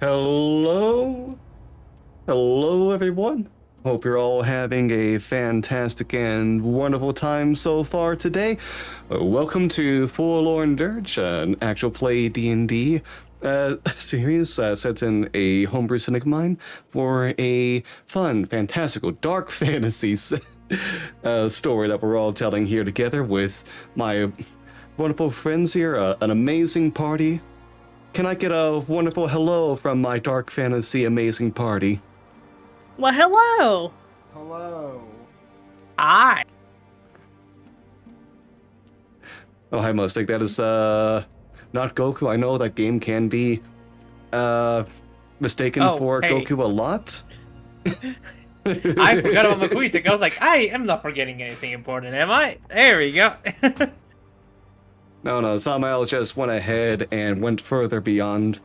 Hello? Hello, everyone. Hope you're all having a fantastic and wonderful time so far today. Welcome to Forlorn Dirge, an actual play D&D series set in a homebrew cynic mine for a fun, fantastical, dark fantasy story that we're all telling here together with my wonderful friends here, an amazing party. Can I get a wonderful hello from my dark fantasy amazing party? Well, hello. Hello. Hi. Oh, hi, Mustang. That is, not Goku. I know that game can be, mistaken for hey. Goku a lot. I forgot about Makuitik. I was like, I am not forgetting anything important, am I? There we go. No, Samael just went ahead and went further beyond.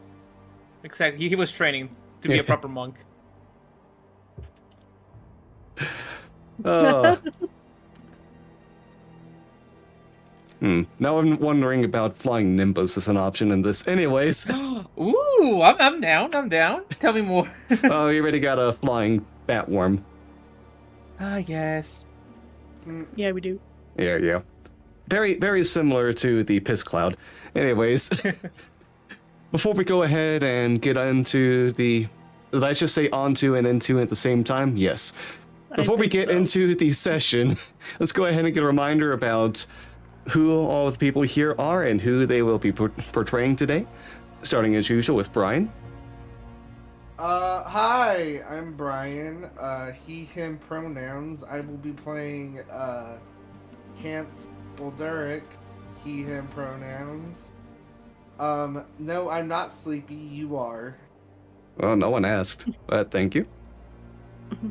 Exactly. He was training to be a proper monk. Now I'm wondering about flying Nimbus as an option in this. Anyways. Ooh, I'm down. I'm down. Tell me more. Oh, you already got a flying Batworm. I guess. Yeah, we do. Yeah. Very, very similar to the Piss Cloud. Anyways, before we go ahead and get into the... Did I just say onto and into at the same time? Yes. Before we get into the session, let's go ahead and get a reminder about who all the people here are and who they will be portraying today. Starting as usual with Brian. Hi, I'm Brian. He, him pronouns. I will be playing, Derek. He, him pronouns. No, I'm not sleepy. You are. Well, no one asked, but thank you.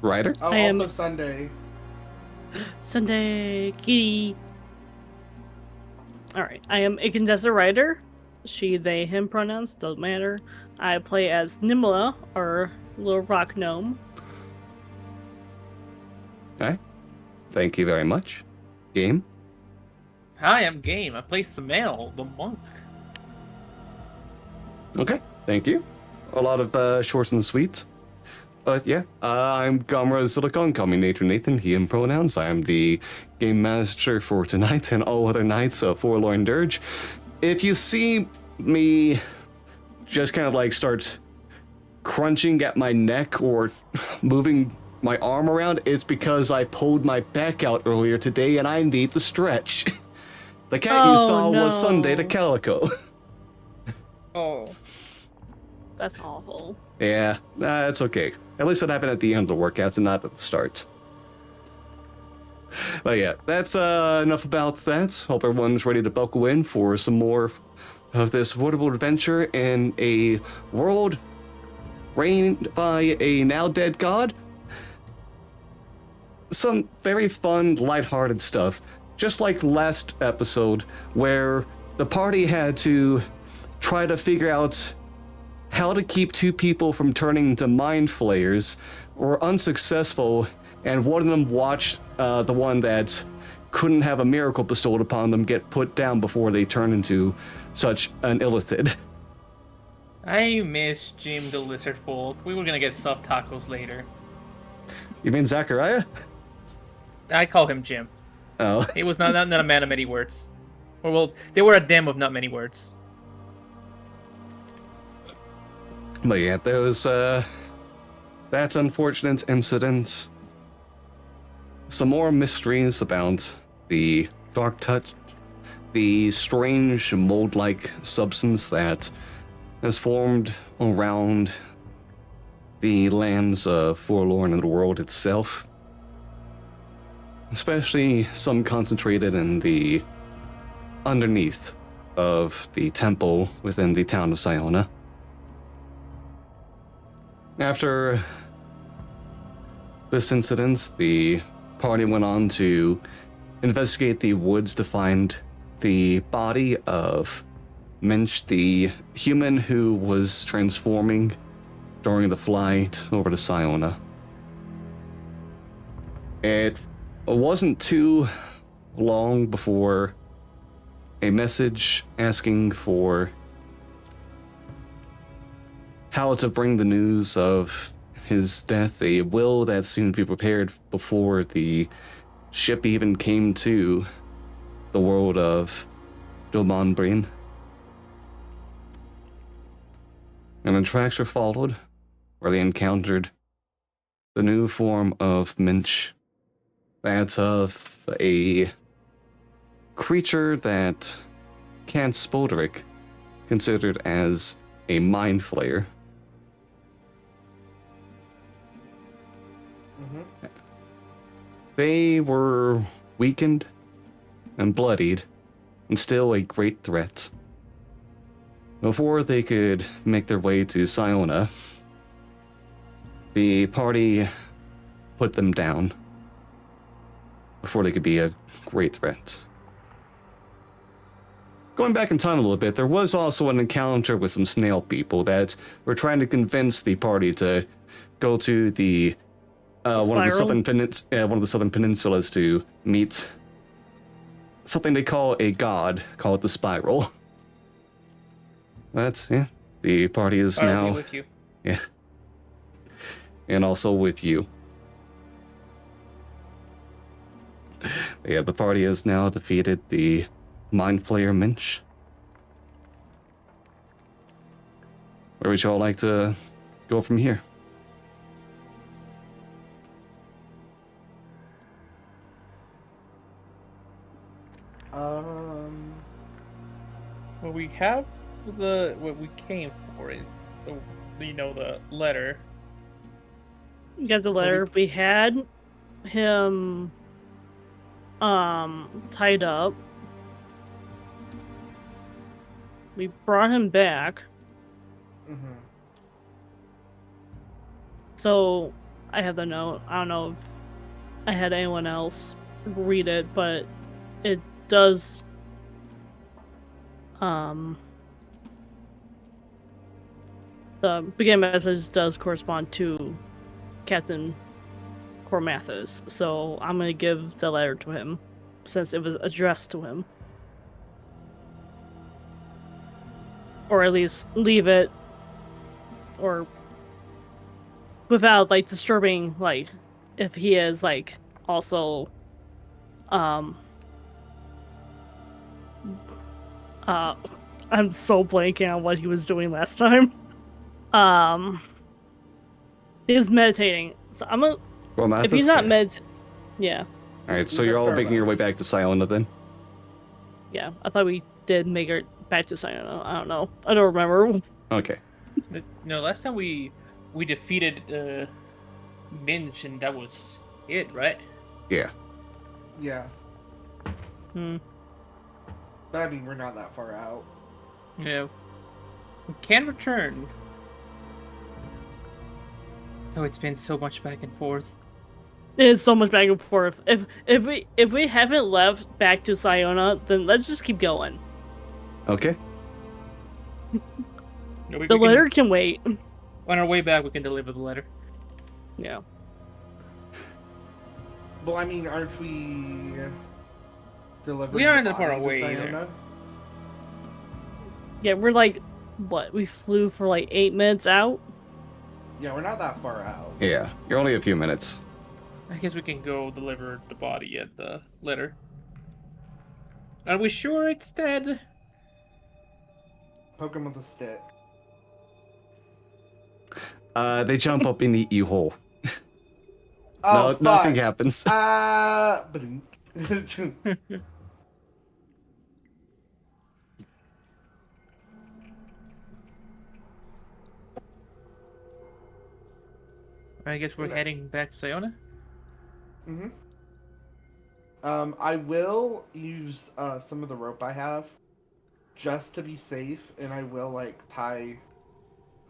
Ryder? Oh, I also am... Sunday. Sunday kitty. Alright, I am Ikandesa Ryder. She, they, him pronouns, don't matter. I play as Nimla, our little rock gnome. Okay. Thank you very much. Game? Hi, I'm Game. I play Samael, the monk. Okay, thank you. A lot of shorts and sweets. But yeah, I'm Gamra Silicon, call me Nathan, he and pronouns. I am the game master for tonight and all other nights of Forlorn Dirge. If you see me just kind of like start crunching at my neck or moving my arm around, it's because I pulled my back out earlier today and I need to stretch. The cat you saw was Sunday the Calico. Oh. That's awful. Yeah, it's okay. At least it happened at the end of the workouts and not at the start. But yeah, that's enough about that. Hope everyone's ready to buckle in for some more of this wonderful adventure in a world reigned by a now-dead god. Some very fun, lighthearted stuff. Just like last episode, where the party had to try to figure out how to keep two people from turning into mind flayers, were unsuccessful, and one of them watched the one that couldn't have a miracle bestowed upon them get put down before they turn into such an illithid. I miss Jim the Lizard Folk. We were gonna get soft tacos later. You mean Zachariah? I call him Jim. Oh. He was not a man of many words. Or well, they were a them of not many words. But yeah, there was that unfortunate incident. Some more mysteries about the dark touch, the strange mold-like substance that has formed around the lands of Forlorn and the world itself. Especially some concentrated in the underneath of the temple within the town of Siona. After this incident, the party went on to investigate the woods to find the body of Minch, the human who was transforming during the flight over to Siona. It wasn't too long before a message asking for how to bring the news of his death, a will that seemed to be prepared before the ship even came to the world of Dolmanbreen. And the tractor followed, where they encountered the new form of Minch, that of a creature that Count Spoderic considered as a mind flayer. Mm-hmm. They were weakened and bloodied, and still a great threat. Before they could make their way to Siona, the party put them down before they could be a great threat. Going back in time a little bit, there was also an encounter with some snail people that were trying to convince the party to go to the one of the southern peninsulas to meet something they call a god, call it the Spiral. But yeah, the party is I'll now be with you. yeah, and also with you. Yeah, the party has now defeated the Mind Flayer Minch. Where would y'all like to go from here? Well, we have what we came for in the letter. You guys a letter. We had him tied up. We brought him back. Mm-hmm. So I have the note. I don't know if I had anyone else read it, but it does the beginning message does correspond to Captain Cormathus, so I'm gonna give the letter to him since it was addressed to him, or at least leave it, or without like disturbing, like if he is like also I'm so blanking on what he was doing last time. He was meditating. So I'm gonna. Well, If he's not yeah. All right, so He's you're a all making your way Starbucks. back to Siona then? Yeah, I thought we did make it back to Siona. I don't know. I don't remember. Okay. No, last time we defeated Minch, and that was it, right? Yeah. Yeah. Hmm. But I mean, we're not that far out. Yeah. We can return. Oh, it's been so much back and forth. It is so much back and forth. If we haven't left back to Siona, then let's just keep going. Okay. No, The letter can wait. On our way back, we can deliver the letter. Yeah. Well, I mean, aren't we delivering? We aren't the that far body to away either. Siona? Yeah, we're like, what? We flew for like 8 minutes out? Yeah, we're not that far out. Yeah, you're only a few minutes. I guess we can go deliver the body at the letter. Are we sure it's dead? Poke him with a stick. They jump up and eat you whole. Oh, No, fuck. nothing happens. Blink. I guess we're heading back to Siona. Mm-hmm. I will use some of the rope I have just to be safe, and I will like tie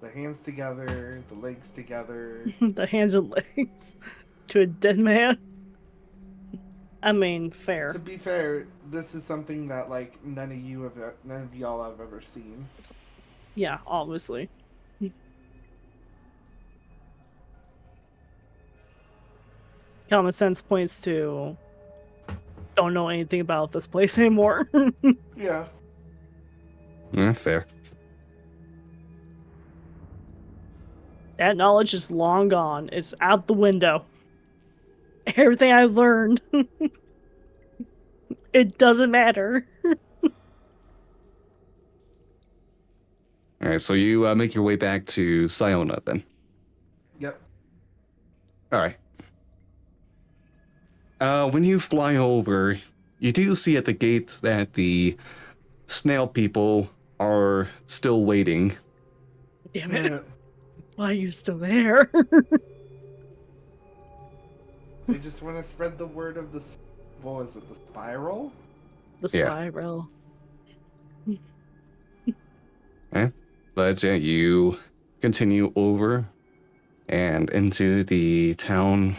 the hands together, the legs together. The hands and legs to a dead man. I mean, fair. To be fair, this is something that like none of y'all have ever seen. Yeah, obviously. Common sense points to don't know anything about this place anymore. Yeah. Yeah, fair. That knowledge is long gone. It's out the window. Everything I've learned, it doesn't matter. All right, so you make your way back to Siona then. Yep. All right. When you fly over, you do see at the gate that the snail people are still waiting. Damn it. Why are you still there? They just want to spread the word of the. What was it? The spiral? The Yeah. spiral. But you continue over and into the town.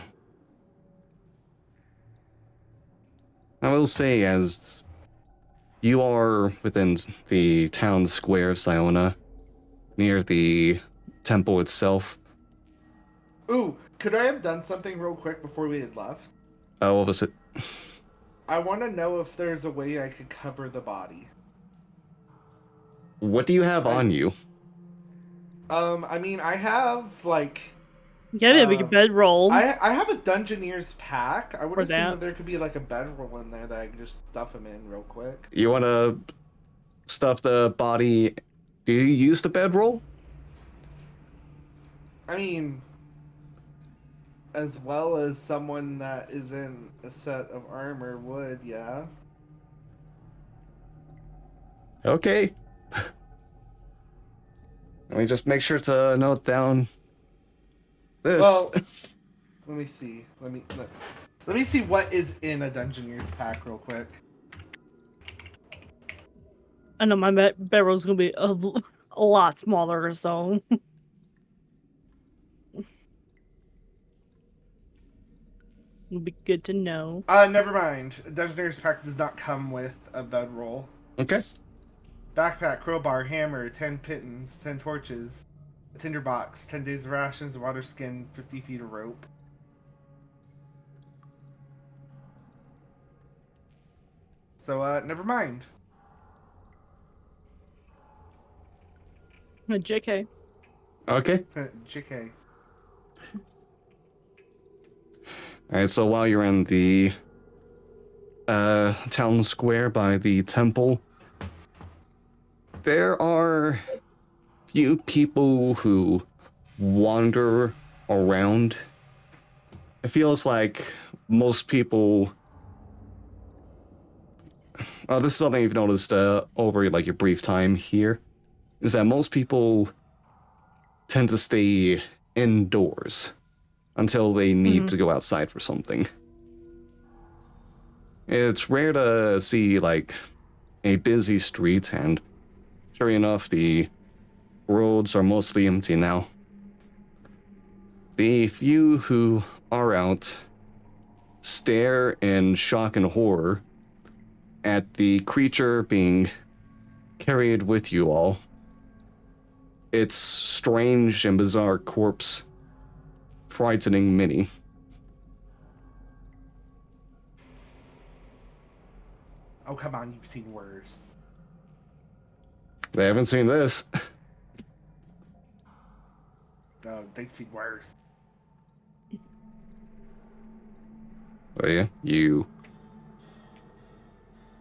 I will say, as you are within the town square of Siona, near the temple itself. Ooh, could I have done something real quick before we had left? What was it? I want to know if there's a way I could cover the body. What do you have on you? I mean, I have like. Yeah, to make a bedroll. I have a Dungeoneer's pack. I would Or assume that. that there could be like a bedroll in there that I could just stuff him in real quick. You want to stuff the body? Do you use the bedroll? I mean, as well as someone that is in a set of armor would, yeah. Okay. Let me just make sure to note down this. Well, let me see. Let me see what is in a Dungeoneer's pack real quick. I know my bedroll's gonna be a lot smaller, so. It'll be good to know. Never mind. Dungeoneer's pack does not come with a bedroll. Okay. Backpack, crowbar, hammer, 10 pitons, 10 torches, a tinderbox, 10 days of rations, a water skin, 50 feet of rope. So, never mind. JK. Okay. JK. Alright, so while you're in the town square by the temple, there are few people who wander around. It feels like most people... this is something you've noticed over like your brief time here, is that most people tend to stay indoors until they need to go outside for something. It's rare to see like a busy street, and sure enough, the roads are mostly empty now. The few who are out stare in shock and horror at the creature being carried with you all. Its strange and bizarre corpse frightening many. Oh, come on, you've seen worse. They haven't seen this. No, they've seen worse. Oh yeah, you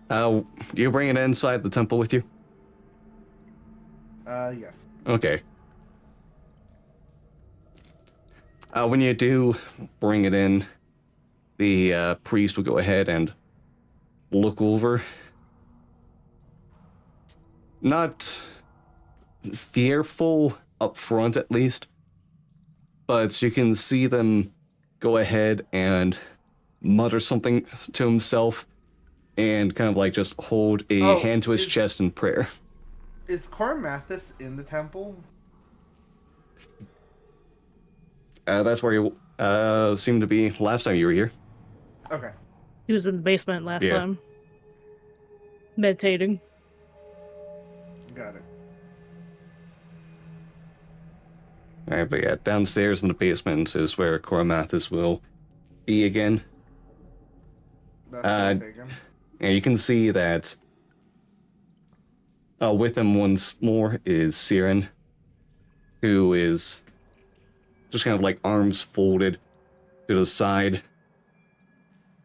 bring it inside the temple with you? Yes. Okay. When you do bring it in, the priest will go ahead and look over. Not fearful up front, at least, but you can see them go ahead and mutter something to himself and kind of like just hold a hand to his chest in prayer. Is Cormathus in the temple? That's where you seemed to be last time you were here. Okay. He was in the basement last Yeah. time. Meditating. Got it. Alright, but yeah, downstairs in the basement is where Cormathus will be again. That's what I'm taking. And you can see that with him once more is Siren, who is just kind of like arms folded to the side.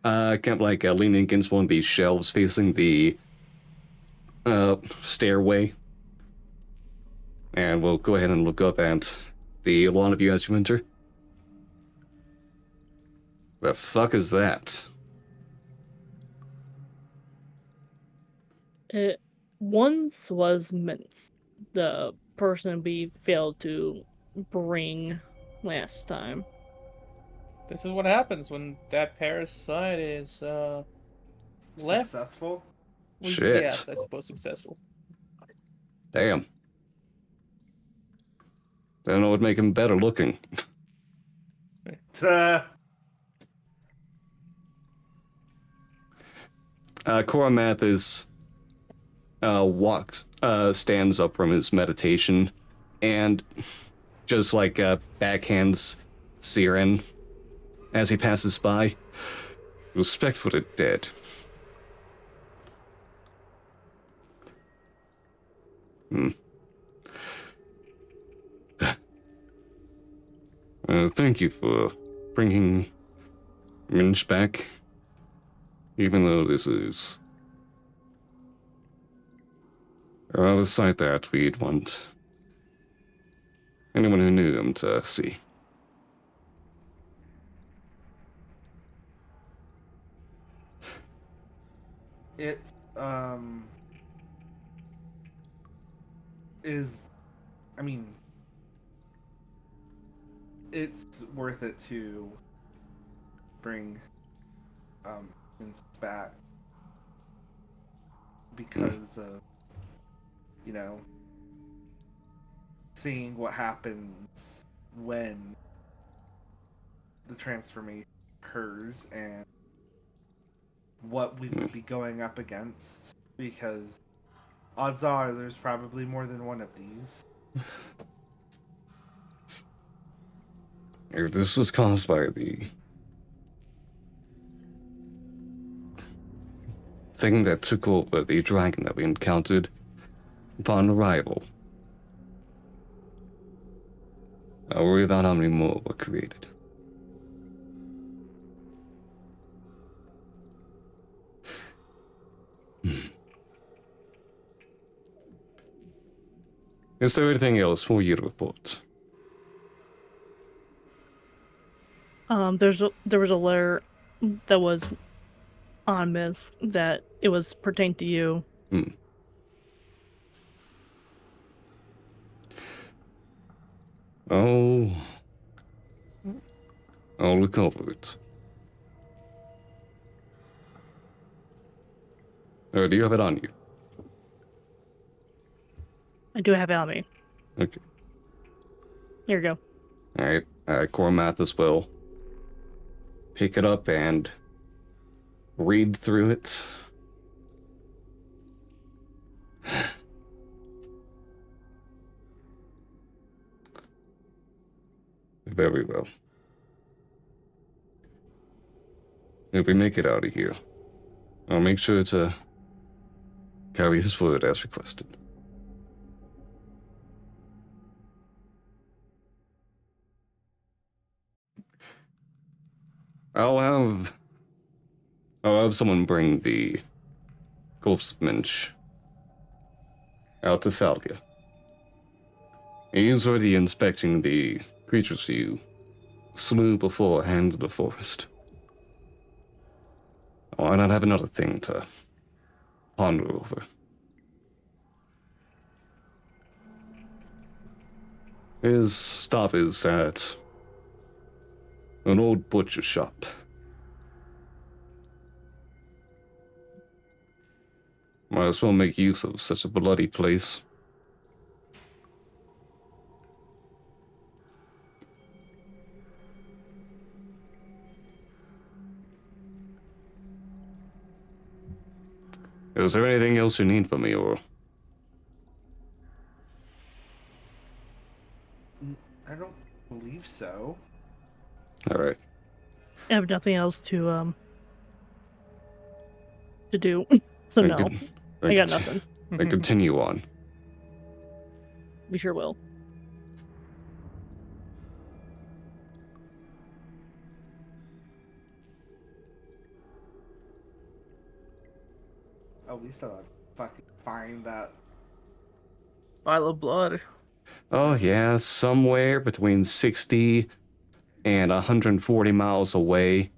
Kind of like leaning against one of these shelves facing the stairway. And we'll go ahead and look up at the lawn of you as you enter. The fuck is that? It once was Mince, the person we failed to bring last time. This is what happens when that parasite is left. Successful. Well, Shit. yes, I suppose successful. Damn. Don't know what would make him better looking. Koramathis stands up from his meditation and just like backhands Siren as he passes by. Respect for the dead. Thank you for bringing Minch back, even though this is the sight that we'd want anyone who knew him to see. It is, I mean, it's worth it to bring Vince back because of, you know, seeing what happens when the transformation occurs and what we would be going up against, because odds are there's probably more than one of these. If this was caused by the thing that took over the dragon that we encountered upon arrival, I worry about how many more were created. Is there anything else for you to report? There was a letter that was on Miss that it was pertained to you. Oh, I'll look over it. Do you have it on you? I do have it on me. Okay. Here you go. Alright, Kormathis will pick it up and read through it. Very well. If we make it out of here, I'll make sure to carry his word as requested. I'll have someone bring the corpse of Minch out to Falga. He's already inspecting the creatures you slew beforehand in the forest. Why not have another thing to ponder over? His stuff is at an old butcher shop. Might as well make use of such a bloody place. Is there anything else you need from me, or? I don't believe so. Alright. I have nothing else to do. So no, I got nothing. Then continue on. We sure will. Oh, we still have to fucking find that. Vial of blood. Oh, yeah, somewhere between 60 and 140 miles away.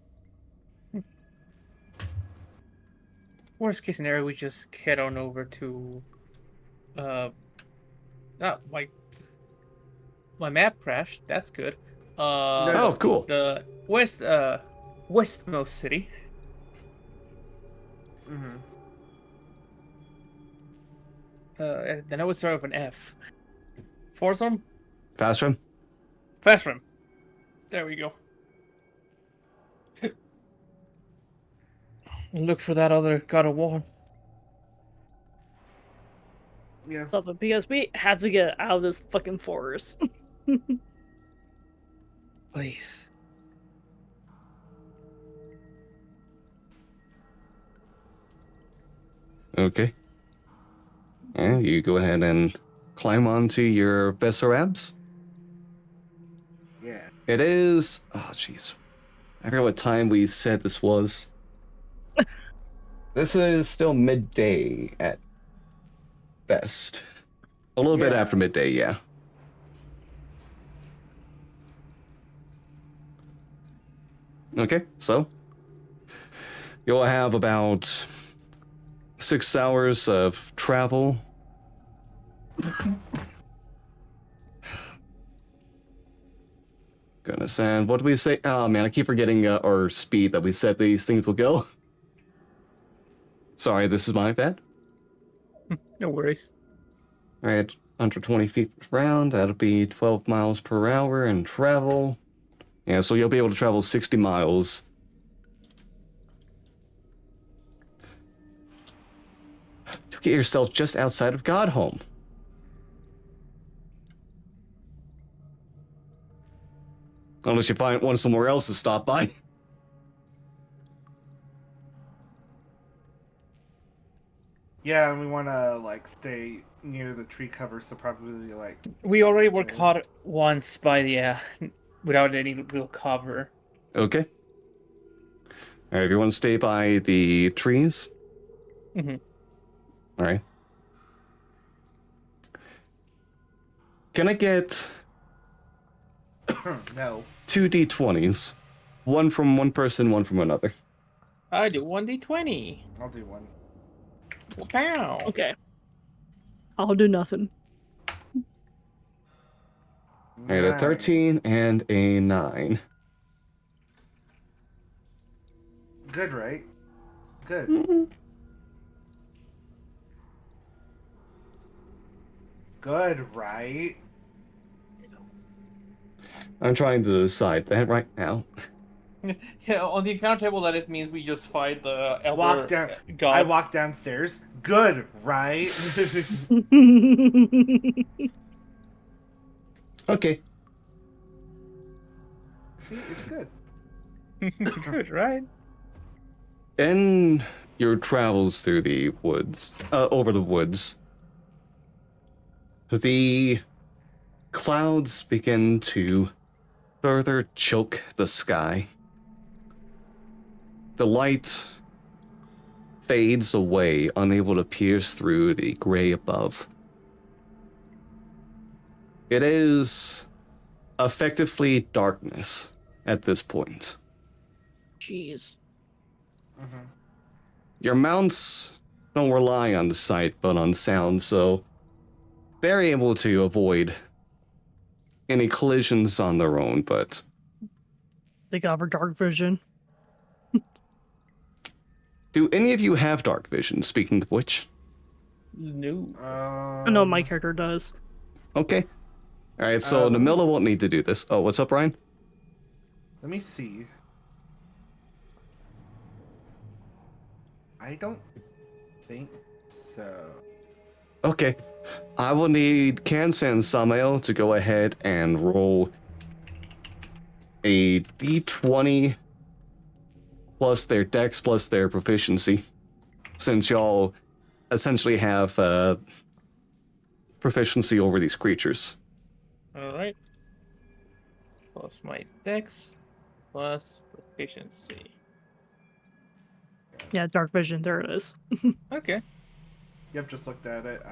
Worst case scenario, we just head on over to not my map crashed. That's good. Oh, cool. The westmost city. Mm-hmm. Then I would start with an F. Forlorn? Fastrum? Fastrum. There we go. Look for that other God of War. Yeah. Something because we had to get out of this fucking forest. Please. Okay. Yeah, you go ahead and climb onto your Besserabs. Yeah. It is... Oh, jeez. I forgot what time we said this was. This is still midday at best. A little bit Yeah. after midday, yeah. Okay, so you'll have about 6 hours of travel. Goodness, and what do we say? Oh man, I keep forgetting our speed that we said these things will go. Sorry, this is my bad. No worries. All right, 120 feet per round. That'll be 12 miles per hour in travel. Yeah, so you'll be able to travel 60 miles. To get yourself just outside of Godhome. Unless you find one somewhere else to stop by. Yeah, and we want to like stay near the tree cover, so probably like. We already were Okay. caught once by the without any real cover. Okay. All right, everyone stay by the trees. Mm-hmm. All right. Can I get No. 2 d20s? One from one person, one from another. I do 1d20. I'll do one. Wow. Okay. I'll do nothing. All right, a 9. 13 and a 9. Good, right? Good. Mm, Good, right? I'm trying to decide that right now. Yeah, on the encounter table, that means we just fight the elder Walk down. god. I walk downstairs. Good, right? Okay. See, it's good. Good, right? In your travels through the woods, over the woods, the clouds begin to further choke the sky. The light fades away, unable to pierce through the gray above. It is effectively darkness at this point. Jeez. Mm-hmm. Your mounts don't rely on sight but on sound, so they're able to avoid any collisions on their own, but They got for dark vision. do any of you have dark vision, speaking of which? No. I know my character does. Okay. Alright, so Namilla won't need to do this. Oh, what's up, Ryan? Let me see. I don't think so. Okay. I will need Kansa and Samael to go ahead and roll a d20 plus their dex plus their proficiency, since y'all essentially have proficiency over these creatures. Alright. Plus my dex, plus proficiency. Yeah, dark vision. There it is. Okay. Yep, just looked at it.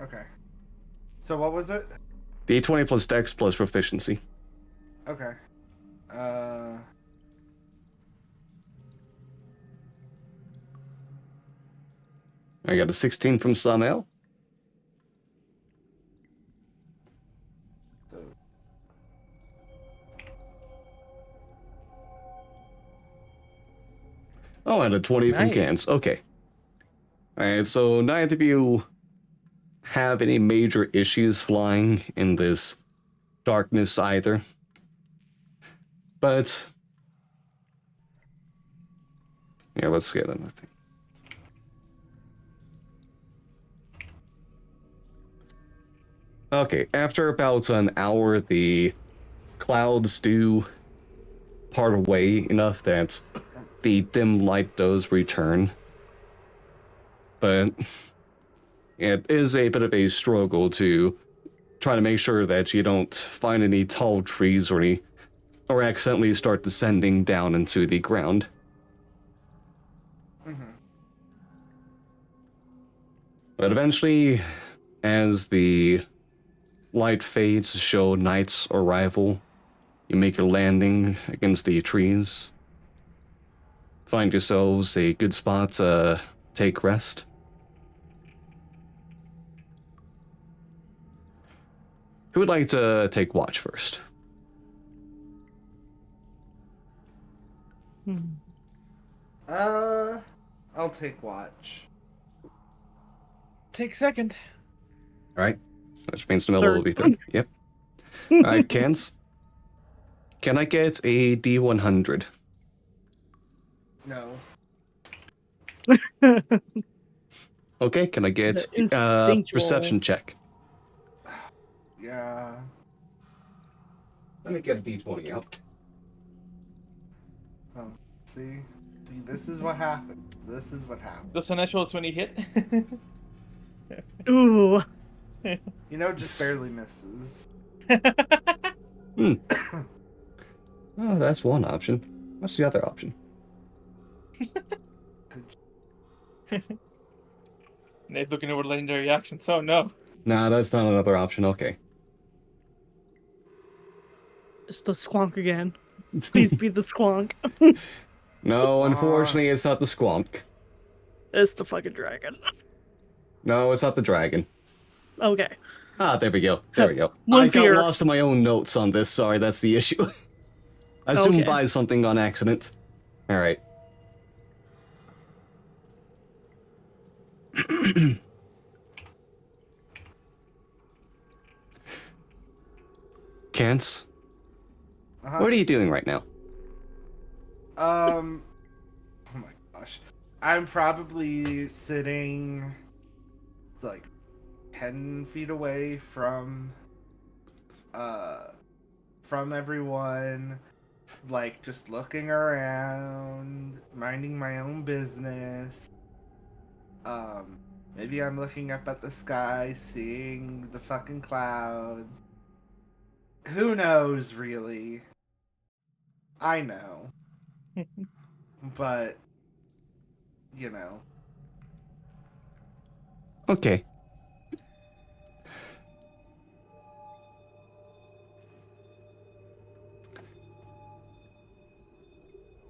Okay. So what was it? D20 plus Dex plus proficiency. Okay. I got a 16 from Samael. So Oh, and a 20 from Nice. Cans. Okay. Alright, so neither of you have any major issues flying in this darkness either. But yeah, let's get another thing. Okay, after about an hour, the clouds do part away enough that the dim light does return. But it is a bit of a struggle to try to make sure that you don't find any tall trees or accidentally start descending down into the ground. mhm. But eventually, as the light fades to show night's arrival, you make your landing against the trees. Find yourselves a good spot to take rest. Who would like to take watch first? I'll take watch. Take second. Alright. Which means the middle will be third. Yep. Alright, Cans. Can I get a D100? No. Okay, can I get Instinctual. perception check? Yeah. Let me get a D20 out. See, this is what happens. This is what happens. Does an actual 20 hit? Ooh. You know, just barely misses. Oh, that's one option. What's the other option? Nate's looking over legendary reactions. Oh no. Nah, that's not another option. Okay. It's the squonk again. Please be the squonk. No, unfortunately, it's not the squonk. It's the fucking dragon. No, it's not the dragon. Okay. Ah, there we go. There we go. One I got fear. lost in my own notes on this. Sorry, that's the issue. I zoomed Okay. by something on accident. All right. Kance, Uh-huh. what are you doing right now? Oh my gosh. I'm probably sitting like 10 feet away from everyone, like just looking around, minding my own business. Maybe I'm looking up at the sky, seeing the fucking clouds. Who knows, really? I know. But, you know. Okay.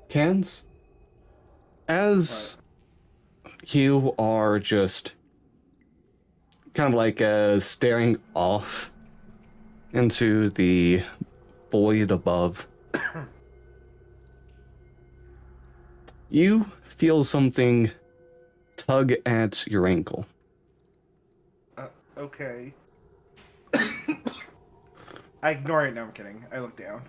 Kance, as you are just kind of like staring off into the void above, you feel something tug at your ankle. Okay. I ignore it. No, I'm kidding. I look down.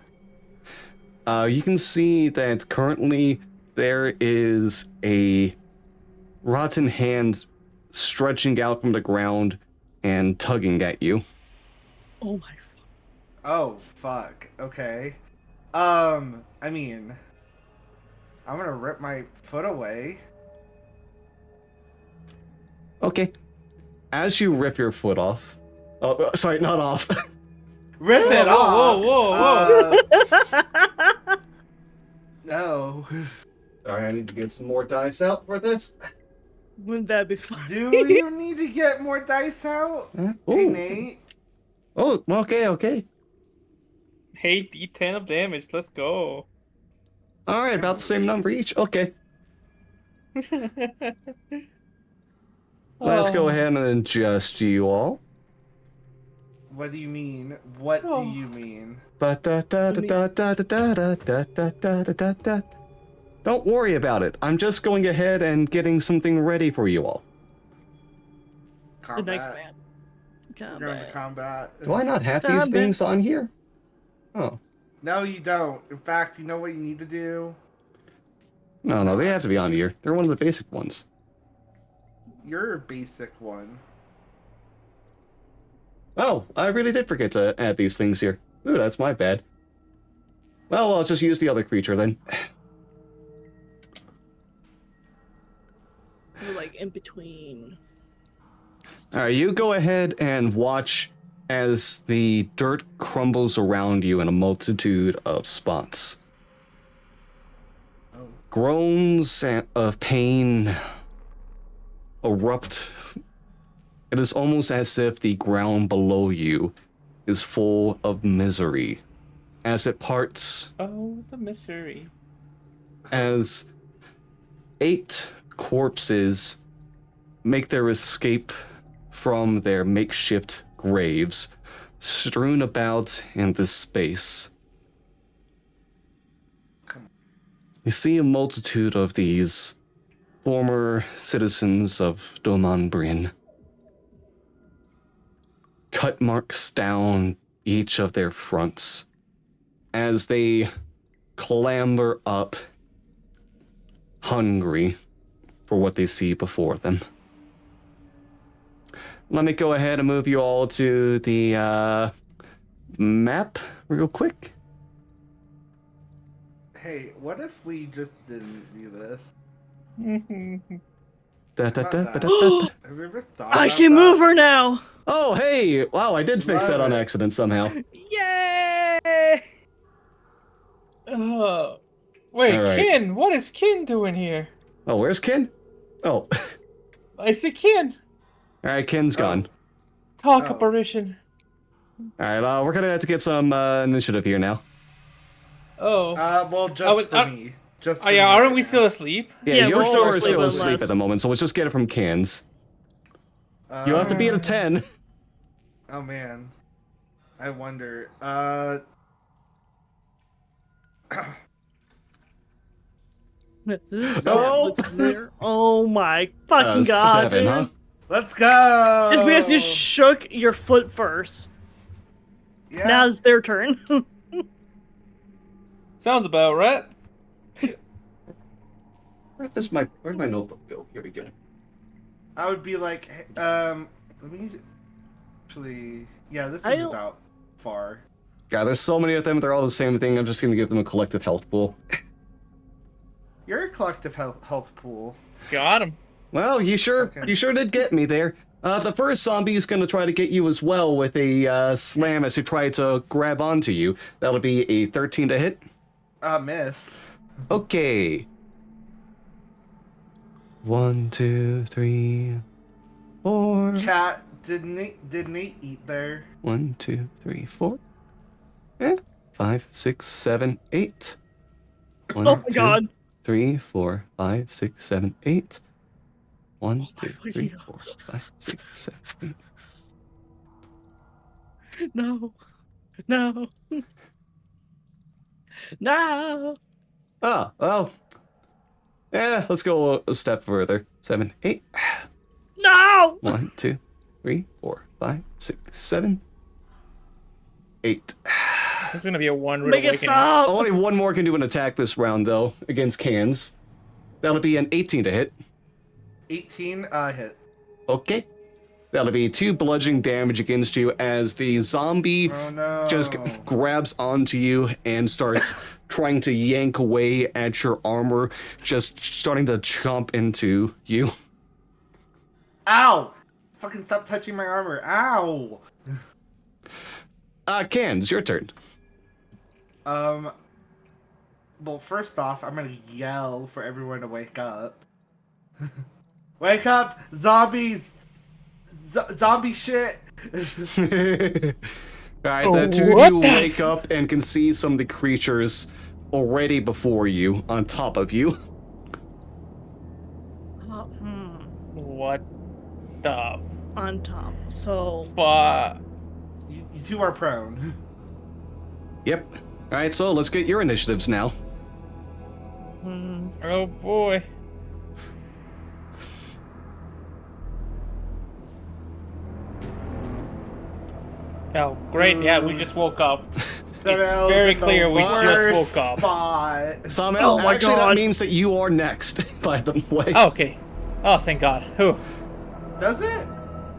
You can see that currently there is a rotten hand stretching out from the ground and tugging at you. Oh my. Oh, fuck. Okay. I mean, I'm gonna rip my foot away. Okay. As you rip your foot off, oh, sorry, not off. Rip it Whoa, off! whoa, whoa, No. Alright, I need to get some more dice out for this. Wouldn't that be fun? Do you need to get more dice out? Hey, Ooh. Nate. Oh, okay. Hey, D10 of damage. Let's go. Alright, about the same number each. Okay. Let's go ahead and adjust you all. What do you mean? What do you mean? Don't worry about it. I'm just going ahead and getting something ready for you all. The next Combat. man. We're going to combat. Do I not have these Combat. things on here? Oh. No, you don't. In fact, you know what you need to do? No, they have to be on here. They're one of the basic ones. You're a basic one. Oh, I really did forget to add these things here. Ooh, that's my bad. Well, I'll just use the other creature then. We're like in between. Alright, you go ahead and watch as the dirt crumbles around you in a multitude of spots. Oh. Groans of pain erupt. It is almost as if the ground below you is full of misery as it parts, Oh, the misery. as 8 corpses make their escape from their makeshift graves, strewn about in this space. You see a multitude of these former citizens of Doman Bryn. Cut marks down each of their fronts as they clamber up, hungry for what they see before them. Let me go ahead and move you all to the map real quick. Hey, what if we just didn't do this? Da, da, How da, about ba, that? da, da, ba. Have you ever thought I about can that? move her now. Oh, hey! Wow, I did fix that Love on it. accident somehow. Yay! Wait, All right. Kin, what is Kin doing here? Oh, where's Kin? Oh, I see Kin. alright, Kin's gone. Talk Oh. apparition. Alright, we're gonna have to get some initiative here now. Oh. Well, just Oh, for me. Just for Oh yeah, me aren't right we now. still asleep? Yeah, Yeah, you we're all still are asleep still unless- asleep at the moment, so let's just get it from Kin's. You have to be at a 10. Oh man. I wonder. This is Oh. looks there. Oh my fucking god. 7, dude. huh? Let's go! It's because you shook your foot first. Yeah. Now it's their turn. Sounds about right. Where's my notebook go? Here we go. I would be like, hey, let me actually. Yeah, this I is don't- about far. God, there's so many of them, they're all the same thing. I'm just gonna give them a collective health pool. You're a collective health pool. Got him. Well, you sure Okay. did get me there. The first zombie is gonna try to get you as well with a slam as he tried to grab onto you. That'll be a 13 to hit. Miss. Okay. 1, 2, 3, 4. Chat, did Nate eat there? 1, 2, 3, 4. 5, 6, 7, 8. 1, Oh my 2, god. 3, 4, 5, 6, 7, 8. 1, my 2, fucking 3, God. 4, 5, 6, 7, 8. No. No. No. Oh, well. Yeah, let's go a step further. 7, 8. No. 1, 2, 3, 4, 5, 6, 7, 8. It's gonna be a one rude Make it awakening. stop. Only one more can do an attack this round, though, against Cans. That'll be an 18 to hit. 18 hit. Okay. That'll be 2 bludgeoning damage against you as the zombie Oh no. just grabs onto you and starts trying to yank away at your armor, just starting to chomp into you. Ow! Fucking stop touching my armor. Ow! Cans, your turn. Well, first off, I'm gonna yell for everyone to wake up. Wake up, zombies! Zombie shit! Alright, the two of What you the wake up and can see some of the creatures already before you, on top of you. What the On top. So fuck? You two are prone. Yep. Alright, so let's get your initiatives now. Oh boy. Oh, great. Yeah, we just woke up. It's very clear we just woke up. Spot. Somehow, Oh my actually, that God. means that you are next, by the way. Oh, okay. Oh, thank God. Whew. Does it?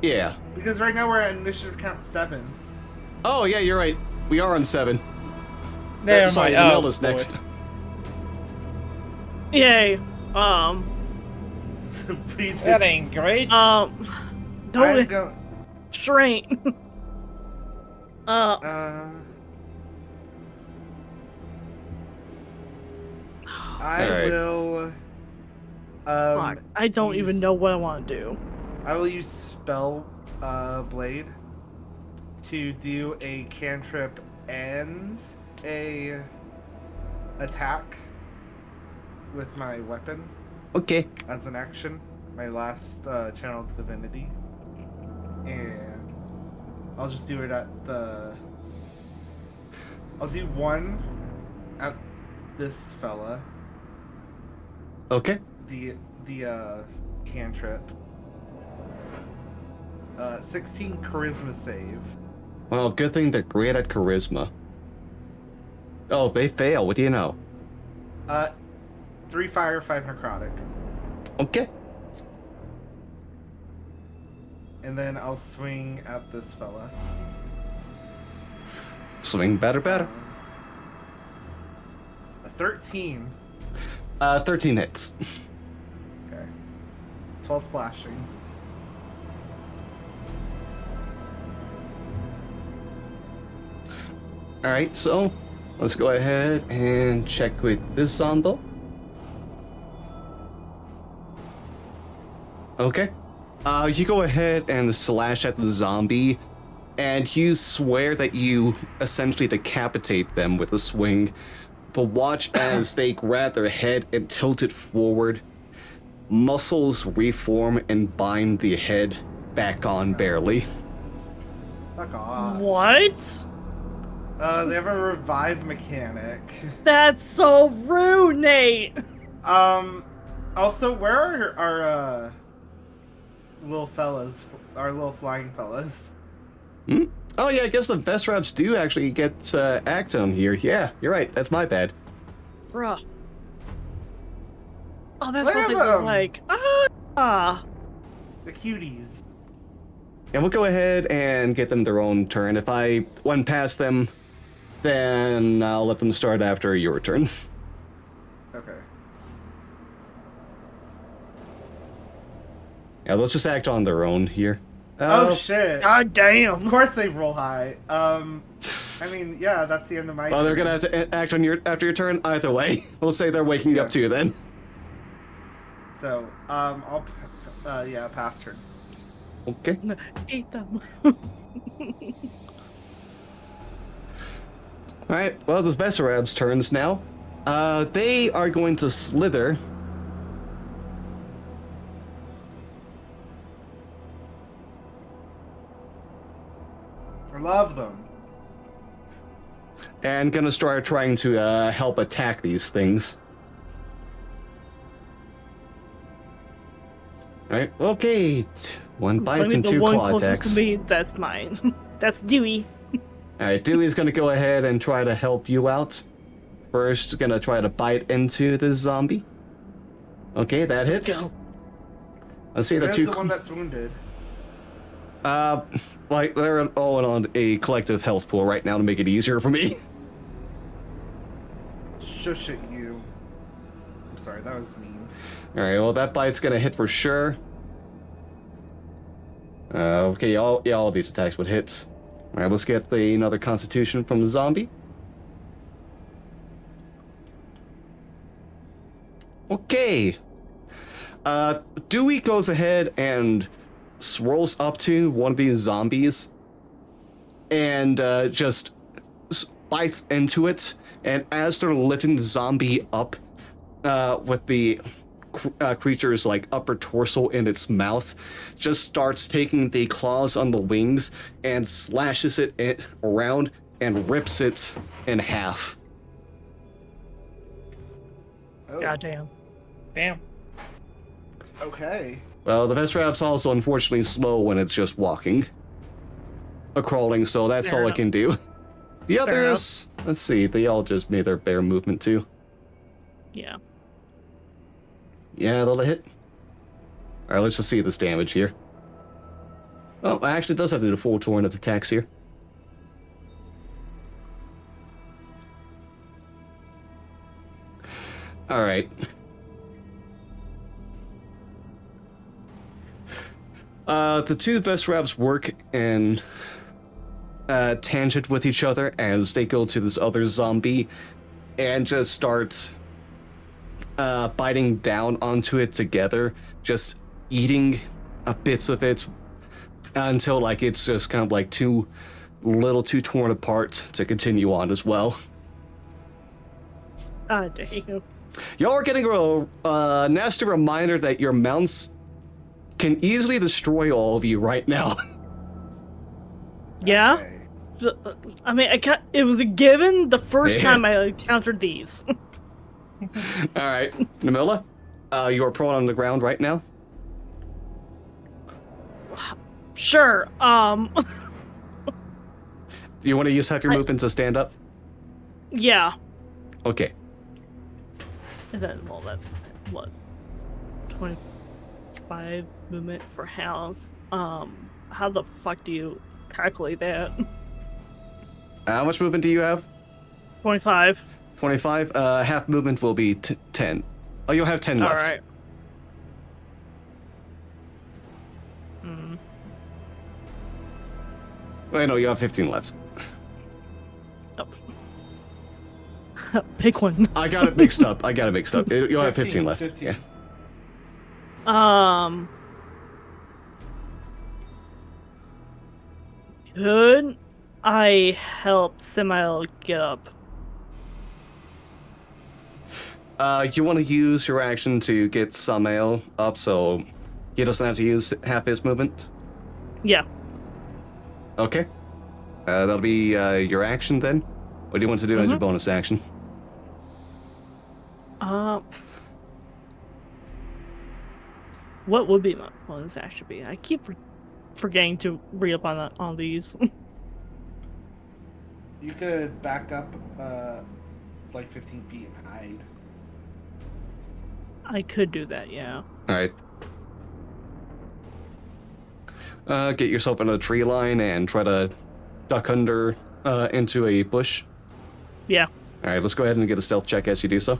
Yeah. Because right now we're at initiative count 7. Oh, yeah, you're right. We are on 7. Never Sorry, mind. Oh, Melilla's boy. next. yay. That ain't great. I'm Don't go- strain. I Alright. will. Fuck. I don't even use- know what I want to do. I will use spell blade to do a cantrip and a attack with my weapon Okay. as an action. My last channeled divinity, and I'll just do it at the. I'll do one at this fella. Okay. The cantrip. 16 charisma save. Well, good thing they're great at charisma. Oh, they fail. What do you know? 3 fire, 5 necrotic. Okay. And then I'll swing at this fella. Swing better. A 13. 13 hits. Okay. 12 slashing. Alright, so let's go ahead and check with this zombie. Okay. You go ahead and slash at the zombie, and you swear that you essentially decapitate them with a swing. But watch as they grab their head and tilt it forward. Muscles reform and bind the head back on barely. Fuck off. What? They have a revive mechanic. That's so rude, Nate. Also, where are our little fellas, our little flying fellas? Hmm? Oh yeah, I guess the best reps do actually get act on here. Yeah, you're right. That's my bad. Bruh. Oh, that's Look what at they look them. like. Ah. The cuties. And we'll go ahead and get them their own turn. If I went past them, then I'll let them start after your turn. Okay. Yeah, let's just act on their own here. Oh shit. God damn. Of course they roll high. I mean, yeah, that's the end of my Well, they're turn. gonna have to act on after your turn either way. We'll say they're waking Yeah. up too then. So, yeah, pass turn. Okay. Eat them. Alright, well, the Vesserab's turns now. They are going to slither. I love them. And gonna start trying to help attack these things. Alright, okay. One bites and the two one claw closest attacks. to me, that's mine. That's Dewey. Alright, Dewey's gonna go ahead and try to help you out. First, gonna try to bite into this zombie. Okay, that Let's hits. go. Let's see That's that you. the one that's wounded. Like they're all on a collective health pool right now to make it easier for me. Shush at you. I'm sorry, that was mean. Alright, well that bite's gonna hit for sure. Okay, all of these attacks would hit. Alright, let's get another constitution from the zombie. Okay. Dewey goes ahead and swirls up to one of these zombies and just bites into it. And as they're lifting the zombie up with the creature's like upper torso in its mouth, just starts taking the claws on the wings and slashes it around and rips it in half. Oh, Goddamn. Damn. okay. Well, the Vestrap's also unfortunately slow when it's just walking. Crawling, so that's Fair all enough. I can do. The Fair others, let's see, they all just made their bear movement too. Yeah. Yeah, they'll hit. Alright, let's just see this damage here. Oh, actually, it does have to do the full torrent of attacks here. Alright. The two Vestraps work in tangent with each other as they go to this other zombie and just start biting down onto it together, just eating bits of it until like it's just kind of like too torn apart to continue on as well. Ah, damn. Y'all are getting a nasty reminder that your mounts can easily destroy all of you right now. Yeah? Okay. I mean, it was a given the first Yeah. time I encountered these. Alright, Namila, you are prone on the ground right now. Sure. Do you want to use half your movement to stand up? Yeah. Okay. And then, well, that's what, 25 movement for health. How the fuck do you calculate that? How much movement do you have? 25. 25. Half movement will be 10. Oh, you'll have 10 left. All right. Hmm. Wait, no, you have 15 left. Oh. Pick one. I got it mixed up. You'll have 15 left. 15. Yeah. Could I help Samael get up? You want to use your action to get Samael up so he doesn't have to use half his movement? Yeah. Okay. That'll be your action then? What do you want to do as your bonus action? What would be my bonus action be? I keep forgetting to read up on these. You could back up like 15 feet and hide. I could do that, yeah. Alright. Get yourself in a tree line and try to duck under into a bush. Yeah. Alright, let's go ahead and get a stealth check as you do so.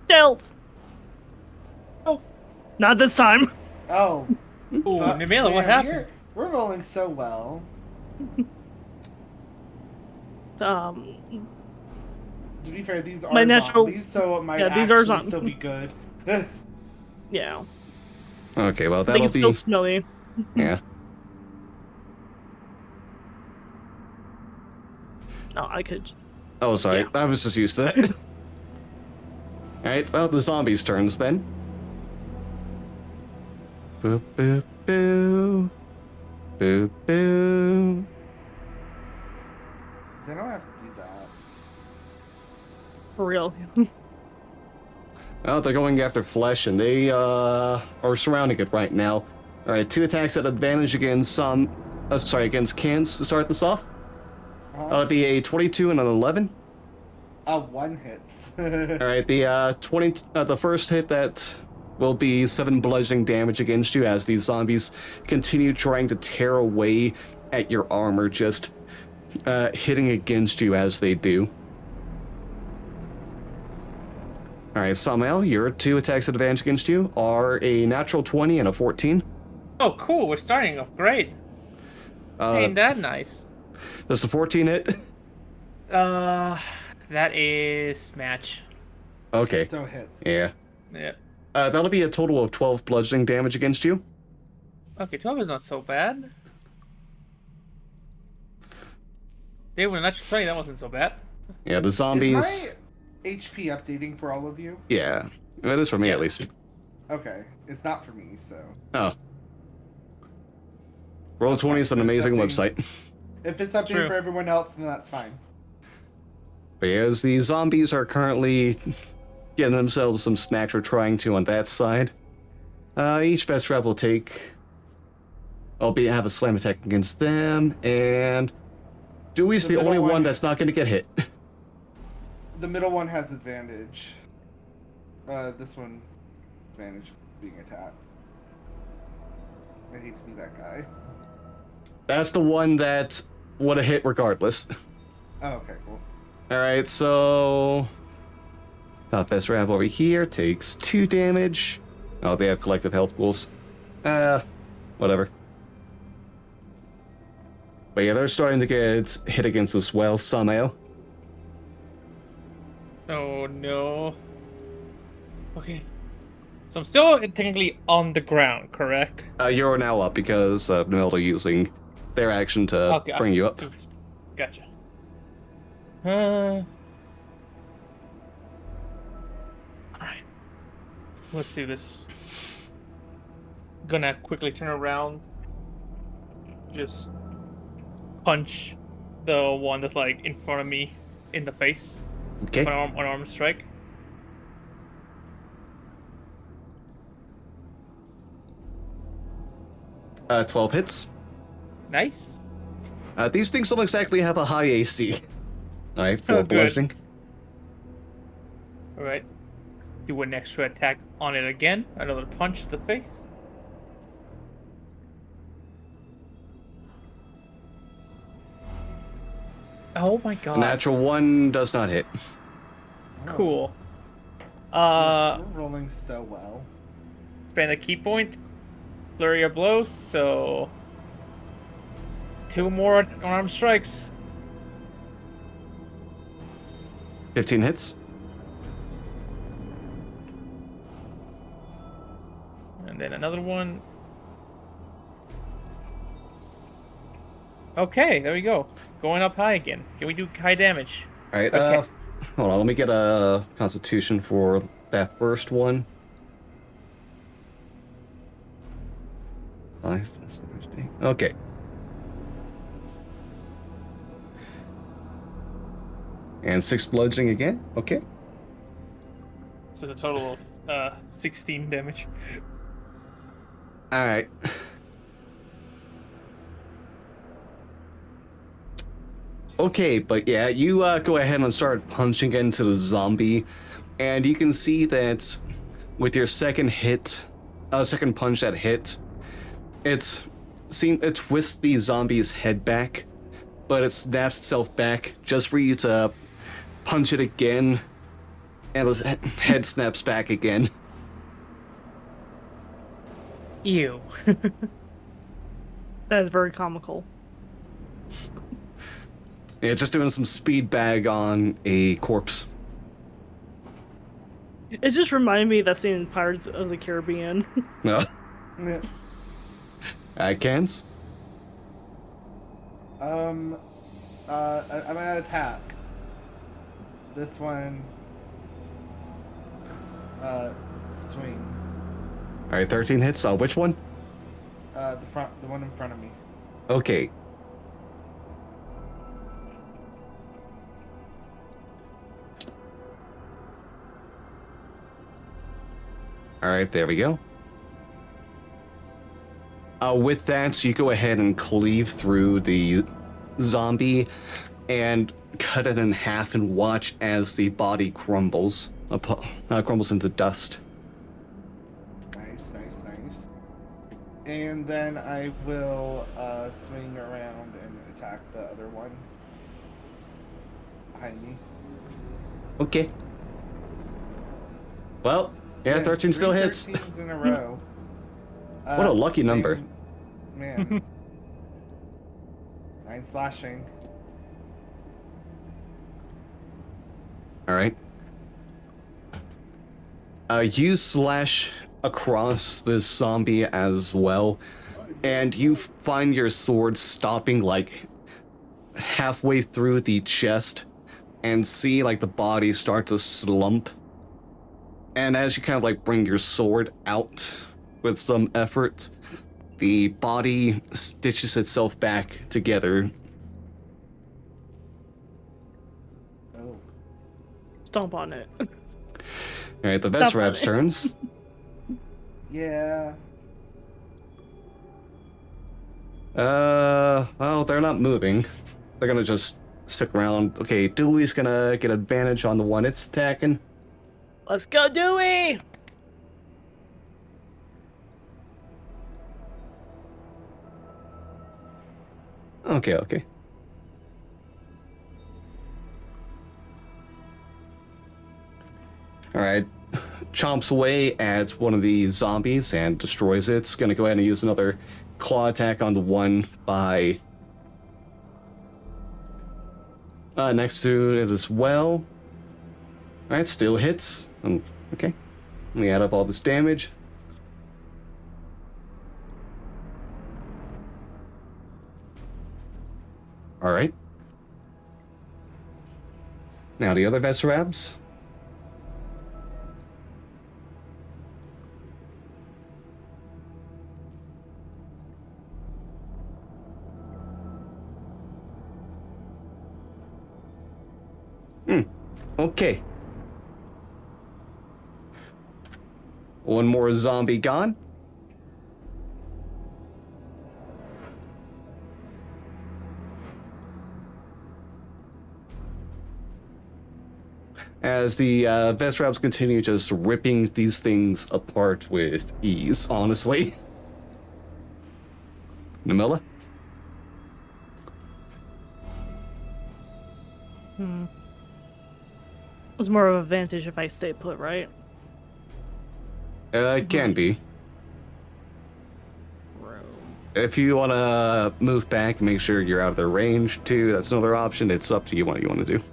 Stealth! Oh. Not this time. Oh. Ooh, Namila, what man, happened? We're rolling so well. Um, To be fair, these are My natural- zombies, so it might Yeah, these are actually zombies. still be good. yeah. Okay, well I think that'll it's be still smelly. yeah. No, I could. Oh, sorry. Yeah. I was just used to that. Alright, well, the zombies' turns then. Boo, boo, boo. Boo, boo. They don't have to do that. For real. Well, they're going after flesh, and they are surrounding it right now. Alright, 2 attacks at advantage against against cans to start this off. That'll be a 22 and an 11. One hits. Alright, the first hit that will be 7 bludgeoning damage against you as these zombies continue trying to tear away at your armor, just hitting against you as they do. Alright, Samael, your 2 attacks at advantage against you are a natural 20 and a 14. Oh, cool. We're starting off great. Ain't that nice? Does the 14 hit? That is match. Okay. So it hits. Yeah. Yeah. That'll be a total of 12 bludgeoning damage against you. Okay, 12 is not so bad. They were not 20, that wasn't so bad. Yeah, the Is zombies. my HP updating for all of you? Yeah, it is for me Yeah. at least. Okay, it's not for me, so. Oh. Roll20 fine. is an If it's amazing updating- website. If it's updating True. for everyone else, then that's fine. But yeah, as the zombies are currently getting themselves some snacks or trying to on that side, each best rep will take, albeit have a slam attack against them, and Dewey's The the only middle one one- that's not going to get hit. The middle one has advantage. This one, advantage being attacked. I hate to be that guy. That's the one that would have hit regardless. Oh, okay, cool. Alright, so... Top best Rav over here takes 2 damage. Oh, they have collective health pools. Whatever. But yeah, they're starting to get hit against as well, somehow. Oh no. Okay. So I'm still technically on the ground, correct? You're now up because Melda using their action to Okay, bring you up. Gotcha. Alright. Let's do this. Gonna quickly turn around. Just punch the one that's like in front of me in the face. Okay. Unarmed strike. Uh, 12 hits. Nice. These things don't exactly have a high AC. Alright, 4 Oh, good. bludgeoning. Alright. Do an extra attack on it again. Another punch to the face. Oh my god. Natural 1 does not hit. Cool. We're rolling so well. Spend a key point. Flurry of blows, so 2 more unarmed strikes. 15 hits. And then another one. Okay, there we go. Going up high again. Can we do high damage? Alright, Okay. hold on, let me get a constitution for that first one. 5, that's Thursday. Okay. And 6 bludgeoning again. Okay. So it's a total of 16 damage. Alright. Okay, but yeah, you go ahead and start punching into the zombie, and you can see that with your second hit, second punch that hit, it twists the zombie's head back, but it snaps itself back just for you to punch it again, and its head snaps back again. Ew. That is very comical. Yeah, just doing some speed bag on a corpse. It just reminded me of that scene in Pirates of the Caribbean. No. Yeah. Cans? I'm gonna attack. This one. Swing. Alright, 13 hits. Which one? The one in front of me. Okay. Alright, there we go. With that, you go ahead and cleave through the zombie and cut it in half and watch as the body crumbles. Crumbles into dust. Nice. And then I will swing around and attack the other one behind me. Okay. Well, yeah, Man, 13 still 3 hits. 13s in a row. What a lucky number. Man. 9 slashing. Alright. You slash across this zombie as well, and you find your sword stopping like halfway through the chest, and see like the body start to slump. And as you kind of like bring your sword out with some effort, the body stitches itself back together. Oh. Stomp on it. Alright, the Stop Vesrab's it. turns. Yeah. Well, they're not moving. They're gonna just stick around. Okay, Dewey's gonna get advantage on the one it's attacking. Let's go, Dewey! Okay. Alright. Chomps away at one of the zombies and destroys it. It's gonna go ahead and use another claw attack on the one by next to it as well. Alright, still hits. Okay. Let me add up all this damage. Alright. Now the other Vesrabs. Okay. One more zombie gone. As the Vesrabs continue just ripping these things apart with ease, honestly. Namilla? It's more of an advantage if I stay put, right? It can be. If you want to move back, make sure you're out of their range too. That's another option. It's up to you what you want to do.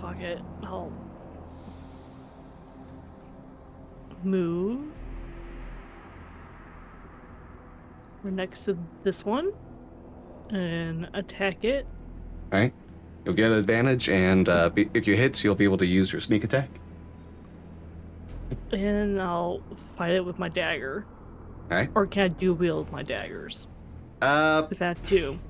Fuck it. I'll move. We're next to this one and attack it. All right. You'll get advantage, and if you hit, you'll be able to use your sneak attack. And I'll fight it with my dagger. All right. Or can I dual wield my daggers? Is that two?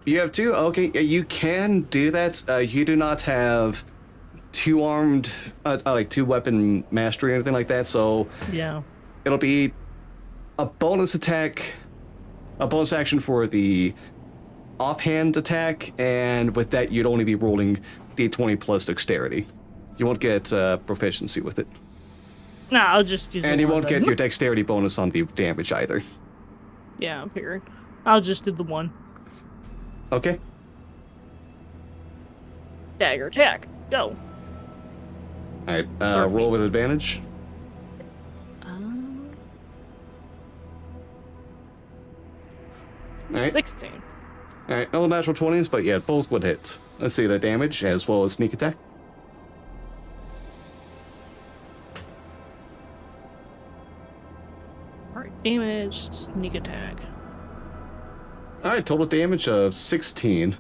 You have two? Okay, you can do that. You do not have two-armed, like two-weapon mastery or anything like that, so Yeah. it'll be a bonus attack, a bonus action for the offhand attack, and with that, you'd only be rolling d20 plus dexterity. You won't get proficiency with it. Nah, I'll just use And the you one won't then. get your dexterity bonus on the damage either. Yeah, I figured. I'll just do the one. Okay. Dagger attack. Go. Alright, roll with advantage. Alright. 16. Alright, no natural 20s, but yeah, both would hit. Let's see the damage as well as sneak attack. Alright, damage, sneak attack. Alright, total damage of 16.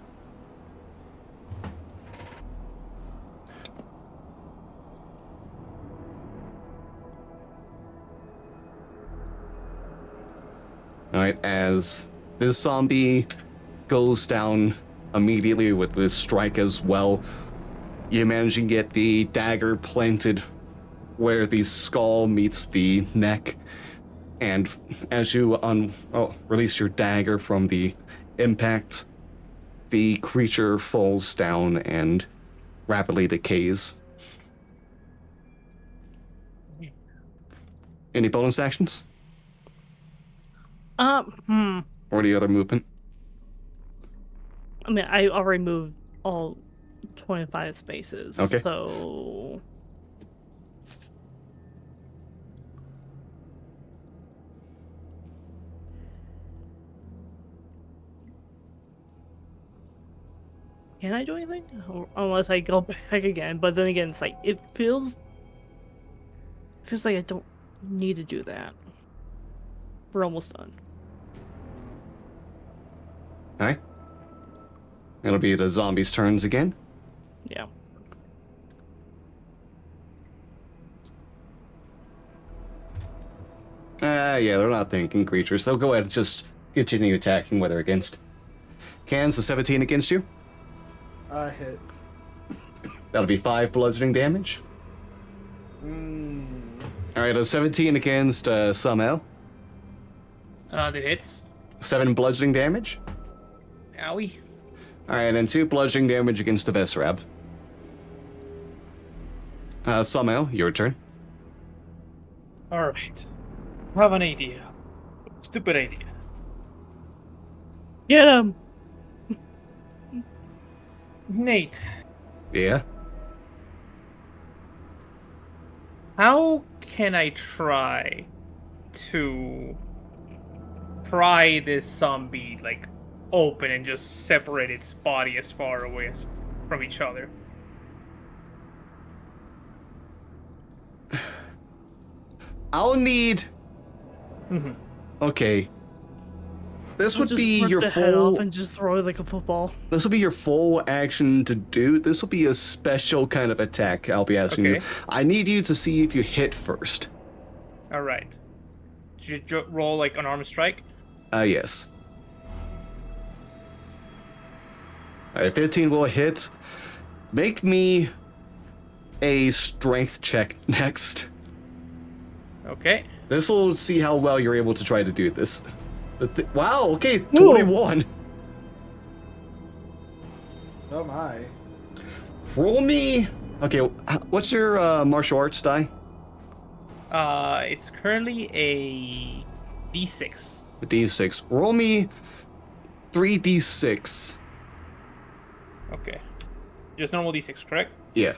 Alright, as this zombie goes down immediately with this strike as well, you manage to get the dagger planted where the skull meets the neck. And as you release your dagger from the impact, the creature falls down and rapidly decays. Any bonus actions? Hmm. Or any other movement? I mean, I already moved all 25 spaces, Okay. so... Can I do anything? Unless I go back again, but then again, it's like, it feels like I don't need to do that. We're almost done. Alright. It'll be the zombies' turns again. Yeah. Yeah, they're not thinking creatures. They'll go ahead and just continue attacking whether against. Cans, a 17 against you. Hit. That'll be 5 bludgeoning damage. Alright, a 17 against Samael. That hits. 7 bludgeoning damage. Owie. Alright, and 2 bludgeoning damage against the Vesrab. Samael, your turn. Alright. I have an idea. Stupid idea. Get him! Nate, Yeah. how can I try to pry this zombie, like, open and just separate its body as far away as from each other? I'll need... Okay. This would Just be rip your the head off full... and just throw it like a football. This will be your full action to do. This will be a special kind of attack I'll be asking you. Okay. I need you to see if you hit first. Alright. Did you roll, like, an arm strike? Yes. Alright, 15 will hit. Make me a strength check next. Okay. This will see how well you're able to try to do this. Wow, okay, 21. Oh my. Roll me... Okay, what's your martial arts die? It's currently a D6. A D6. Roll me 3d6. Okay. Just normal D6, correct? Yeah.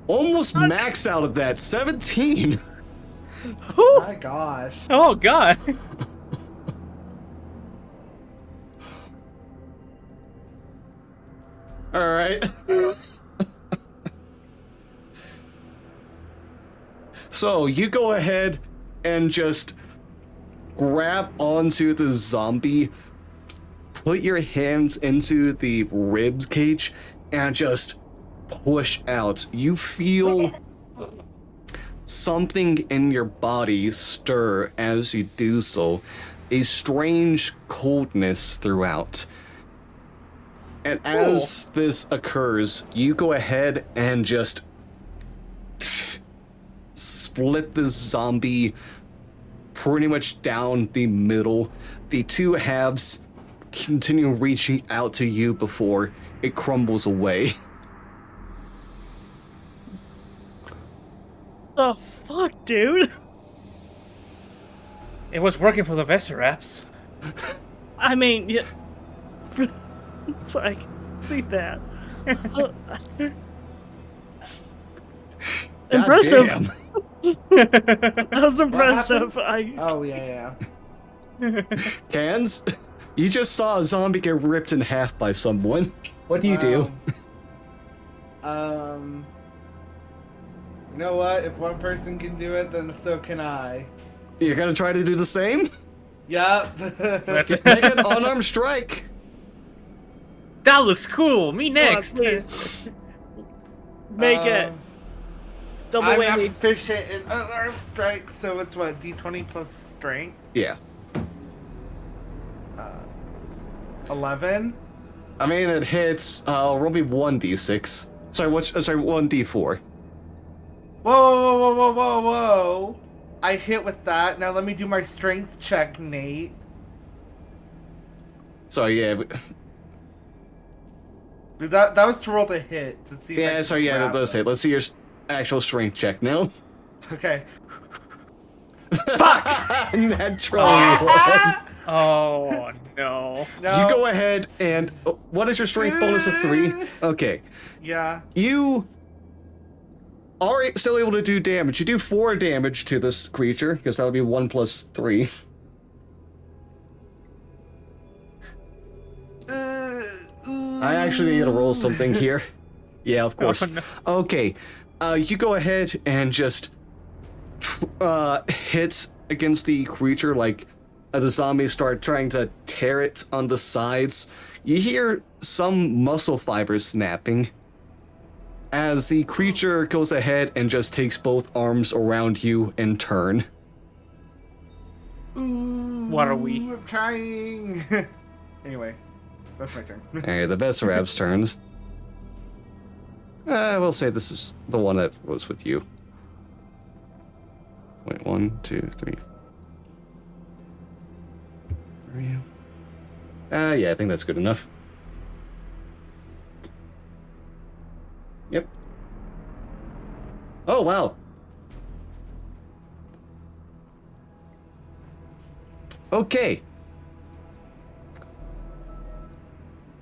Almost max out of that. 17. My gosh. Oh, God. All right. So you go ahead and just grab onto the zombie, put your hands into the rib cage, and just push out. You feel something in your body stir as you do so, a strange coldness throughout. And as this occurs, you go ahead and just split the zombie pretty much down the middle. The two halves continue reaching out to you before it crumbles away. The fuck, dude? It was working for the Veseraps. I mean, yeah. It's like, see that. Impressive. Damn. That was impressive. Oh, yeah, yeah. Cans, you just saw a zombie get ripped in half by someone. What do you do? You know what? If one person can do it, then so can I. You're gonna try to do the same? Yup. That's Make an unarmed strike. That looks cool. Me Come on, next. please. Make it. Double I'm whammy. efficient in unarmed strikes, so it's what, D20 plus strength? Yeah. 11? I mean, it hits. Roll me 1d6. Sorry, 1d4. Whoa, whoa, whoa, whoa, whoa, whoa. I hit with that. Now let me do my strength check, Nate. Sorry, yeah. Dude, that was to roll to hit to see. If I Yeah, could sorry, yeah, that grab does them. hit. Let's see your actual strength check now. Okay. Fuck! Natural one. Oh no. No. You go ahead and what is your strength bonus of 3? Okay. Yeah. You are still able to do damage. You do 4 damage to this creature, because that would be 1 plus 3. I actually need to roll something here. Yeah, of course. Oh, no. Okay. You go ahead and just hit against the creature, like the zombies start trying to tear it on the sides. You hear some muscle fibers snapping as the creature goes ahead and just takes both arms around you in turn. What are we? I'm trying. Anyway, that's my turn. Alright, the best Rab's turns. I will say this is the one that was with you. Wait, 1, 2, 3. Where are you? Yeah, I think that's good enough. Yep. Oh, wow. Okay.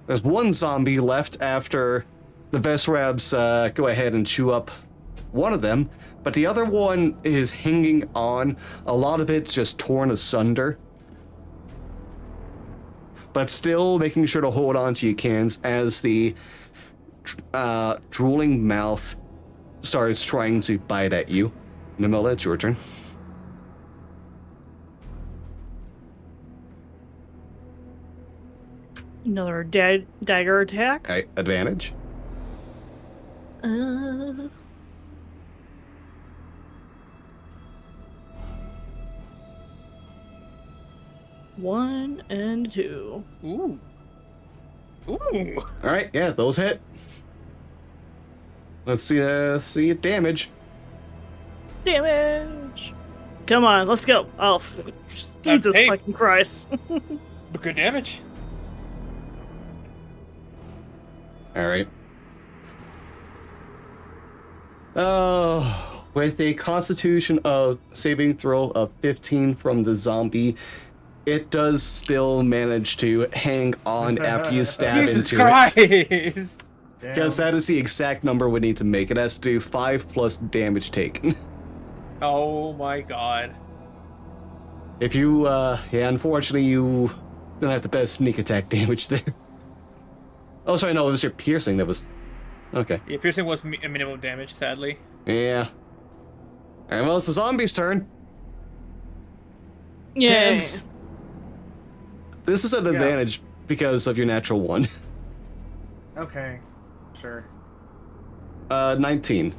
There's one zombie left after the Vesrabs go ahead and chew up one of them, but the other one is hanging on. A lot of it's just torn asunder. But still making sure to hold on to your cans as the drooling mouth starts trying to bite at you. Namela, it's your turn. Another dagger attack. Okay, advantage. Uh, one and 2. Ooh. Ooh. All right, yeah, those hit. Let's see damage. Damage. Come on, let's go. Oh, Jesus Okay. fucking Christ. But good damage. All right. Oh, with a Constitution of saving throw of 15 from the zombie, it does still manage to hang on after you stab Jesus into Christ. it. Damn. Because that is the exact number we need to make. It has to do 5 plus damage taken. Oh my god. If you, yeah, unfortunately, you don't have the best sneak attack damage there. Oh, sorry, no, it was your piercing that was. Okay. Yeah, piercing was a minimum damage, sadly. Yeah. Alright, well, it's the zombie's turn. Yeah. Cans. This is an Yeah. advantage because of your natural one. Okay. Sure. 19.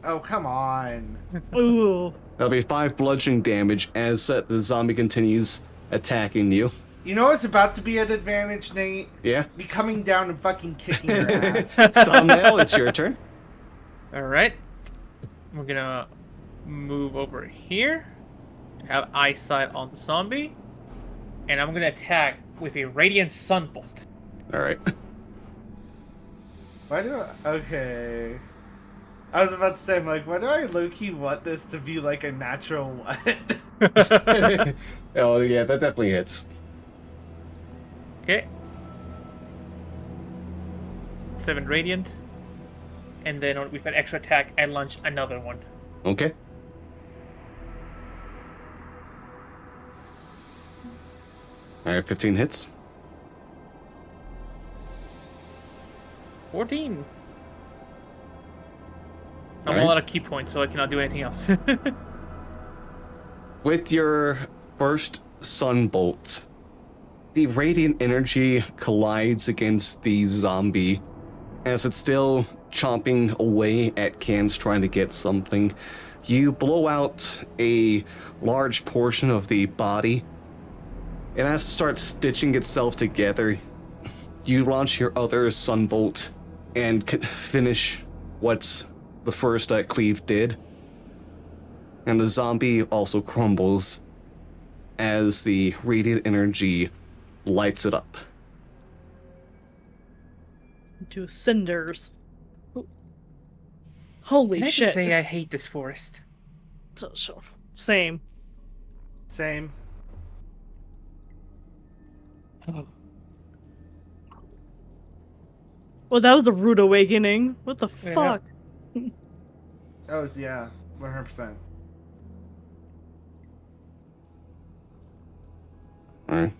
Oh, come on. Ooh. That'll be 5 bludgeoning damage as the zombie continues attacking you. You know what's about to be an advantage, Nate? Yeah? Me coming down and fucking kicking your ass. Sawmill, it's your turn. Alright. We're gonna move over here. Have eyesight on the zombie. And I'm gonna attack with a Radiant Sunbolt. Alright. Why do I... Okay. I was about to say, I'm like, why do I low-key want this to be like a natural one? Oh, yeah, that definitely hits. Okay. 7 Radiant. And then with an extra attack, I launch another one. Okay. Alright, 15 hits. 14. I'm Alright. all out of key points, so I cannot do anything else. With your first sunbolt, the radiant energy collides against the zombie as it's still chomping away at cans trying to get something. You blow out a large portion of the body. It has to start stitching itself together. You launch your other sunbolt and finish what the first cleave did. And the zombie also crumbles as the radiant energy lights it up. To cinders. Holy Can I shit. just say I hate this forest? Same. Same. Oh. Well, that was a rude awakening. What the Yeah. fuck? Oh, yeah. 100%. Alright.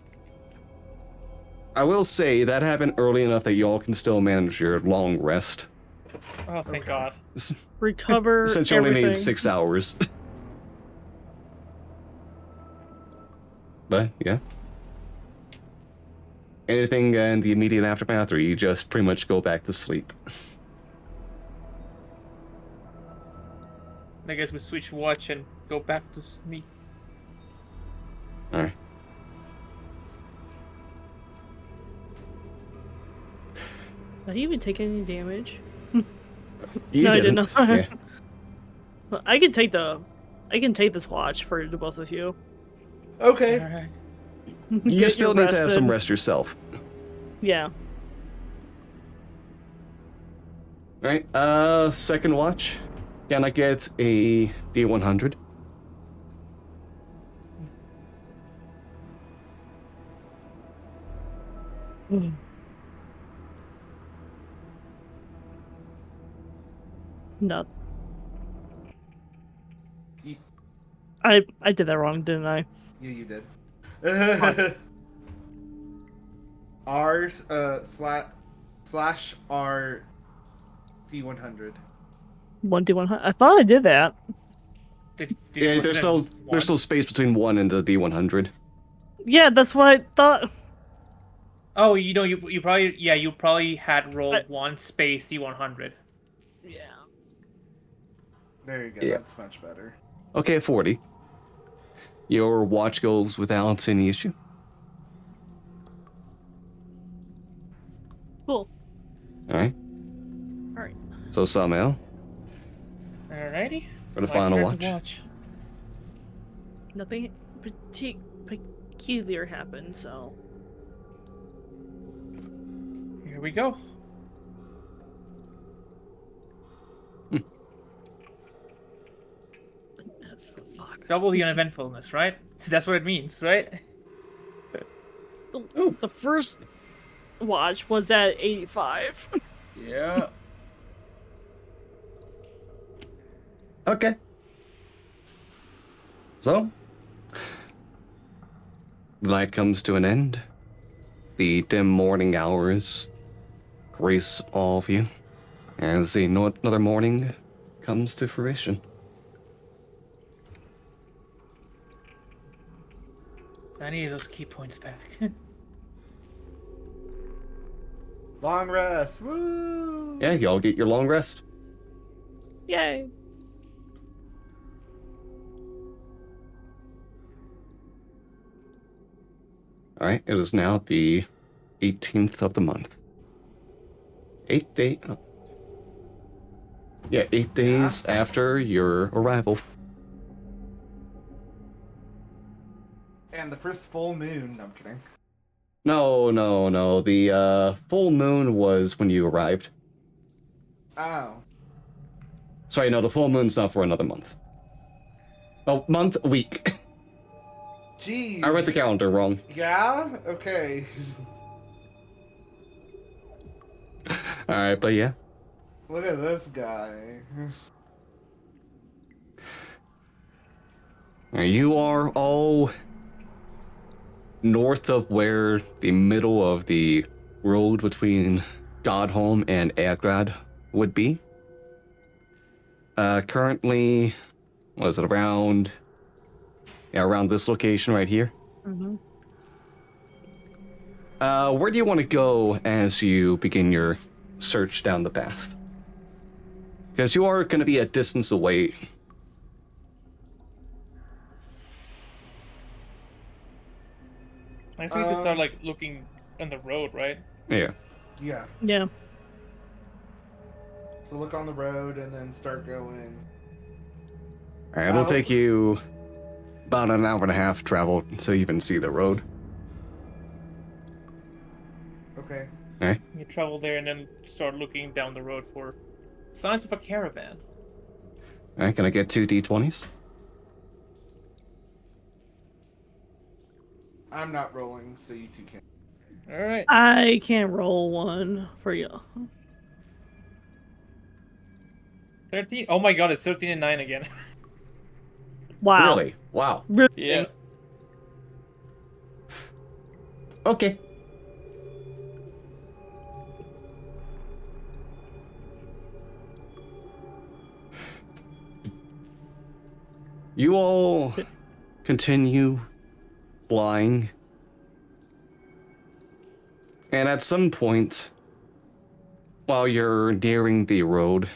I will say that happened early enough that y'all can still manage your long rest. Oh, thank Okay. God. Recover Since you only everything. need 6 hours. But, yeah. Anything in the immediate aftermath, or you just pretty much go back to sleep? I guess we switch watch and go back to sleep. Alright. Did he even take any damage? You No, I didn't. did not. Yeah. I can take this watch for the both of you. Okay. Alright. You Get still your need to have some rested. rest yourself. Yeah. Alright, second watch. Can I get a D100? No. Ye- I did that wrong, didn't I? Yeah, you did. R's slash R D100. 1D100. I thought I did that. Did Yeah, you there's wasn't still it just there's still one? space between 1 and the D100. Yeah, that's what I thought. Oh, you know, you probably had roll I- 1 space D100. Yeah. There you go. Yeah. That's much better. Okay, 40. Your watch goes without any issue. Cool. Alright, Alright. so Samael, Alrighty. for the My final turn to watch. Nothing peculiar happened, so. Here we go. Fuck. Double the uneventfulness, right? That's what it means, right? The first watch was at 85. Yeah. Okay. So, the night comes to an end. The dim morning hours grace all of you as another morning comes to fruition. I need those key points back. Long rest. Woo! Yeah, y'all get your long rest. Yay. Alright, it is now the 18th of the month. 8 days. Yeah, 8 days after your arrival. And the first full moon. No, I'm kidding. No. The full moon was when you arrived. Oh. Sorry, no, the full moon's not for another month. Oh, month, week. Jeez. I read the calendar wrong. Yeah? Okay. Alright, but yeah. Look at this guy. You are all north of where the middle of the road between Godholm and Agrad would be. Currently, was it around? Yeah, around this location right here. Mm-hmm. Where do you want to go as you begin your search down the path? Because you are going to be a distance away. I guess we need to start like looking on the road, right? Yeah. Yeah. Yeah. So look on the road and then start going. Alright, it'll take you about an hour and a half travel to even see the road. Okay. Alright. You travel there and then start looking down the road for signs of a caravan. Alright, can I get 2 d20s? I'm not rolling, so you two can. All right. I can't roll one for you. 13. Oh my god, it's 13 and 9 again. Wow. Really? Wow. Really? Yeah. Okay. You all continue flying. And at some point, while you're nearing the road,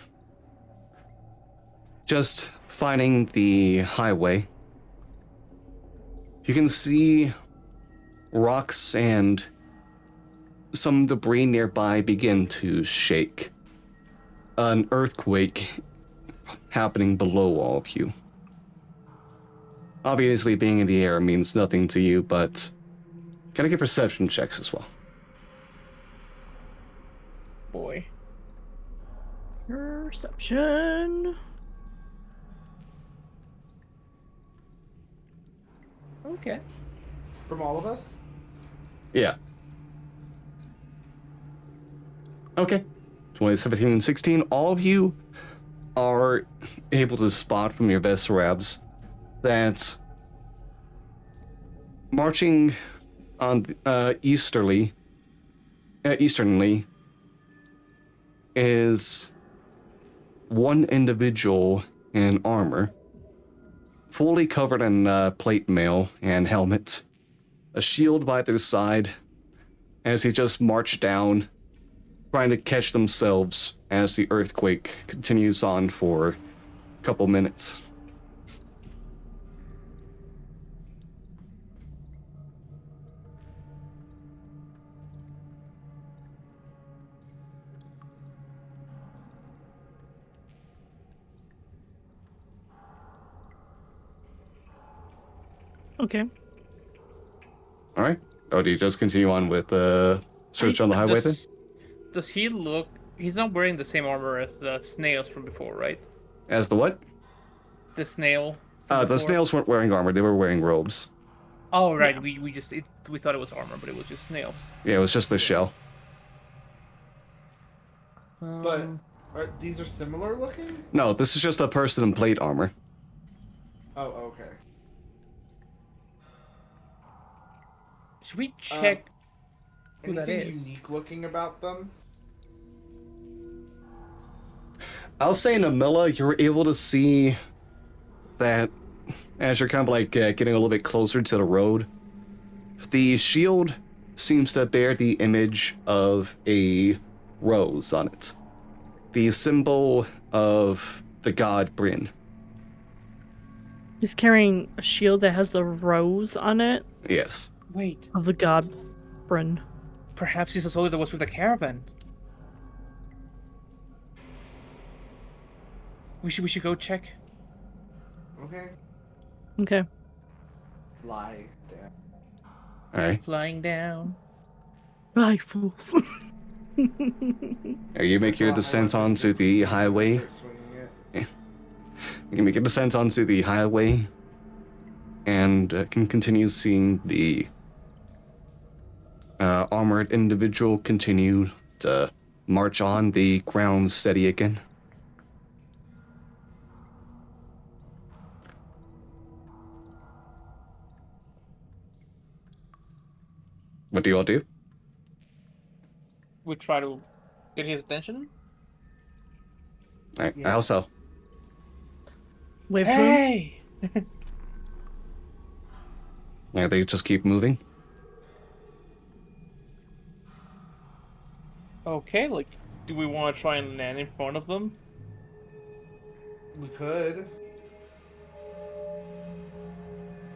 just finding the highway, you can see rocks and some debris nearby begin to shake. An earthquake happening below all of you. Obviously, being in the air means nothing to you, but can I get perception checks as well? Boy. Perception. Okay. From all of us? Yeah. Okay. 20, 17, and 16. All of you are able to spot from your Vesrabs that marching on easternly is one individual in armor, fully covered in plate mail and helmet, a shield by their side, as he just marched down, trying to catch themselves as the earthquake continues on for a couple minutes. Okay. All right. Oh, do you just continue on with search on the highway then? Does he look... He's not wearing the same armor as the snails from before, right? As the what? The snail from The before? snails weren't wearing armor; they were wearing robes. Oh, right. We we thought it was armor, but it was just snails. Yeah, it was just the shell. But these are similar looking? No, this is just a person in plate armor. Oh, okay. Should we check who that Anything is? unique looking about them? I'll say, Namilla, you're able to see that as you're kind of like getting a little bit closer to the road. The shield seems to bear the image of a rose on it, the symbol of the god Bryn. He's carrying a shield that has a rose on it Yes. Wait, of the god Bryn. perhaps he's a soldier that was with the caravan. We should go check. Okay. Okay. Lie down. All right. Flying down. Fly fools. You make your descent onto the highway. Start swinging it. You can make a descent onto the highway, and can continue seeing the armored individual continue to march on, the ground steady again. What do you all do? We try to get his attention. All right, Yeah. how so? Wave to him. Hey! Yeah, they just keep moving. Okay, like, do we want to try and land in front of them? We could.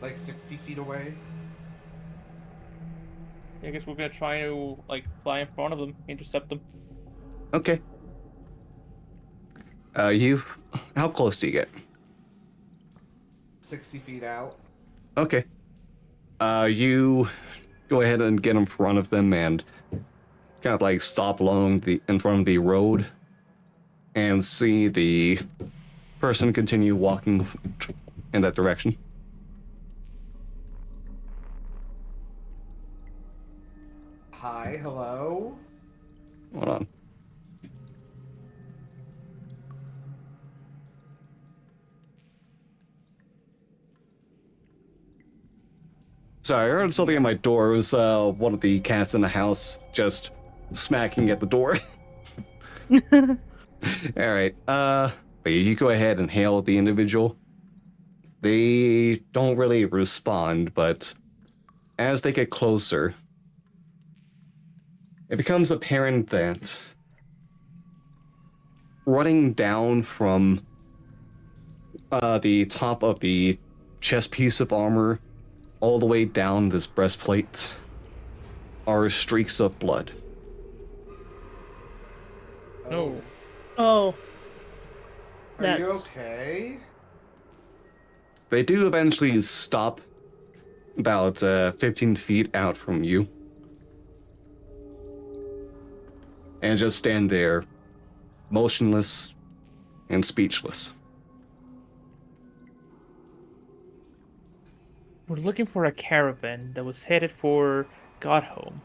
Like 60 feet away. I guess we're gonna try to, like, fly in front of them, intercept them. Okay. How close do you get? 60 feet out. Okay. You go ahead and get in front of them, and kind of like stop along in front of the road and see the person continue walking in that direction. Hi, hello. Hold on. Sorry, I heard something at my door. It was one of the cats in the house just smacking at the door. Alright, but you go ahead and hail the individual. They don't really respond, but as they get closer, it becomes apparent that running down from the top of the chest piece of armor all the way down this breastplate are streaks of blood. No. Oh, Are you that's okay? They do eventually stop about 15 feet out from you and just stand there, motionless and speechless. We're looking for a caravan that was headed for Godhome.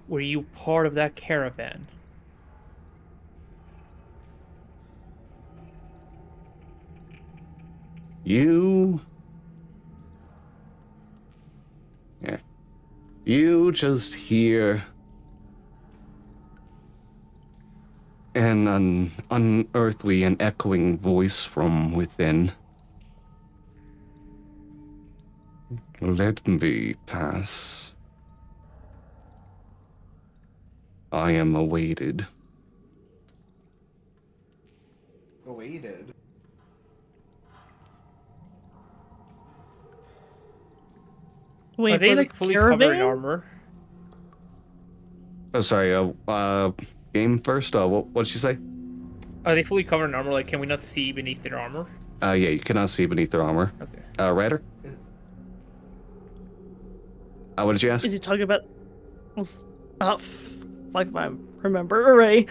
Were you part of that caravan? You just hear an unearthly and echoing voice from within. Let me pass. I am awaited. Awaited. wait Are they for like the fully covered in caravan? armor? Oh, sorry, game first? What did you say? Are they fully covered in armor? Like, can we not see beneath their armor? Yeah, you cannot see beneath their armor. Okay. Ryder? What did you ask? Is he talking about? Like if I remember right,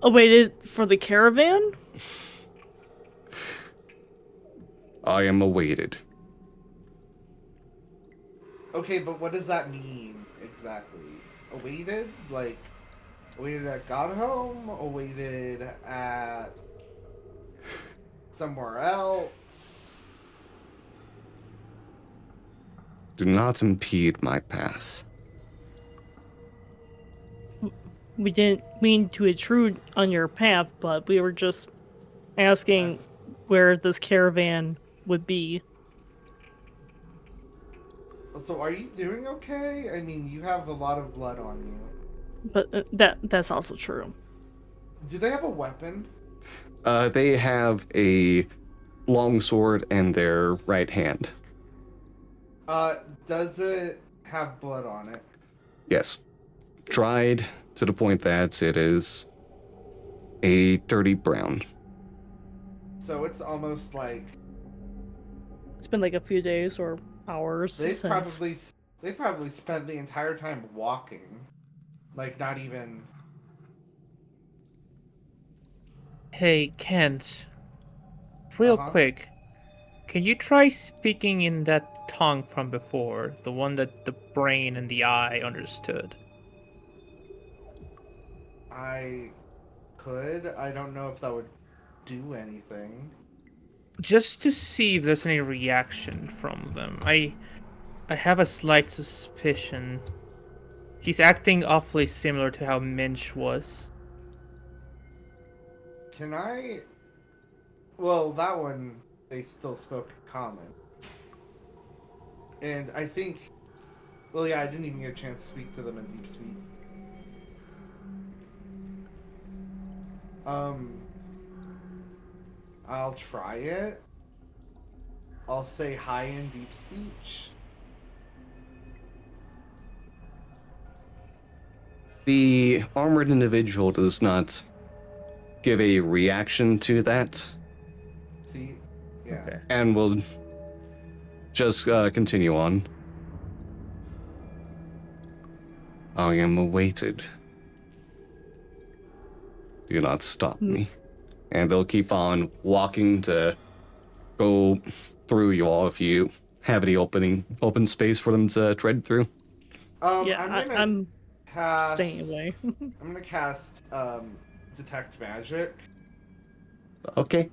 awaited for the caravan. I am awaited. Okay, but what does that mean exactly? Awaited? Like, awaited at Godhome? Awaited at somewhere else? Do not impede my path. We didn't mean to intrude on your path, but we were just asking Yes. where this caravan would be. So are you doing okay? I mean, you have a lot of blood on you. But that's also true. Do they have a weapon? They have a long sword in their right hand. Does it have blood on it? Yes. Dried to the point that it is a dirty brown. So it's almost like It's been like a few days or hours they since. probably spent the entire time walking, like not even. Hey, Kent. Real quick, can you try speaking in that tongue from before? The one that the brain and the eye understood. I could. I don't know if that would do anything. Just to see if there's any reaction from them. I have a slight suspicion. He's acting awfully similar to how Minch was. Can I? Well, that one they still spoke common, and I think. Well, yeah, I didn't even get a chance to speak to them in deep speak. I'll try it. I'll say hi in deep speech. The armored individual does not give a reaction to that. See? Yeah. Okay. And will just continue on. I am awaited. Do not stop me. And they'll keep on walking to go through you all if you have any open space for them to tread through. Yeah, I'm cast, staying away. I'm gonna cast detect magic. Okay.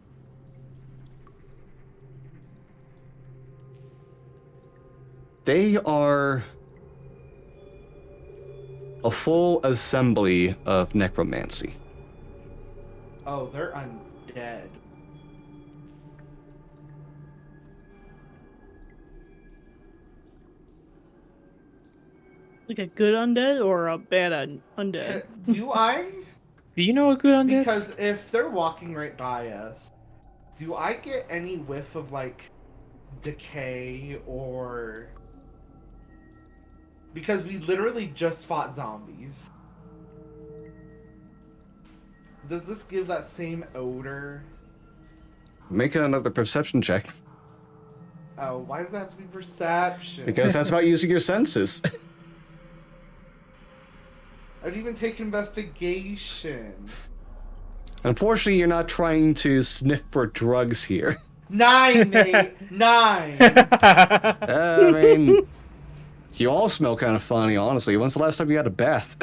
They are a full assembly of necromancy. Oh, they're undead. Like a good undead or a bad undead? Do I? Do you know a good undead? Because if they're walking right by us, do I get any whiff of like decay or? Because we literally just fought zombies. Does this give that same odor? Make another perception check. Oh, why does that have to be perception? Because that's about using your senses. I'd even take investigation. Unfortunately, you're not trying to sniff for drugs here. 9, Nate! 9! I mean, you all smell kind of funny, honestly. When's the last time you had a bath?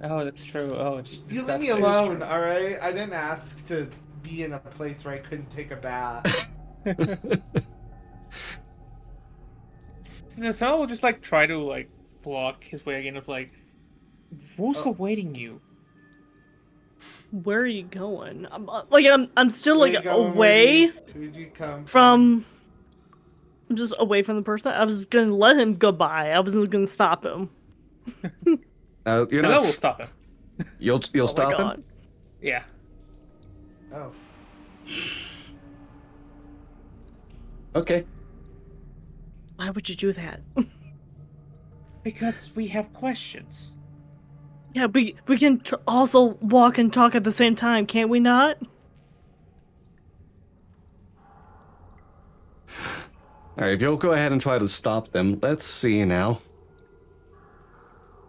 Oh, that's true. Oh, You leave me alone, alright? I didn't ask to be in a place where I couldn't take a bath. So will just like try to like block his way again of like, who's awaiting you? Where are you going? I'm still Where you like going? away Where'd you come from. I'm just away from the person. I was gonna let him go by. I wasn't gonna stop him. You're So not. we'll stop him. You'll Oh my stop him. God. Yeah. Oh. Okay. Why would you do that? Because we have questions. Yeah, we can also walk and talk at the same time, can't we not? All right. If you'll go ahead and try to stop them, let's see now.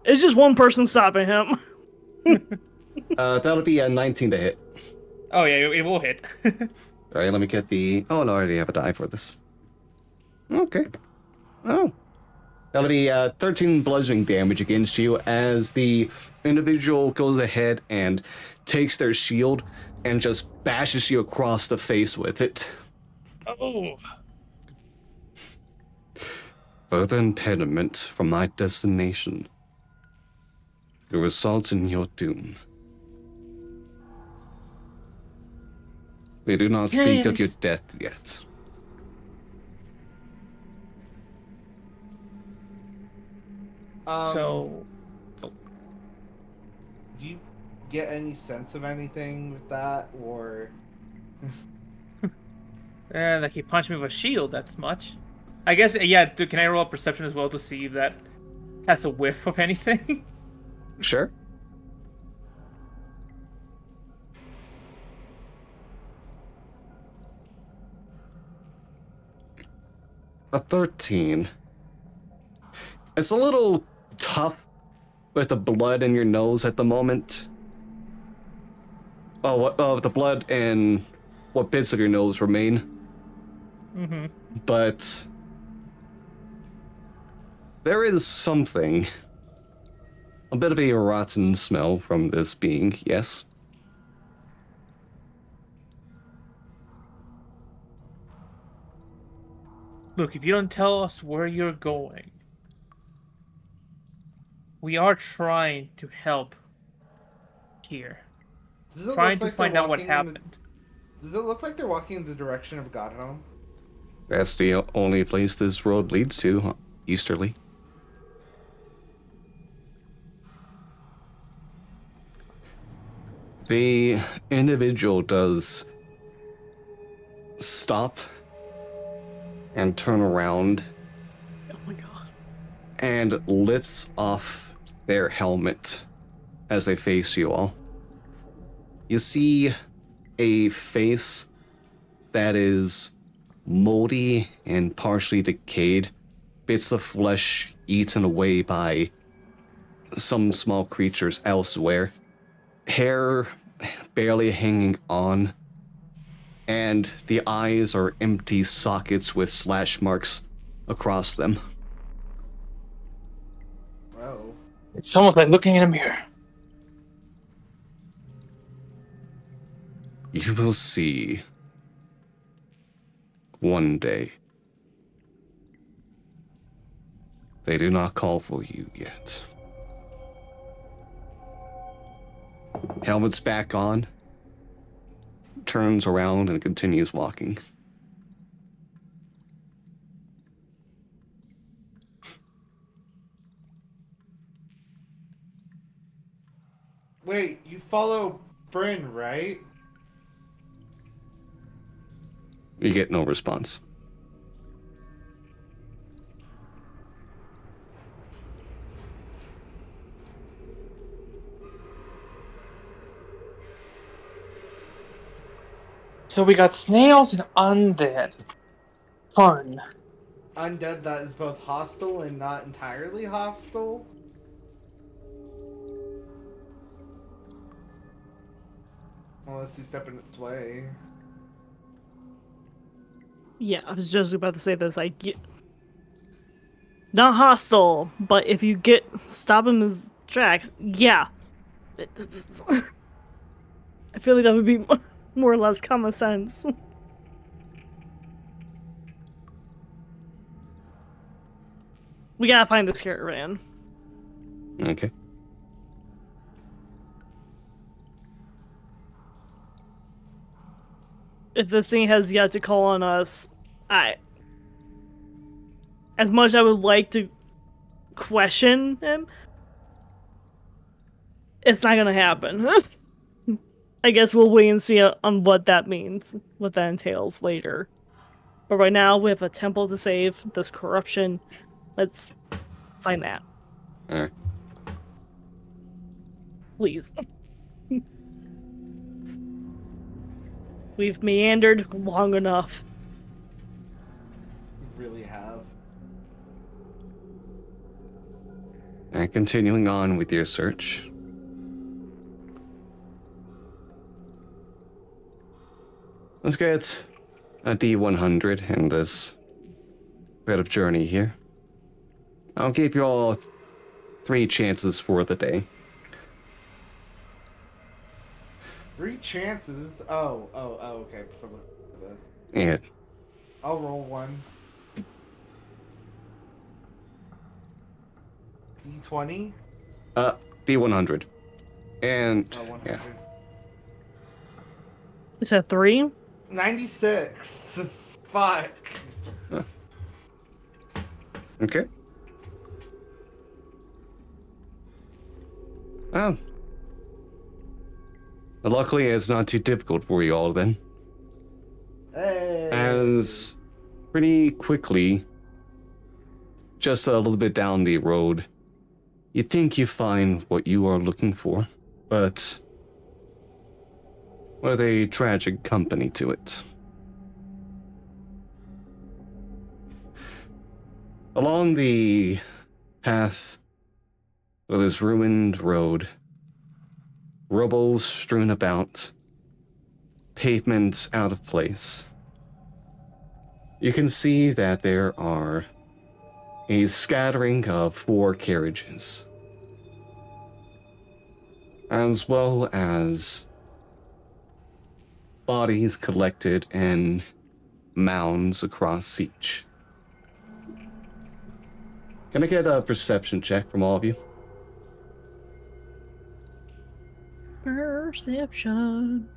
It's just one person stopping him. That'll be a 19 to hit. Oh yeah, it will hit. All right. Let me get the. Oh no, I already have a die for this. Okay. Oh. That'll be 13 bludgeoning damage against you as the individual goes ahead and takes their shield and just bashes you across the face with it. Oh. Further impediment from my destination. The result in your doom. We do not speak of your death yet. So. Do you get any sense of anything with that, or? Like he punched me with a shield, that's much. I guess, yeah, can I roll a perception as well to see if that has a whiff of anything? Sure. A 13. It's a little tough with the blood in your nose at the moment. The blood and what bits of your nose remain. Mm-hmm. But there is something. A bit of a rotten smell from this being, yes. Look, if you don't tell us where you're going, we are trying to help here. Does it Trying look like to find they're out what walking in happened. Does it look like they're walking in the direction of Godhome? That's the only place this road leads to, easterly. The individual does stop and turn around Oh my God. and lifts off their helmet as they face you all. You see a face that is moldy and partially decayed, bits of flesh eaten away by some small creatures elsewhere. Hair barely hanging on, and the eyes are empty sockets with slash marks across them. Oh. It's almost like looking in a mirror. You will see one day. They do not call for you yet. Helmet's back on, turns around and continues walking. Wait, you follow Bryn, right? You get no response. So we got snails and undead. Fun. Undead that is both hostile and not entirely hostile? Unless you step in its way. Yeah, I was just about to say this. Like, not hostile, but if you stop him in his tracks, yeah. I feel like that would be more or less common sense. We gotta find this caravan. Okay. If this thing has yet to call on us, as much as I would like to question him, it's not gonna happen. I guess we'll wait and see on what that means, what that entails later. But right now, we have a temple to save, this corruption. Let's find that. Alright. Please. We've meandered long enough. You really have. And continuing on with your search. Let's get a D100 in this bit of journey here. I'll give you all 3 chances for the day. 3 chances? Oh, okay. For the... And I'll roll 1. D20? D100. And Oh, 100. yeah. Is that 3? 96. Fuck. Okay. Oh. Luckily, it's not too difficult for you all then. Hey. As pretty quickly, just a little bit down the road, you think you find what you are looking for, but with a tragic company to it. Along the path of this ruined road, rubble strewn about, pavements out of place, you can see that there are a scattering of 4 carriages, as well as bodies collected in mounds across each. Can I get a perception check from all of you? Perception.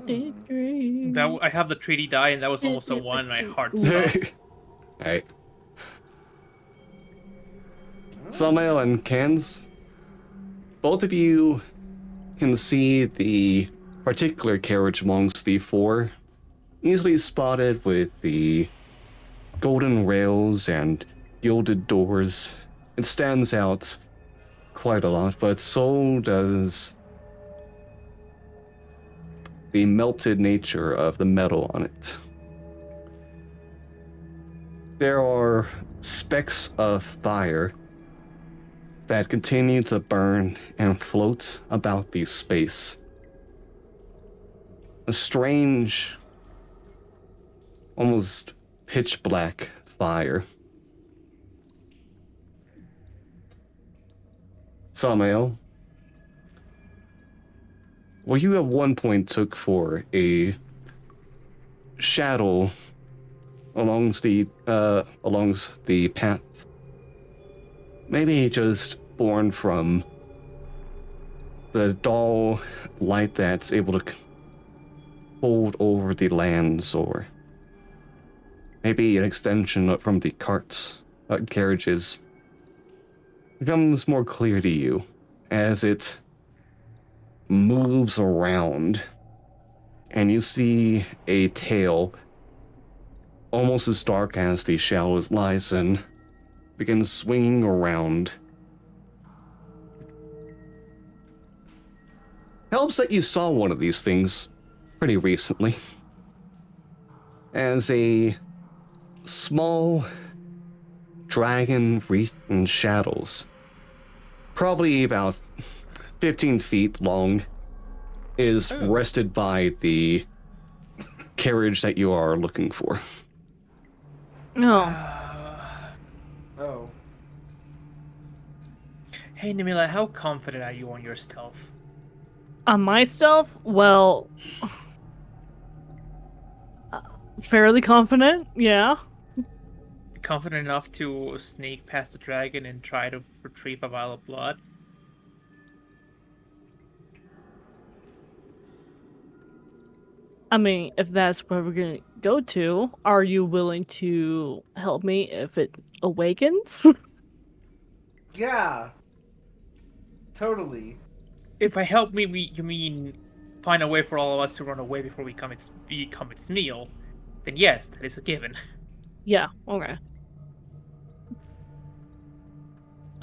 That I have the treaty die, and that was almost a 1. My heart stopped. Alright. Samael and Kans, both of you can see the particular carriage amongst the 4, easily spotted with the golden rails and gilded doors. It stands out quite a lot, but so does the melted nature of the metal on it. there are specks of fire that continue to burn and float about the space. A strange, almost pitch black fire. Samael, what you at one point took for a shadow along the path, maybe just born from the dull light that's able to hold over the lands, or maybe an extension from the carriages, becomes more clear to you as it moves around, and you see a tail almost as dark as the shadows lies in begins swinging around. Helps that you saw one of these things pretty recently, as a small dragon wreathed in shadows, probably about 15 feet long, is rested by the carriage that you are looking for. No. Oh. Hey, Namila, how confident are you on your stealth? On my stealth, well, fairly confident, yeah. Confident enough to sneak past the dragon and try to retrieve a vial of blood? I mean, if that's where we're gonna go to, are you willing to help me if it awakens? Yeah. Totally. If I help me, you mean find a way for all of us to run away before we become its meal? Then yes, that is a given. Yeah, okay.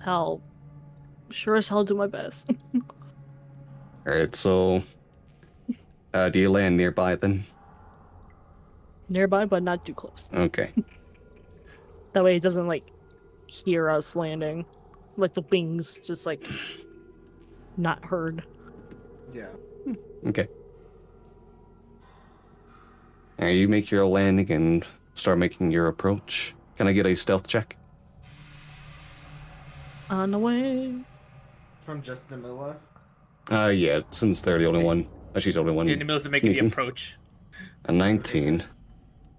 I'll sure as hell do my best. Alright, so do you land nearby then? Nearby, but not too close. Okay. That way it doesn't, like, hear us landing. Like, the wings just, like, not heard. Yeah. Okay. You make your landing and start making your approach. Can I get a stealth check? On the way. From just Namila. Yeah, since they're the only one. She's the only one. In the middle of making the sneaking. approach. A 19.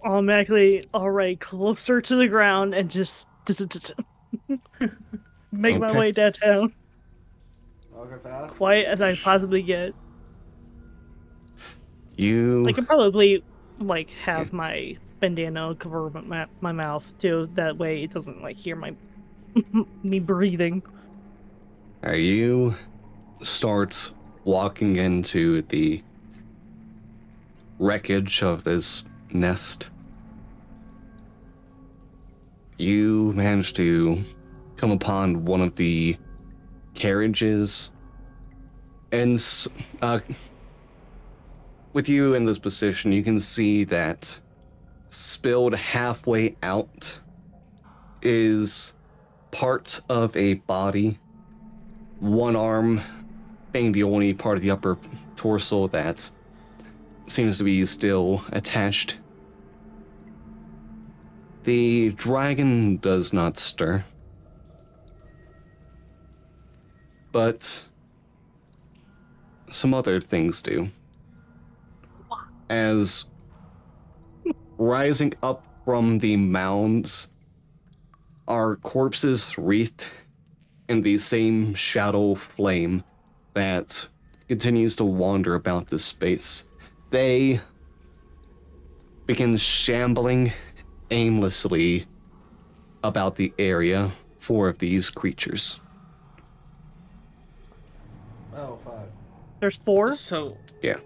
Automatically, alright, closer to the ground and just make my Okay. way downtown. Walking fast. Quiet as I possibly get. You... I can probably, like, have my bandana cover my mouth, too. That way it doesn't, like, hear my me breathing. You start walking into the wreckage of this nest. You manage to come upon one of the carriages, and with you in this position, you can see that spilled halfway out is part of a body, one arm being the only part of the upper torso that seems to be still attached. The dragon does not stir, but some other things do. As rising up from the mounds are corpses wreathed in the same shadow flame that continues to wander about this space. They begin shambling aimlessly about the area, 4 of these creatures. Oh, fuck. There's 4? So Yeah.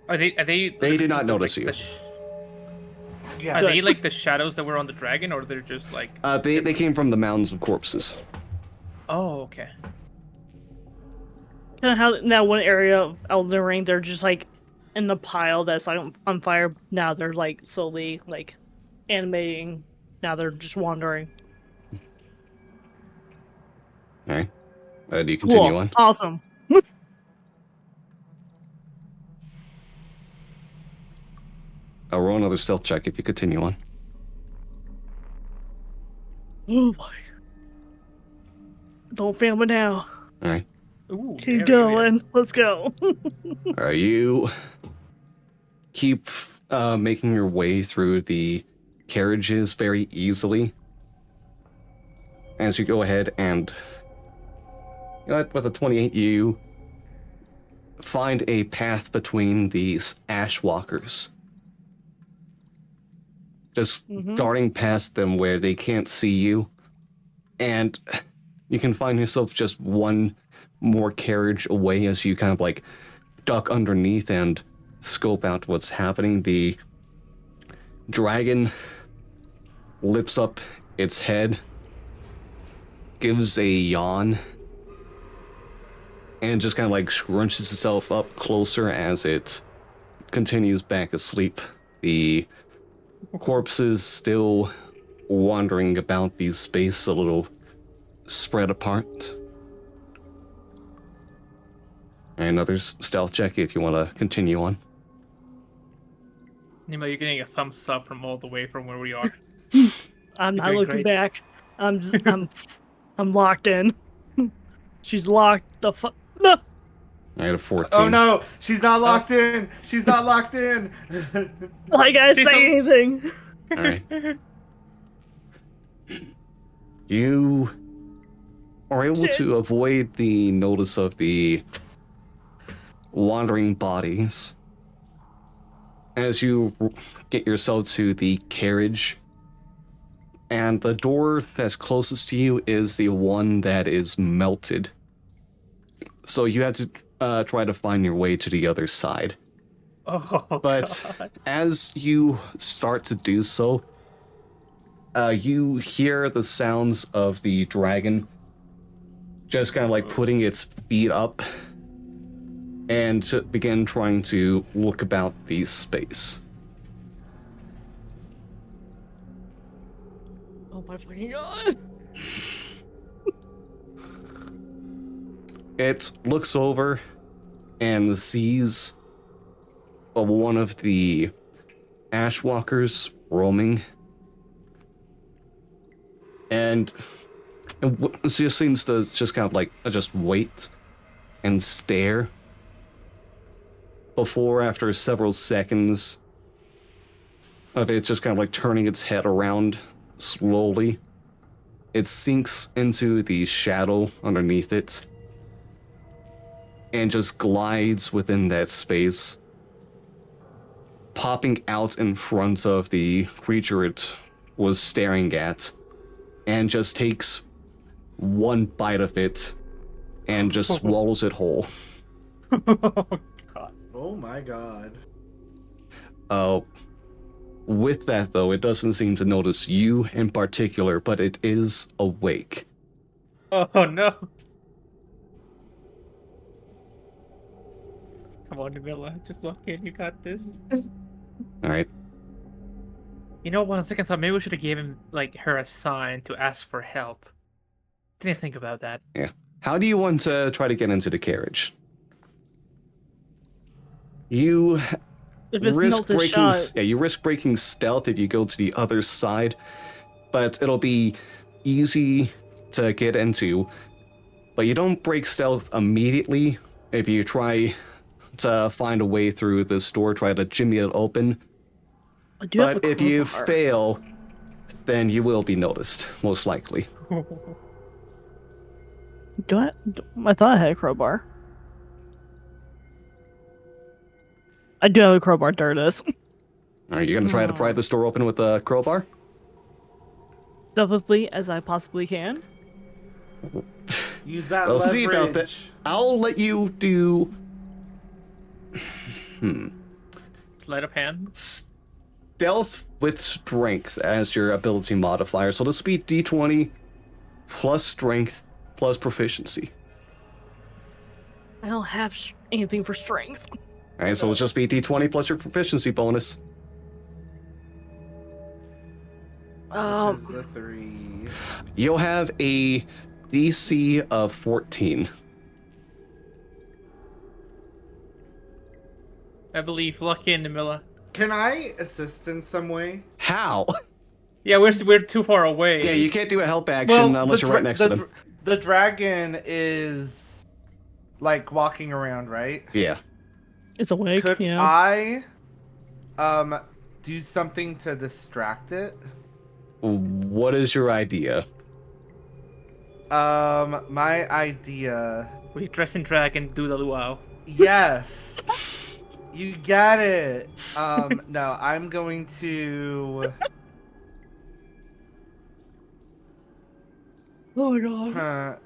Are they They did not notice you. Yeah. Are they like the shadows that were on the dragon, or they're just like? They came from the mounds of corpses. Oh, okay. Kind of how in that one area of Elden Ring, they're just like in the pile that's like on fire. Now they're like slowly like animating Now they're just wandering. All right. Do you continue Cool. on? Awesome. I'll roll another stealth check if you continue on. Oh boy. Don't fail me now. All right. Ooh, Keep there we go, going. yeah. Let's go. All right. You keep making your way through the carriages very easily. As you go ahead and, with a 28, you find a path between these ash walkers. Just darting past them where they can't see you. And you can find yourself just one more carriage away as you kind of like duck underneath and scope out what's happening. The dragon lifts up its head, gives a yawn, and just kind of like scrunches itself up closer as it continues back asleep. The corpses still wandering about the space a little spread apart. And another stealth check if you want to continue on. Nemo, you're getting a thumbs up from all the way from where we are. I'm You're not doing looking great. back. I'm locked in. She's locked the fuck. No. I had a 14. Oh no, she's not locked in. She's not locked in. Why guys She's say anything? All right. You are able to avoid the notice of the wandering bodies as you get yourself to the carriage, and the door that's closest to you is the one that is melted. So you have to try to find your way to the other side. Oh, But God. as you start to do so, you hear the sounds of the dragon just kind of like putting its feet up and to begin trying to look about the space. Oh my fucking god. It looks over and sees one of the ashwalkers roaming, and it just seems to just kind of like just wait and stare before, after several seconds of it just kind of like turning its head around slowly, it sinks into the shadow underneath it and just glides within that space, popping out in front of the creature it was staring at, and just takes one bite of it and just swallows it whole. Oh, God. Oh my god. With that, though, it doesn't seem to notice you in particular, but it is awake. Oh, no. Come on, Camilla. Just look in. You got this. All right. You know what? On second thought, maybe we should have given her a sign to ask for help. Didn't think about that. Yeah. How do you want to try to get into the carriage? You If it's risk melted breaking. shut, Yeah, you risk breaking stealth if you go to the other side, but it'll be easy to get into. But you don't break stealth immediately if you try to find a way through this door, try to jimmy it open. I do have But a if you crowbar. fail, then you will be noticed, most likely. I thought I had a crowbar. I do have a crowbar, there it is. Are you going to try to pry this door open with a crowbar? Stealthily as I possibly can. Use that We'll leverage. see about that. I'll let you do... Sleight of hand. Stealth with strength as your ability modifier. So this will be d20 plus strength plus proficiency. I don't have anything for strength. Alright, so let's just be d20 plus your proficiency bonus. which is a 3. You'll have a DC of 14. I believe luck in Miller. Can I assist in some way? How? Yeah, we're too far away. Yeah, you can't do a help action unless you're right next to them. The dragon is like walking around, right? Yeah. It's awake. Could yeah. I do something to distract it? What is your idea? My idea. We dress in drag and do the luau. Yes. You get it. No, I'm going to Oh my god.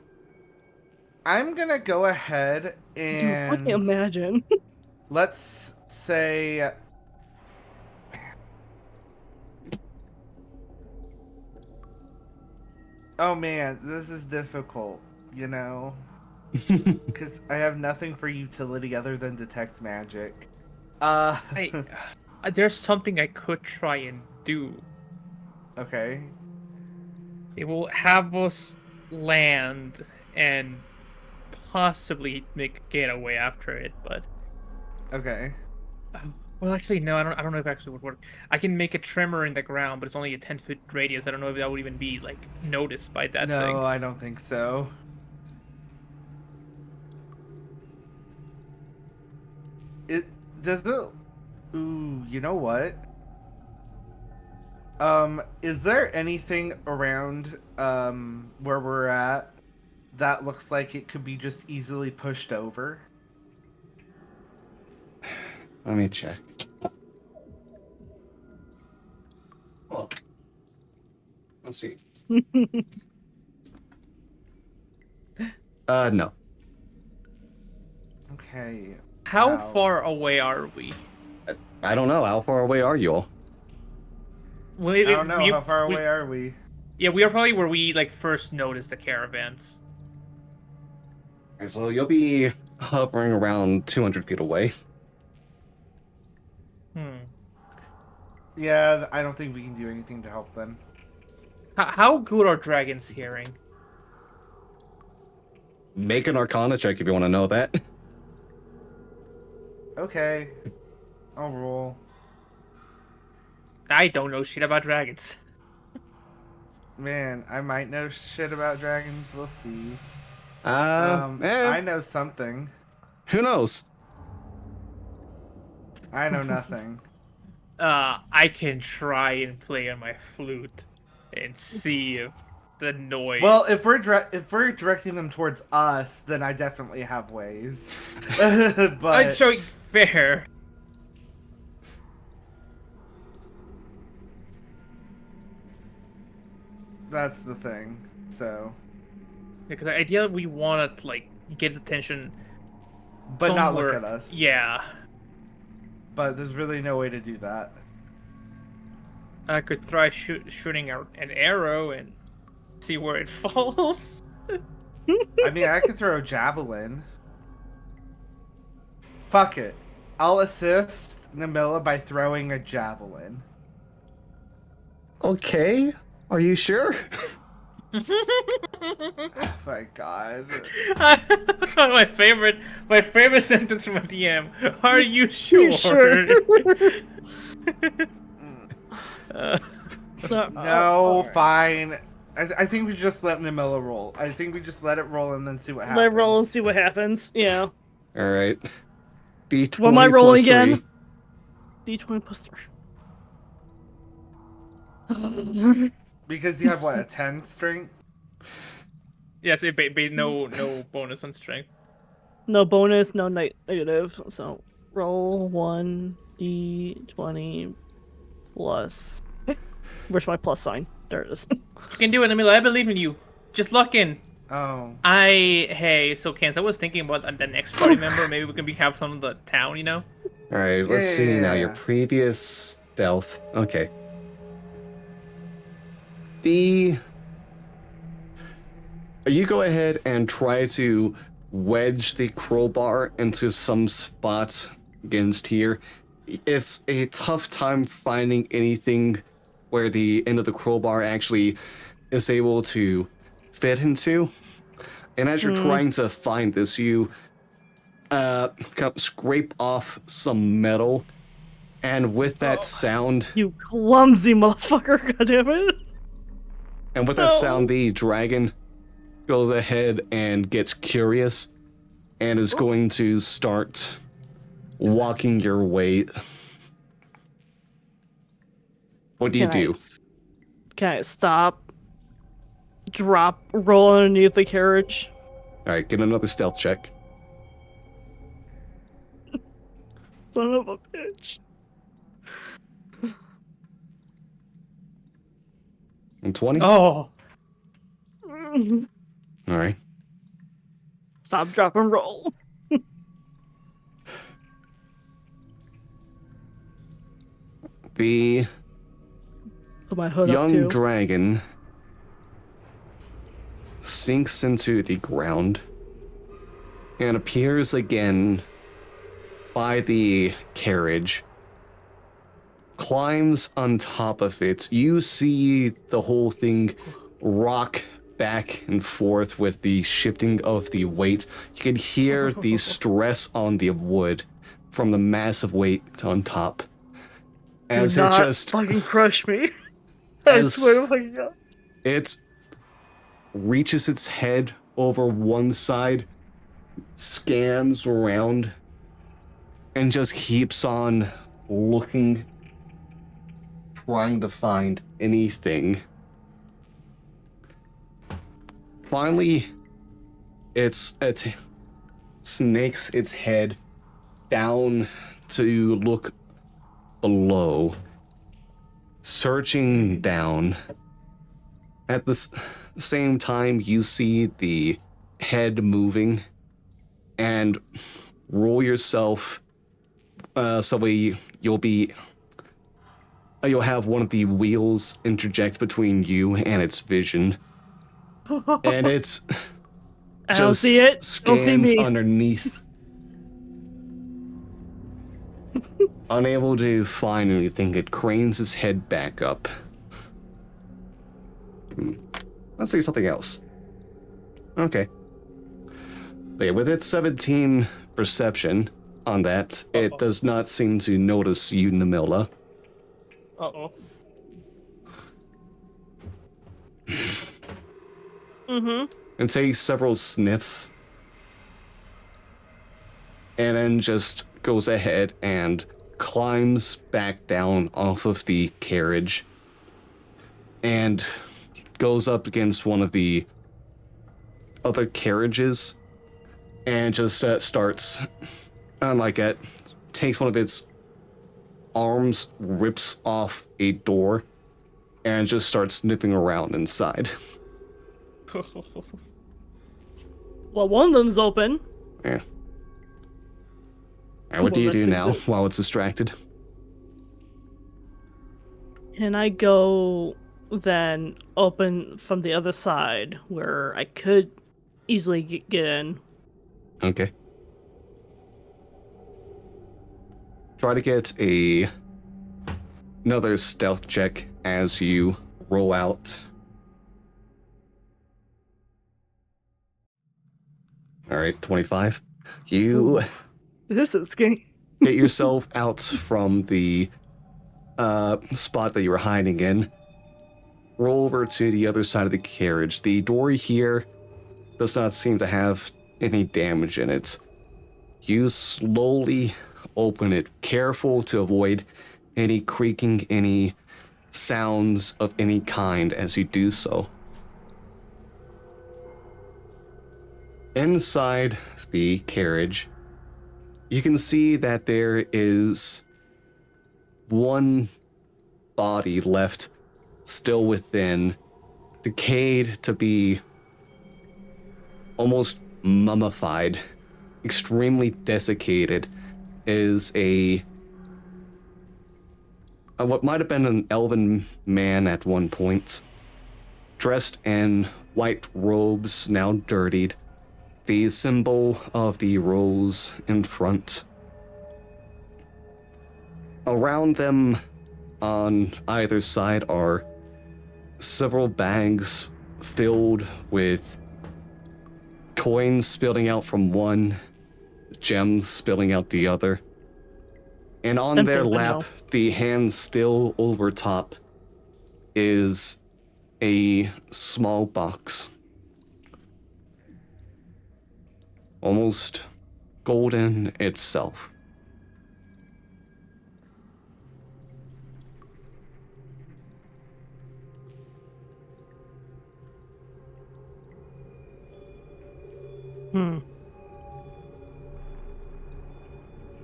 I'm gonna go ahead Dude, and I can't imagine. let's say oh man, this is difficult, you know? Because I have nothing for utility other than detect magic. There's something I could try and do. Okay. It will have us land and possibly make a getaway after it, but Okay. well, actually, no. I don't know if it actually would work. I can make a tremor in the ground, but it's only a 10-foot radius. I don't know if that would even be like noticed by that No, thing. I don't think so. It does it. Ooh, you know what? Is there anything around where we're at that looks like it could be just easily pushed over? Let me check. Oh. Let's see. No. Okay. How Wow. far away are we? I don't know. How far away are you all? I don't know. How far away are we? Yeah, we are probably where we like first noticed the caravans. Okay, so you'll be hovering around 200 feet away. Yeah, I don't think we can do anything to help them. How good are dragons hearing? Make an Arcana check if you want to know that. Okay. I'll roll. I don't know shit about dragons. Man, I might know shit about dragons. We'll see. Eh, I know something. who knows? I know nothing. I can try and play on my flute and see if the noise. Well, if we're directing them towards us, then I definitely have ways. I'd But show you fair. that's the thing. So, Because the idea we want to like get his attention, but not look somewhere- at us. Yeah, But there's really no way to do that. I could try shooting an arrow and see where it falls. I mean, I could throw a javelin. Fuck it. I'll assist Namilla by throwing a javelin. Okay. Are you sure? Oh my god. my favorite sentence from a DM. Are you sure? You sure? No, fine. I think we just let Namilla roll. I think we just let it roll and then see what happens. Let roll and see what happens. Yeah. All right. D20 What am I rolling plus again? 3. D20 plus 3. Because you have what, a 10 strength? Yes, no bonus on strength. No bonus, no negative. So roll 1d20 plus. Where's my plus sign? There it is. You can do it, Emil. I believe in you. Just lock in. Oh. Hey, so Kans, I was thinking about the next party member. Maybe we can have some of the town, you know? All right, let's see now. Your Yeah. previous stealth. Okay. You go ahead and try to wedge the crowbar into some spots against here. It's a tough time finding anything where the end of the crowbar actually is able to fit into. And as you're trying to find this, you kind of scrape off some metal, and with that sound, You clumsy motherfucker, goddammit. the dragon goes ahead and gets curious and is going to start walking your way. What do you do? Can I stop? Drop, roll underneath the carriage. All right, get another stealth check. Son of a bitch. And 20? Oh, All right. Stop, drop, and roll. The Put my hood up young too. dragon sinks into the ground and appears again by the carriage, climbs on top of it. You see the whole thing rock back and forth with the shifting of the weight. You can hear the stress on the wood from the massive weight on top. As Do it not just fucking crush me. I As- swear to fucking God. it reaches its head over one side, scans around, and just keeps on looking, trying to find anything. Finally, it snakes its head down to look below, searching down. At the same time, you see the head moving, and roll yourself so you'll have one of the wheels interject between you and its vision, and it's I don't just see it. Don't see scans me. underneath. Unable to find anything, it cranes its head back up. Let's see something else. Okay. But yeah, with its 17 perception on that, it does not seem to notice you, Namilla. uh-oh. And takes several sniffs. And then just goes ahead and climbs back down off of the carriage and goes up against one of the other carriages and just starts, takes one of its arms, rips off a door, and just starts sniffing around inside. Well, one of them's open. Yeah. Alright, what do you Well, do let's now see while it's distracted? Can I go then open from the other side where I could easily get in? Okay. Try to get another stealth check as you roll out. Alright, 25. You This is skinny. get yourself out from the spot that you were hiding in. Roll over to the other side of the carriage. The door here does not seem to have any damage in it. You slowly open it, careful to avoid any creaking, any sounds of any kind as you do so. Inside the carriage, you can see that there is one body left still within, decayed to be almost mummified, extremely desiccated, is what might have been an elven man at one point, dressed in white robes, now dirtied, the symbol of the rose in front. Around them, On either side are several bags filled with coins spilling out from one, gems spilling out the other. And on their Tempting, but lap, no. the hand still over top, is a small box. Almost golden itself.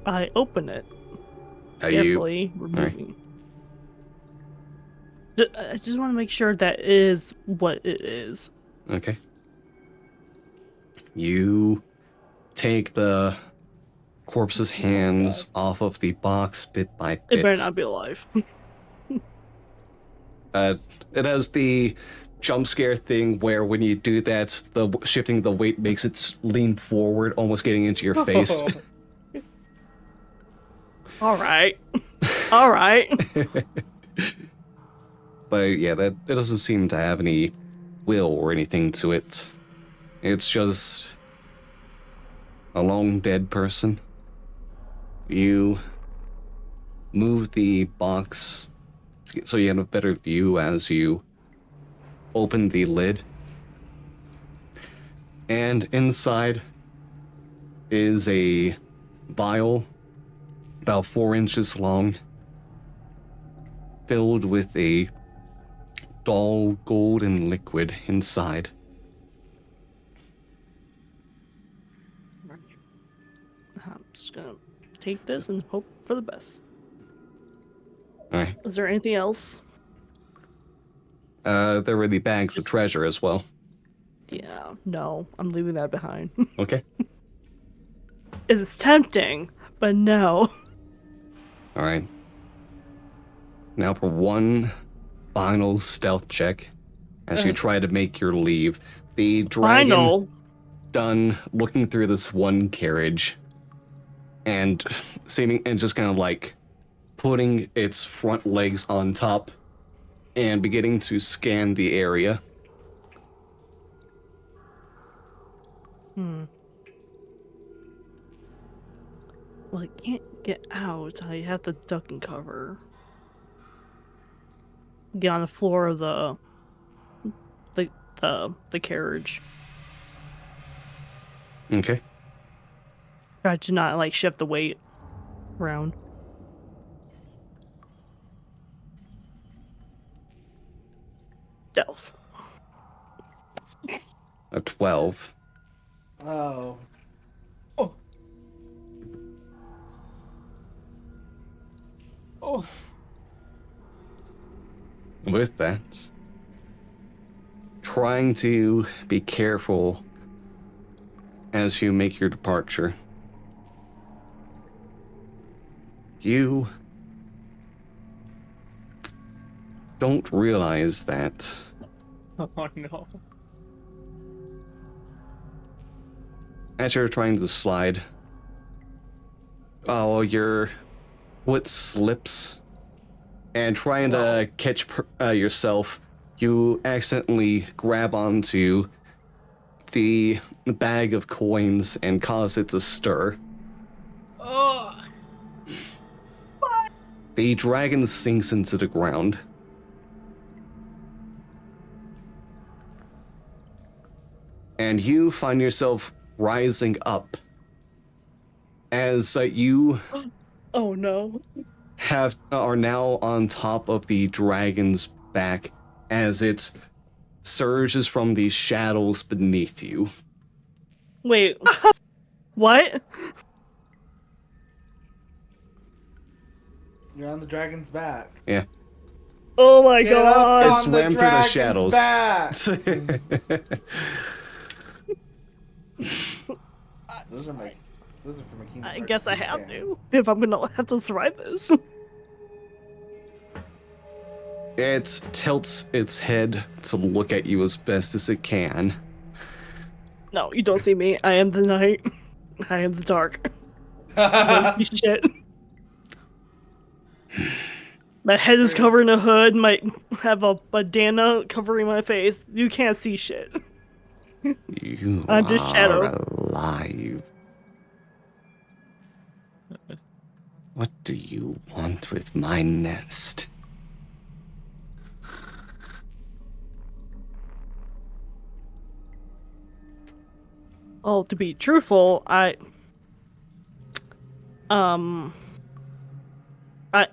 I open it. Are you Carefully removing. I just want to make sure that is what it is. okay? You take the corpse's hands off of the box bit by It better bit. not be alive. It has the jump scare thing where when you do that, the shifting the weight makes it lean forward, almost getting into your face. All right. All right. But yeah, that it doesn't seem to have any will or anything to it. It's just a long dead person. You move the box so you have a better view as you open the lid. And inside is a vial about 4 inches long, filled with a dull golden liquid inside. I'm just gonna take this and hope for the best. Alright. Is there anything else? There were the bags of Just- treasure as well. Yeah, no, I'm leaving that behind. Okay. It's tempting, but no. Alright. Now for one final stealth check as you try to make your leave. The dragon Final. done looking through this one carriage and seeming and just kind of like putting its front legs on top and beginning to scan the area. Well, I can't get out. I have to duck and cover. Get on the floor of the carriage. Okay. Try to not like shift the weight around. Stealth. A 12. Oh. Oh. With that, trying to be careful as you make your departure, you don't realize that Oh no. as you're trying to slide, your foot slips, and trying to catch yourself, you accidentally grab onto the bag of coins and cause it to stir. Oh. The dragon sinks into the ground. And you find yourself rising up as you Oh no. are now on top of the dragon's back as it surges from the shadows beneath you. Wait. What? You're on the dragon's back. Yeah. Oh my Get up god. It on swam through the dragon's shadows. back! Those are from my Kingdom I Hearts guess I 2 have fans. to. If I'm gonna have to survive this. It tilts its head to look at you as best as it can. No, you don't see me. I am the night. I am the dark. You don't see shit. My head is covered in a hood. Might have a bandana covering my face. You can't see shit. You I'm just are shadow. alive. What do you want with my nest? Well, to be truthful, I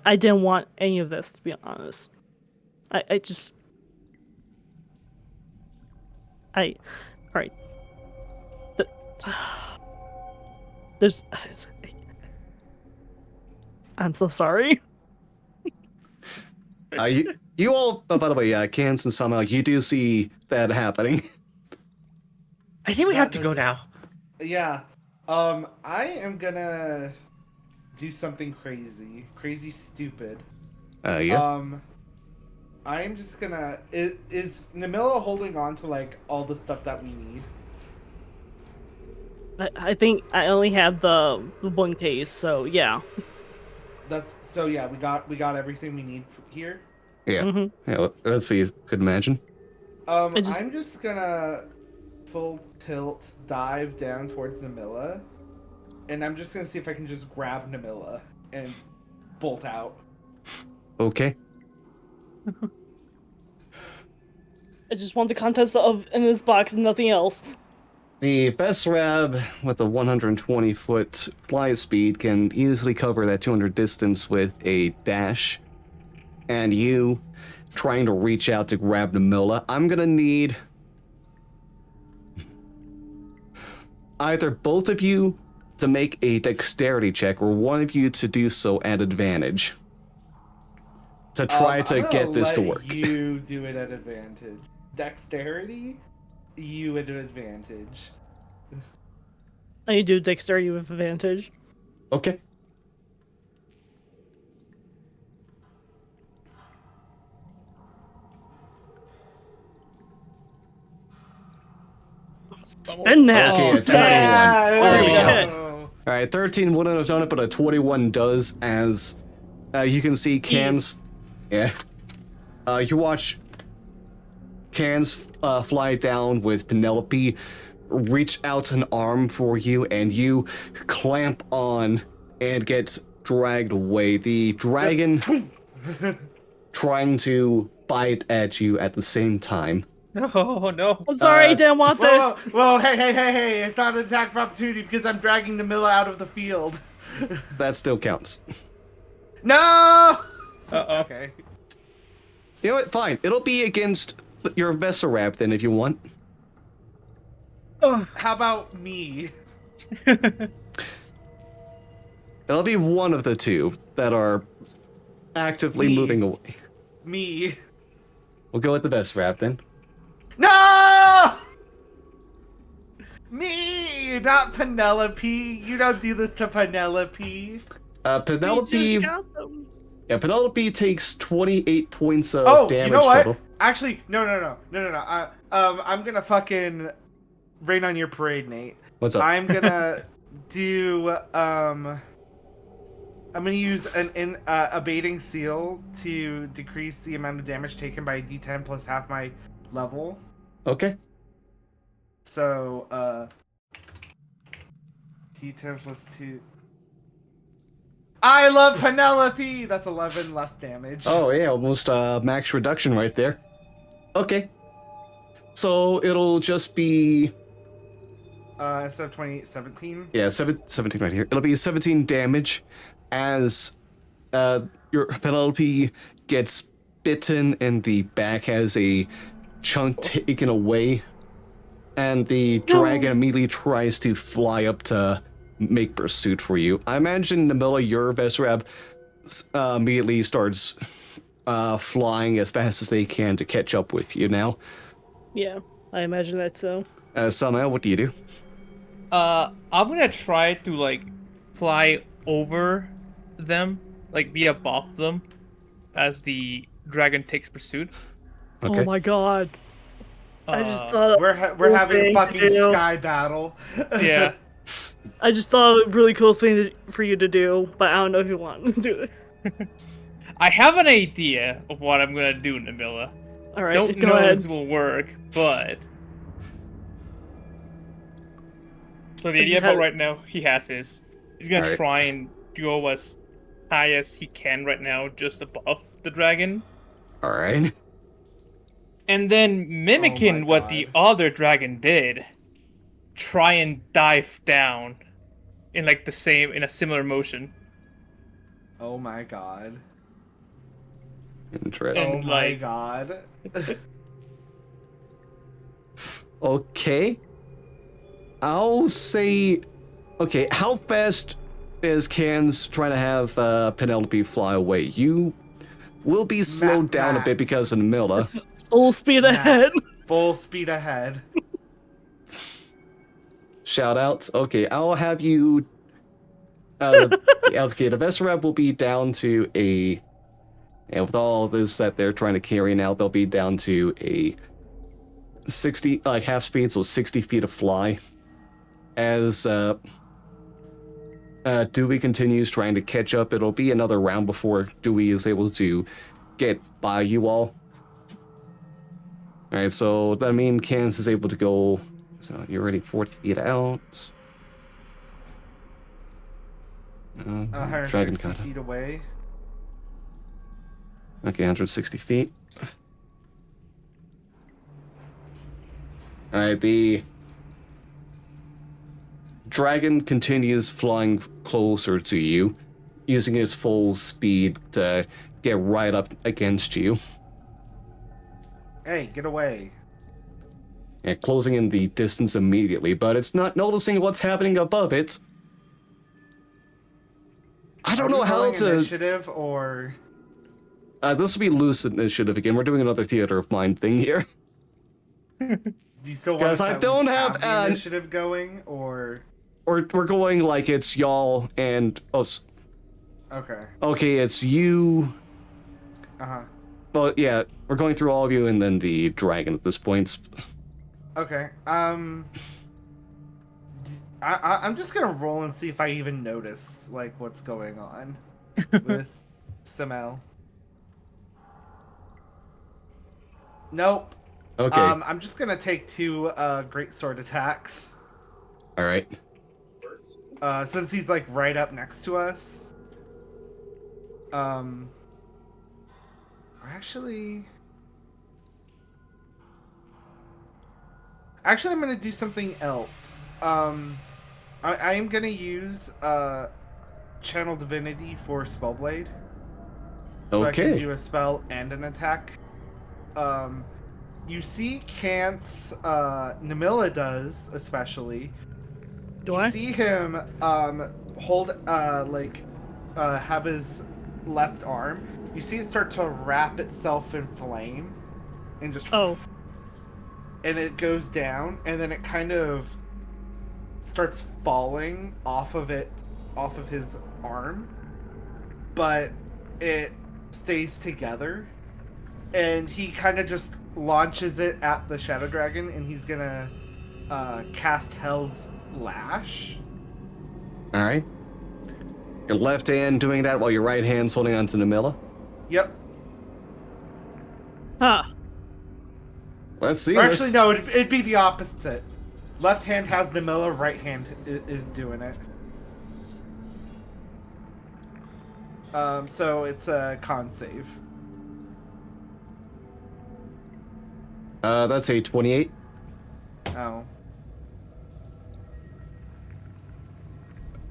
didn't want any of this, to be honest. Alright. The, there's... I'm so sorry. You all, oh, by the way, Cans and somehow you do see that happening. I think we have to go now. Yeah. I am gonna do something crazy stupid. Yeah. I am just gonna. Is Namilla holding on to like all the stuff that we need? I think I only have the one case, so yeah. That's so. Yeah, we got everything we need here. Yeah. Mm-hmm. Yeah, that's what you could imagine. I'm just gonna full tilt dive down towards Namilla, and I'm just gonna see if I can just grab Namilla and bolt out. Okay. I just want the contents of in this box and nothing else. The best rab with a 120-foot fly speed can easily cover that 200 distance with a dash. And you trying to reach out to grab Namilla, I'm gonna need either both of you to make a dexterity check or one of you to do so at advantage to try to get this to work. You do it at advantage. Dexterity, you at an advantage. I do dexterity with advantage. Okay. Spin that. Okay, a 21. There we Holy go. shit. All right, 13 wouldn't have done it, but a 21 does, as you can see Cans. Yeah. You watch Cans fly down with Penelope, reach out an arm for you, and you clamp on and get dragged away. The dragon trying to bite at you at the same time. Oh no. I'm sorry, I didn't want this. Whoa, hey, it's not an attack of opportunity because I'm dragging Namilla out of the field. That still counts. No! Uh-oh. Okay. You know what? Fine. It'll be against your Vesserab then if you want. How about me? It'll be one of the two that are actively Me. moving away. Me. We'll go with the Vesserab then. No! Me, not Penelope. You don't do this to Penelope. Penelope. We just got them. Yeah, Penelope takes 28 points of damage you know what? total. Actually, no. I'm gonna fucking rain on your parade, Nate. What's up? I'm gonna do I'm gonna use an abating seal to decrease the amount of damage taken by a D10 plus half my level. Okay. So D10 plus 2. I love Penelope. That's 11 less damage. Oh yeah, almost max reduction right there. Okay. So it'll just be Instead of 28, 17. yeah, 17 right here. It'll be 17 damage as your Penelope gets bitten and the back has a chunk taken away, and the dragon immediately tries to fly up to make pursuit for you. I imagine Namilla, your Vesserab, immediately starts flying as fast as they can to catch up with you now. Yeah, I imagine that so. Samael, what do you do? I'm gonna try to like fly over them, like be above them, as the dragon takes pursuit. Okay. Oh my god. I just thought We're having a fucking to do. sky battle. Yeah. I just thought it was a really cool thing for you to do, but I don't know if you want to do it. I have an idea of what I'm gonna do, Nabila. All right, Don't go know ahead. this will work, but so the I idea just about had- right now he has is he's gonna Alright. try and go as high as he can right now, just above the dragon, All right. and then mimicking what the God. other dragon did, try and dive down in like the same in a similar motion. Oh my god. Interesting. Oh And, my like- god. Okay. I'll say. Okay, how fast is Cans trying to have Penelope fly away? You will be slowed down a bit Max. because of Milla. Full speed Matt. ahead. Full speed ahead. Shout outs. Okay, I'll have you. Okay, the best rep will be down to a. And with all this that they're trying to carry now, they'll be down to a 60, like half speed, so 60 feet of fly. As Dewey continues trying to catch up, it'll be another round before Dewey is able to get by you all. Alright, so that means Cairns is able to go. So you're already 40 feet out. Dragon 160 cut. feet away. Okay, 160 feet. Alright, the dragon continues flying closer to you, using its full speed to get right up against you, Hey, get away. and closing in the distance immediately, but it's not noticing what's happening above it. I don't Are know we how rolling to... initiative or this will be loose initiative again. We're doing another theater of mind thing here. do you still want Guys, to I at don't least have the an- initiative going or We're going like it's y'all and... okay. Okay, it's you... Uh-huh. But yeah, we're going through all of you and then the dragon at this point. Okay. I'm just gonna roll and see if I even notice like what's going on with Samel. Nope. Okay, I'm just gonna take 2 great sword attacks. alright. Since he's like right up next to us. Actually, I'm gonna do something else. I am gonna use Channel Divinity for Spellblade. So I can Okay. do a spell and an attack. You see Kant's Namilla does especially. Do You I? see him hold have his left arm. You see it start to wrap itself in flame and just Oh. and it goes down and then it kind of starts falling off of his arm, but it stays together and he kind of just launches it at the shadow dragon and he's gonna cast Hell's Lash. Alright. Your left hand doing that while your right hand's holding onto Namilla. Yep. Huh. Let's see Or this. actually, no, it'd be the opposite. Left hand has Namilla, right hand is doing it. So it's a con save. That's a 28. Oh.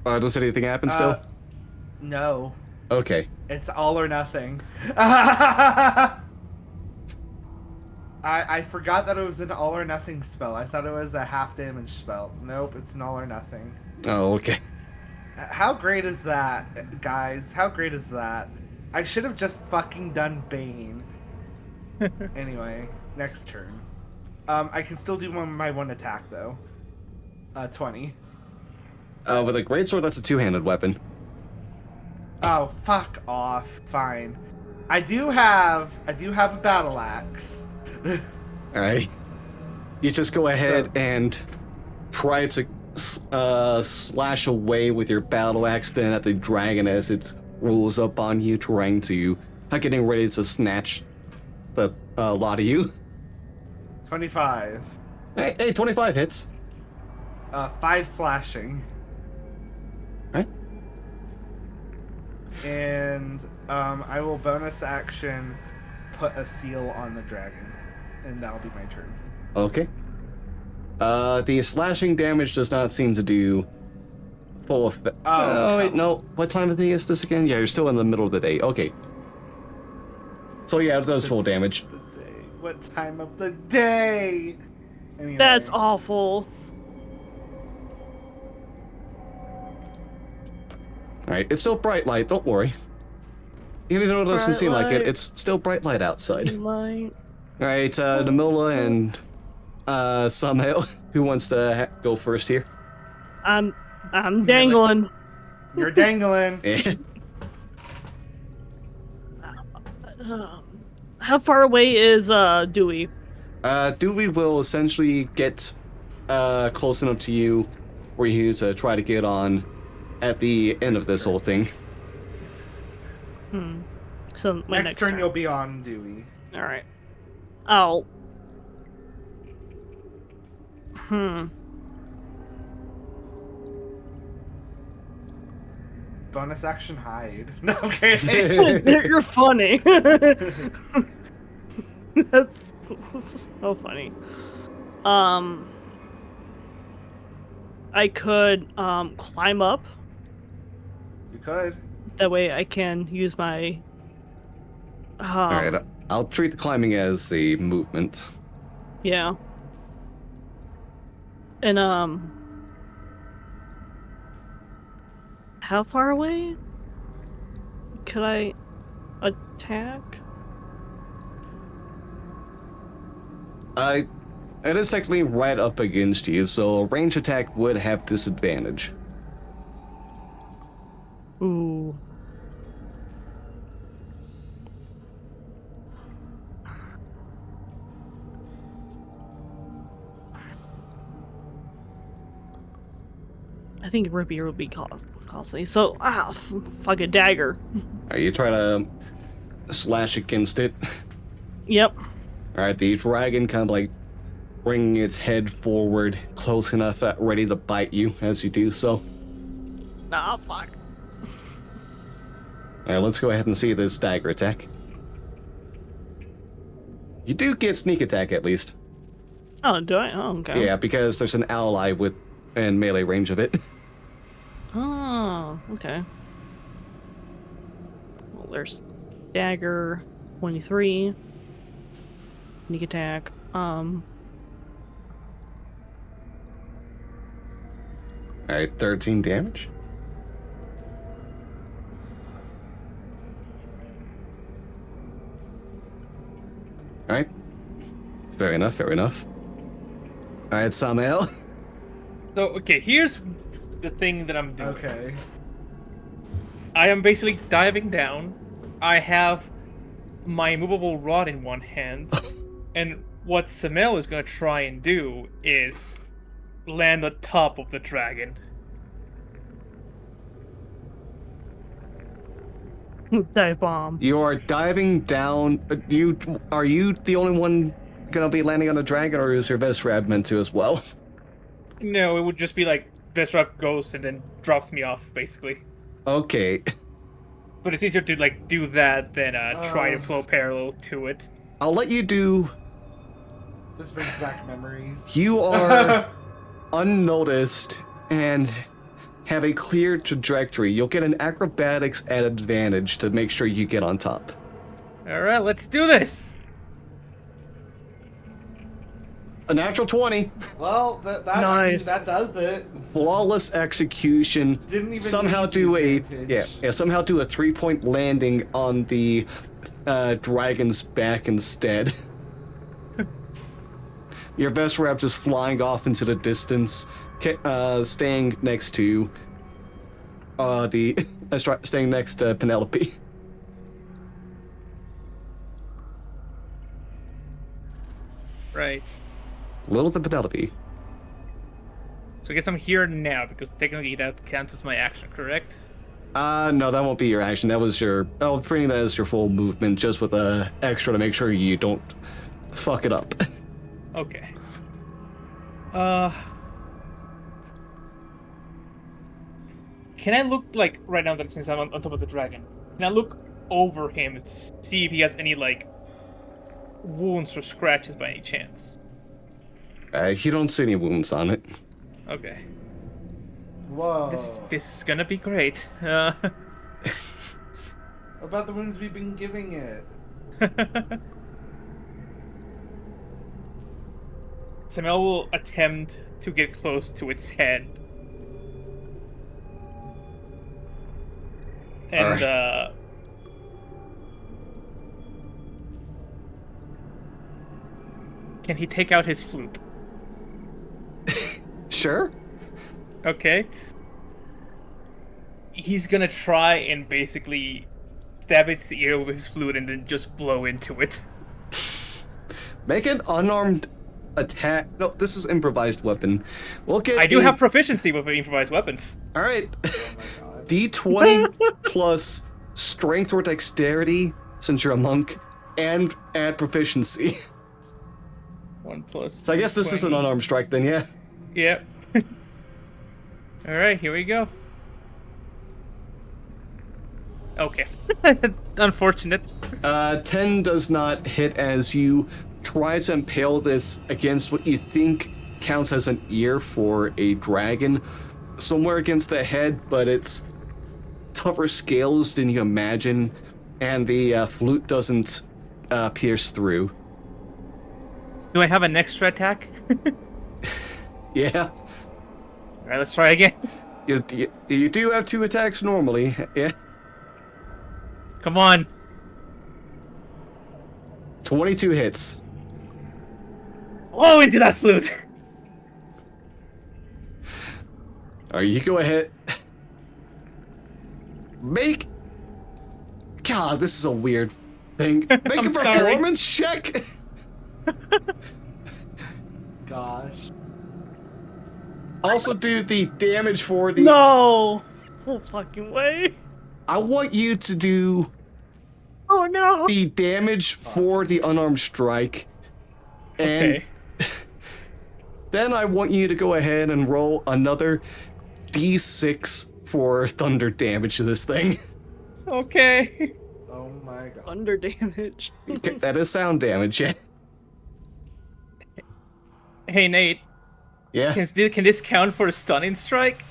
Does anything happen still? No. Okay. It's all or nothing. I forgot that it was an all or nothing spell. I thought it was a half damage spell. Nope, it's an all or nothing. Oh, okay. How great is that, guys? How great is that? I should have just fucking done Bane. Anyway, next turn. I can still do my one attack though. 20. With a greatsword, that's a two-handed weapon. Oh, fuck off. Fine. I do have a battle axe. Alright. You just go ahead and try to slash away with your battle axe then at the dragon as it rolls up on you, trying to getting ready to snatch the lot of you. 25. Hey, 25 hits. 5 slashing. Right. And I will bonus action put a seal on the dragon. And that'll be my turn. Okay. The slashing damage does not seem to do full effect. Oh, Wait, come no. What time of the day is this again? Yeah, you're still in the middle of the day. Okay. So yeah, it does full damage. The day. What time of the day? Anyway. That's awful. Alright, it's still bright light, don't worry. Even though it doesn't Bright seem like it, light. it's still bright light outside. Like, Alright, Namila and Samael, who wants to go first here? I'm dangling. You're dangling. How far away is Dewey? Dewey will essentially get close enough to you where you to try to get on at the end of this whole thing. So my Next turn you'll be on Dewey. All right. I'll. Bonus action hide. No, okay. You're funny. That's so funny. I could climb up. You could. That way I can use my. Alright, I'll treat the climbing as the movement. Yeah. And how far away could I attack? It is technically right up against you, so a range attack would have disadvantage. Ooh. I think Rapier would be costly. So, fuck a dagger. You try to slash against it. Yep. Alright, the dragon kind of like bringing its head forward close enough ready to bite you as you do so. Fuck. Alright, let's go ahead and see this dagger attack. You do get sneak attack at least. Oh, do I? Oh, okay. Yeah, because there's an ally in melee range of it. Oh, okay. Well, there's dagger, 23. Sneak attack. Alright, 13 damage. Alright. Fair enough, fair enough. Alright, Samael. So, okay, here's the thing that I'm doing. Okay. I am basically diving down. I have my movable rod in one hand. And what Samael is going to try and do is land on top of the dragon. Dive bomb. You are diving down. Are you the only one gonna be landing on a dragon, or is your Vesrab meant to as well? No, it would just be like Vesrap goes and then drops me off, basically. Okay. But it's easier to like do that than try to flow parallel to it. I'll let you do. This brings back memories. You are unnoticed and have a clear trajectory. You'll get an acrobatics at advantage to make sure you get on top. Alright, let's do this! A natural 20. Well, that Nice. that does it. Flawless execution. Didn't even somehow need do a advantage. somehow do a 3-point landing on the dragon's back instead. Your best rep just flying off into the distance, staying next to staying next to Penelope. Right. Little to Penelope. So I guess I'm here now, because technically that counts as my action, correct? No, that won't be your action. That was your... Oh, treating that as your full movement, just with a extra to make sure you don't fuck it up. Okay. Can I look, like, right now that since I'm on top of the dragon, can I look over him and see if he has any, like, wounds or scratches by any chance? You don't see any wounds on it. Okay. Whoa. This is gonna be great. What about the wounds we've been giving it? Samuel will attempt to get close to its head. And, can he take out his flute? Sure. Okay. He's gonna try and basically stab its ear with his flute and then just blow into it. Make an unarmed attack. No, this is improvised weapon. We'll get I do have proficiency with improvised weapons. All right. Oh my god. D20 plus strength or dexterity, since you're a monk, and add proficiency. 1 plus. So I guess this is an 20. unarmed strike then, yeah? Yep. Alright, here we go. Okay. Unfortunate. 10 does not hit as you try to impale this against what you think counts as an ear for a dragon. Somewhere against the head, but it's tougher scales than you imagine, and the flute doesn't pierce through. Do I have an extra attack? Yeah. Alright, let's try again. You do have 2 attacks normally, yeah? Come on. 22 hits. Oh, into that flute! Alright, you go ahead. Make... God, this is a weird thing. Make I'm a sorry. performance check! Gosh. Also do the damage for the... No! No fucking way. I want you to do Oh no. the damage for the unarmed strike. And Okay. then I want you to go ahead and roll another D6 for thunder damage to this thing. Okay. Oh my god. Thunder damage. Okay, that is sound damage, yeah. Hey, Nate. Yeah. Can this count for a stunning strike?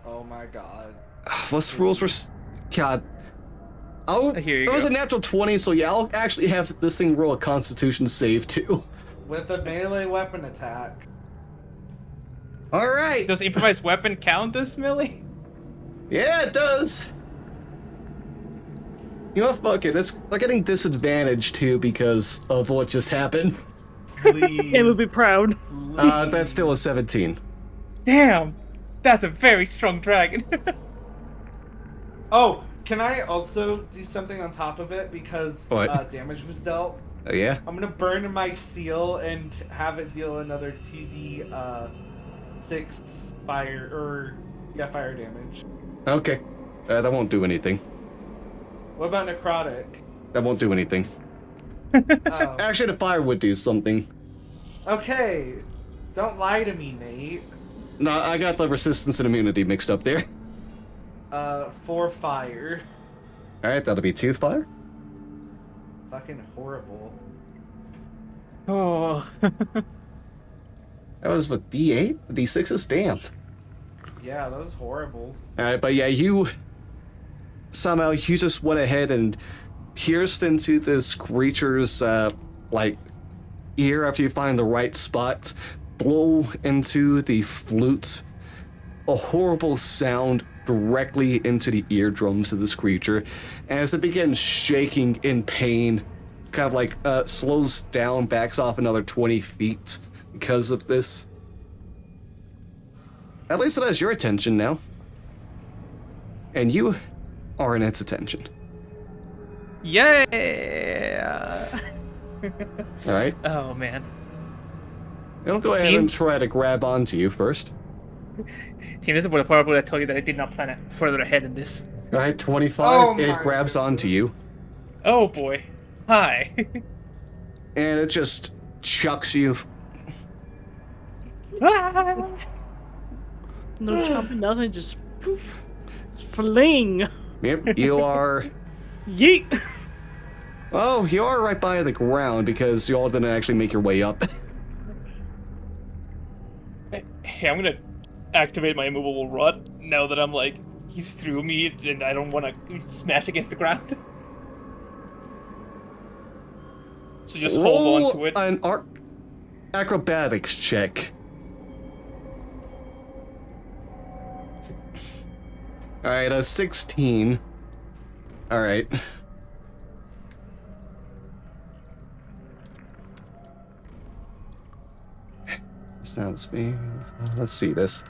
Oh my god. What's the rules for... God. Oh, Here you it was go. a natural 20, so yeah, I'll actually have this thing roll a constitution save, too. With a melee weapon attack. Alright. Does improvised weapon count this, Millie? Yeah, it does. You know what, fuck it. They're getting disadvantaged, too, because of what just happened. Please. Cam would be proud. That's still a 17. Damn. That's a very strong dragon. Oh, can I also do something on top of it because What? damage was dealt? Yeah? I'm gonna burn my seal and have it deal another 2d 6 fire damage. Okay. That won't do anything. What about necrotic? That won't do anything. Oh. Actually, the fire would do something. Okay, don't lie to me, Nate. No, I got the resistance and immunity mixed up there. 4 fire. Alright, that'll be 2 fire. Fucking horrible. Oh. That was with D8? D6 is damn. Yeah, that was horrible. Alright, but yeah, you just went ahead and pierced into this creature's, ear after you find the right spot, blow into the flute, a horrible sound directly into the eardrums of this creature, as it begins shaking in pain, kind of slows down, backs off another 20 feet because of this. At least it has your attention now. And you are in its attention. Yeah. Alright? Oh man. It'll go ahead Team? and try to grab onto you first. Team, this is what probably I told you that I did not plan further ahead in this. All right, 25. Oh It my grabs onto goodness. you, Oh boy. Hi. and it just chucks you. Ah! No chopping, nothing, just poof, fling. Yep, you are. Yeet. Oh, you are right by the ground because you all didn't actually make your way up. Hey, I'm gonna activate my immovable rod now that I'm like, he's through me and I don't want to smash against the ground. So just hold Roll on to it. an acrobatics check. All right, a 16. All right. Sounds me. Let's see this.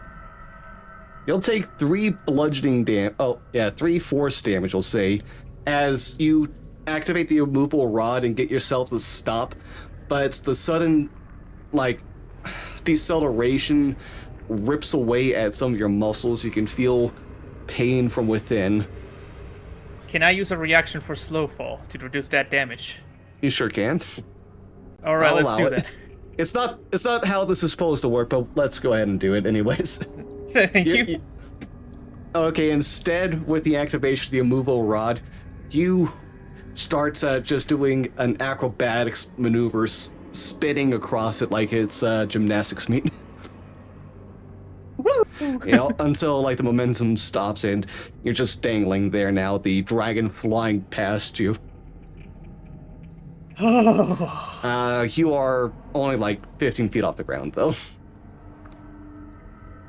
You'll take 3 bludgeoning damage. Oh, yeah, 3 force damage, we'll say, as you activate the immovable rod and get yourself to stop. But the sudden, like, deceleration rips away at some of your muscles. You can feel pain from within. Can I use a reaction for slow fall to reduce that damage? You sure can. All right, I'll let's allow do it. that. It's not how this is supposed to work, but let's go ahead and do it anyways. Thank you. Okay, instead, with the activation of the immovable rod, you start just doing an acrobatics maneuver, spinning across it like it's gymnastics meet. Until like the momentum stops and you're just dangling there now, the dragon flying past you. You are only like 15 feet off the ground, though.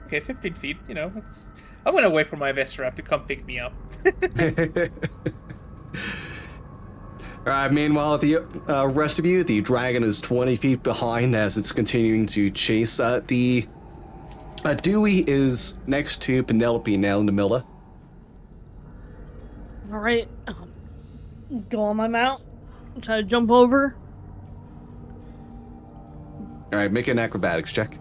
Okay, 15 feet, you know, it's... I went away from my Vestrap to come pick me up. Meanwhile, the rest of you, the dragon is 20 feet behind as it's continuing to chase. The Dewey is next to Penelope now in the middle. All right, go on my mount. Try to jump over. All right, make an acrobatics check.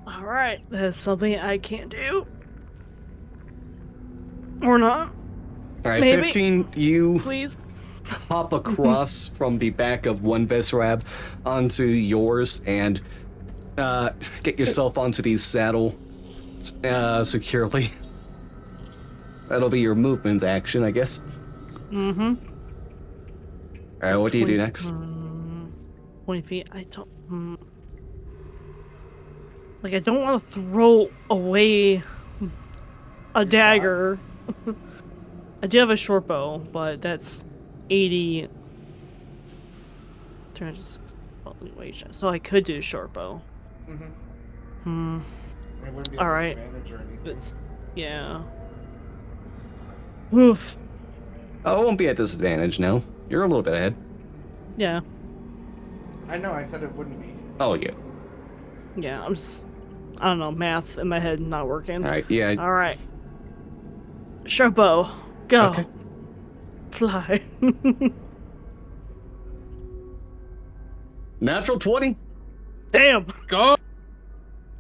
All right, that's something I can't do. Or not, All right, Maybe. 15. You please. hop across from the back of one Vesrab onto yours and get yourself onto the saddle securely. That'll be your movement action, I guess. Mm-hmm. All right, what do you do next? 20 feet. I don't. Like, I don't want to throw away a dagger. I do have a short bow, but that's 80. 306. Wait, so I could do a short bow. Mm-hmm. It wouldn't be All a right. disadvantage or anything. It's yeah. Oof. Oh, it won't be at disadvantage, no. You're a little bit ahead. Yeah. I know, I said it wouldn't be. Oh, yeah. Yeah. I'm just. I don't know. Math in my head not working. All right, yeah. All right. Short bow. Go. Okay. Fly. Natural 20. Damn. Go!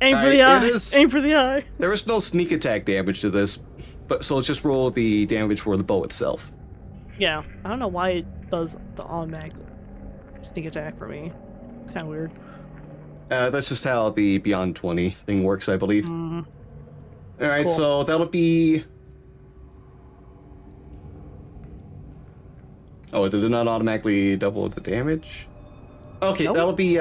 Aim for Alright, the eye. it is- Aim for the eye. There is no sneak attack damage to this, but so let's just roll the damage for the bow itself. Yeah. I don't know why it does the automatic sneak attack for me. It's kind of weird. That's just how the Beyond 20 thing works, I believe. Mm. Alright, Cool. so that'll be... Oh, did it not automatically double the damage? Okay, Nope. that'll be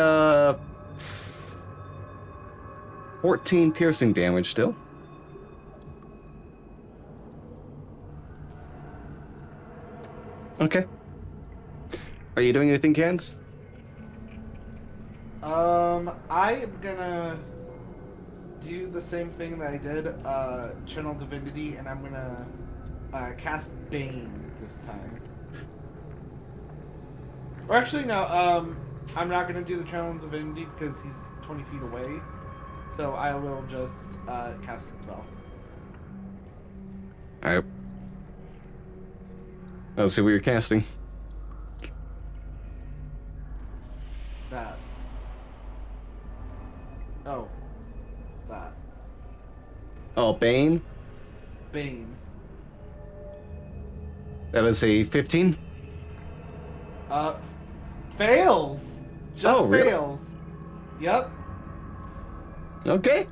14 piercing damage still. Okay. Are you doing anything, Cans? I am gonna do the same thing that I did, Channel Divinity, and I'm gonna cast Bane this time. Or actually, no, I'm not gonna do the Channel Divinity because he's 20 feet away, so I will just cast the spell. Alright. Let's see what you're casting. That. Oh. That. Oh, Bane. Bane. That is a 15. Fails. Just Oh, really? fails. Yep. Okay.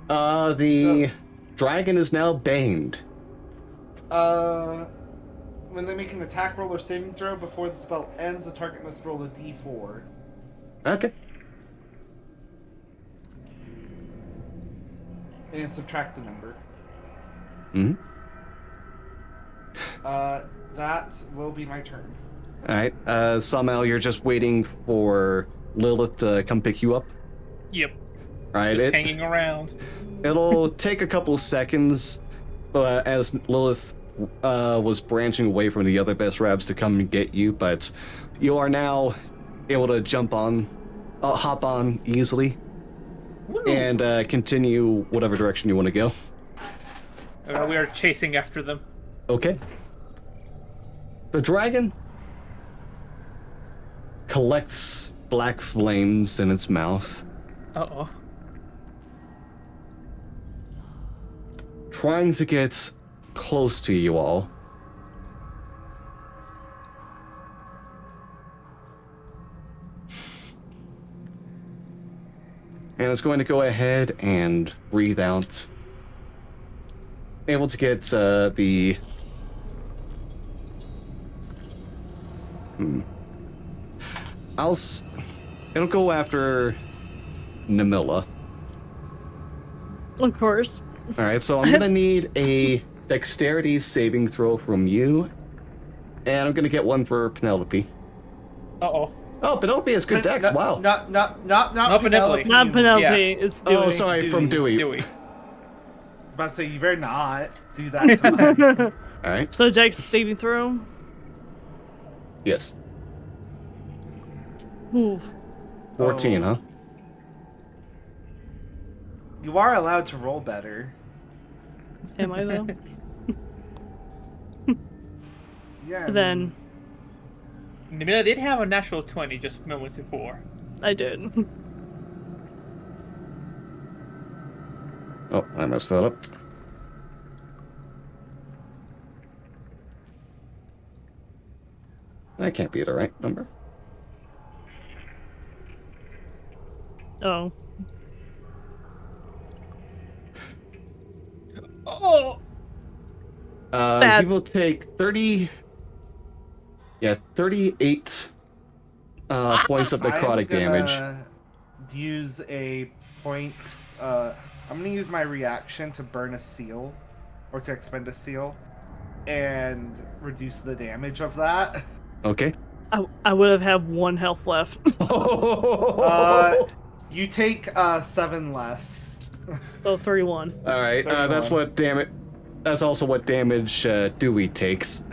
The dragon is now baned. When they make an attack roll or saving throw before the spell ends, the target must roll a d4. Okay. And subtract the number. Hmm. That will be my turn. All right. Somehow you're just waiting for Lilith to come pick you up. Yep. All right. Just hanging around. It'll take a couple seconds, as Lilith was branching away from the other best rabs to come and get you, but you are now able to hop on easily, and continue whatever direction you want to go. We are chasing after them. Okay. The dragon collects black flames in its mouth, Uh-oh. trying to get close to you all. And it's going to go ahead and breathe out. Able to get the... It'll go after Namilla. Of course. Alright, so I'm gonna need a dexterity saving throw from you. And I'm gonna get one for Penelope. Uh-oh. Oh, Penelope has good dex, wow. Not Penelope. Penelope. Not Penelope, Yeah. it's Dewey. Oh, sorry, from Dewey. Dewey. About to say, you better not do that to me. Alright, So Jack's saving throw. yes. Move. 14, Oh. huh? You are allowed to roll better. Am I though? Yeah. I Then Namilla did have a natural 20 just moments before. I did. Oh, I messed that up. That can't be the right number. Oh. Oh! He That's- will take 30... Yeah, 38 points of necrotic damage. Use a point. I'm gonna use my reaction to burn a seal, or to expend a seal, and reduce the damage of that. Okay. I would have had 1 health left. You take 7 less. So 31. Alright, that's 31. what damage... That's also what damage Dewey takes.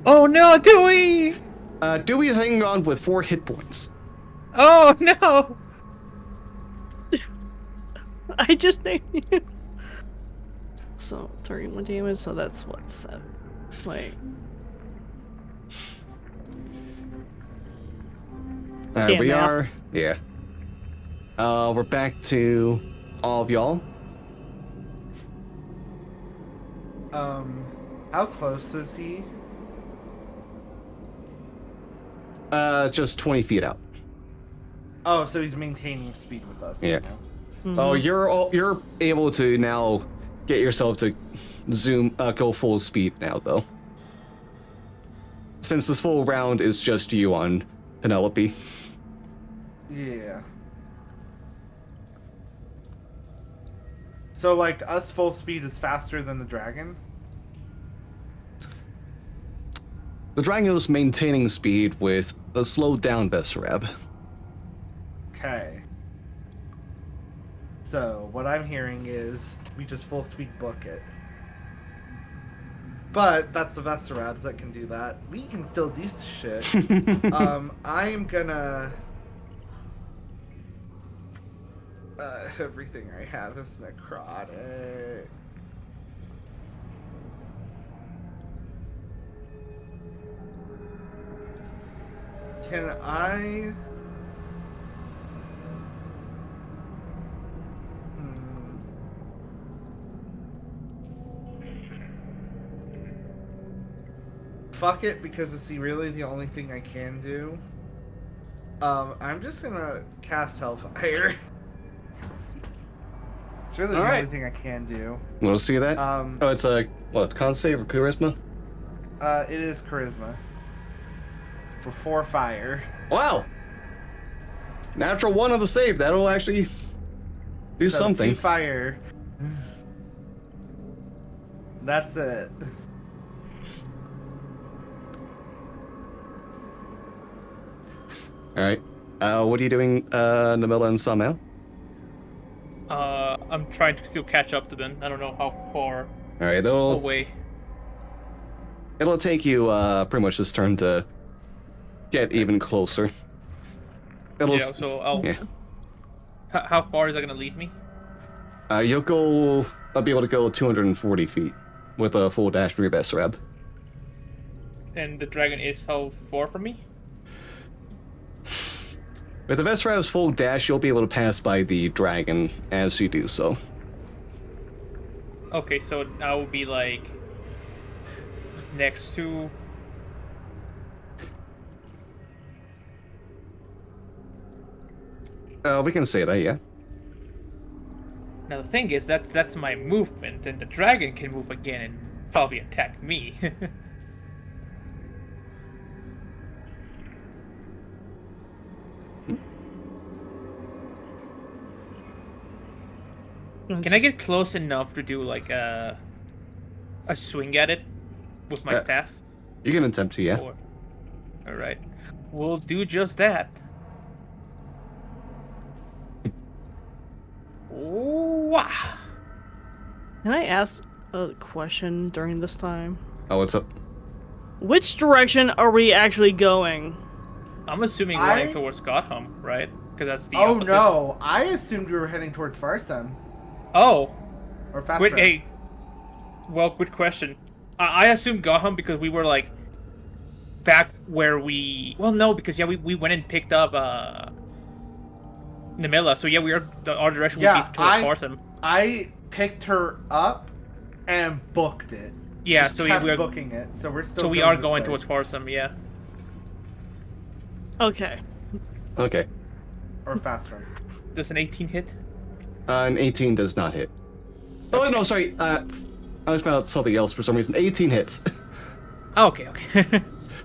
Oh no, Dewey! Dewey is hanging on with 4 hit points. Oh no! I just named you. So 31 damage, so that's what, 7. Wait. We math. are... Yeah. We're back to all of y'all. How close is he? Just 20 feet out. Oh, so he's maintaining speed with us. Yeah. You know? Oh, you're able to now get yourself to go full speed now, though. Since this full round is just you on Penelope. Yeah. So, like, us full speed is faster than the dragon? The dragon is maintaining speed with a slowed down Vesrab. Okay. So, what I'm hearing is we just full speed book it. But that's the Vestarabs that can do that. We can still do shit. I am gonna... everything I have is necrotic. Can I... fuck it, because it's really the only thing I can do. I'm just gonna cast Hellfire. It's really the only thing I can do. We'll see that. Oh, it's a what? Con save or charisma? It is charisma. For 4 fire. Wow. Natural 1 on the save. That'll actually do So something. 2 fire. That's it. All right. What are you doing, Namilla and Samael? I'm trying to still catch up to them. I don't know how far All right. away. It'll take you pretty much this turn to get even closer. Yeah, so I'll... Yeah. How far is that gonna lead me? I'll be able to go 240 feet with a full dash from your best rep. And the dragon is how far from me? With the Vesrab's full dash, you'll be able to pass by the dragon as you do so. Okay, so I will be like next to. We can say that, yeah. Now the thing is, that's my movement, and the dragon can move again and probably attack me. Can I get close enough to do like a swing at it with my staff? You can attempt to, yeah. All right, we'll do just that. Wow. Can I ask a question during this time? Oh, what's up? Which direction are we actually going? I'm assuming we're heading towards Gotham, right? Because that's the Oh opposite. no, I assumed we were heading towards Farsam. Oh. Or Fast Wait, Run. hey. Well, good question. I assumed Gotham because we were like back where we. Well, no, because yeah, we went and picked up Namilla. So yeah, our direction would be towards Farsam. I picked her up and booked it. Yeah, Just so kept we're booking it. So we're still. So we going are this going way. towards Farsam. Yeah. Okay. Okay. Or Fast Run. Does an 18 hit? An 18 does not hit. Oh, no, sorry. I was about something else for some reason. 18 hits. Oh, okay, okay. I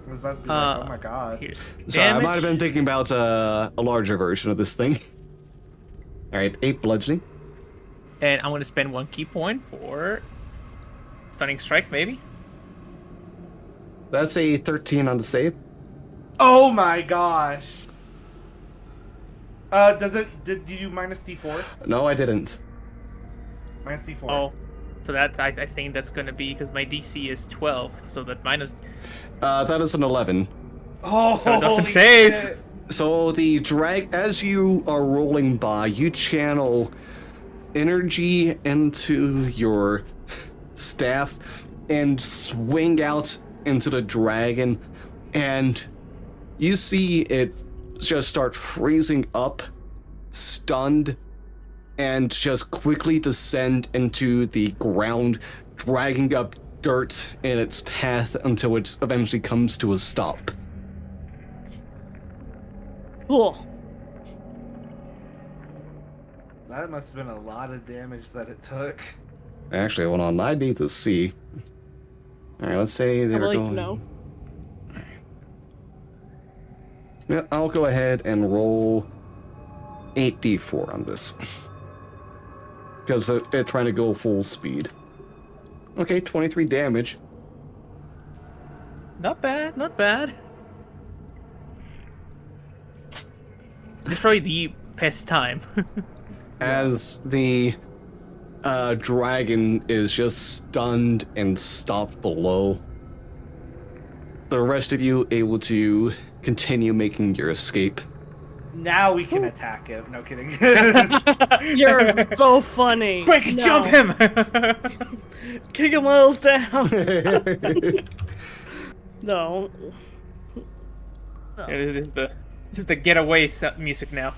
was about to be like, oh my god. Here's Sorry, I damage. might have been thinking about a larger version of this thing. Alright, 8 bludgeoning. And I'm going to spend 1 key point for Stunning Strike, maybe? That's a 13 on the save. Oh my gosh. Did you minus D4? No, I didn't. Minus D4. Oh, so that's, I think that's going to be, because my DC is 12, so that minus... That is an 11. Oh, So it doesn't holy save. shit. So the as you are rolling by, you channel energy into your staff and swing out into the dragon, and you see it just start freezing up, stunned, and just quickly descend into the ground, dragging up dirt in its path until it eventually comes to a stop. Cool. That must have been a lot of damage that it took. Actually, hold on, I need to see. Alright, let's say they I'd were like to going... know. Yeah, I'll go ahead and roll 8d4 on this. Because they're trying to go full speed. Okay, 23 damage. Not bad, not bad. It's probably the best time. As the dragon is just stunned and stopped below. The rest of you able to continue making your escape. Now we can attack him. No kidding. You're so funny. Quick, No. jump him! Kick him while he's down. No. This is the getaway music now.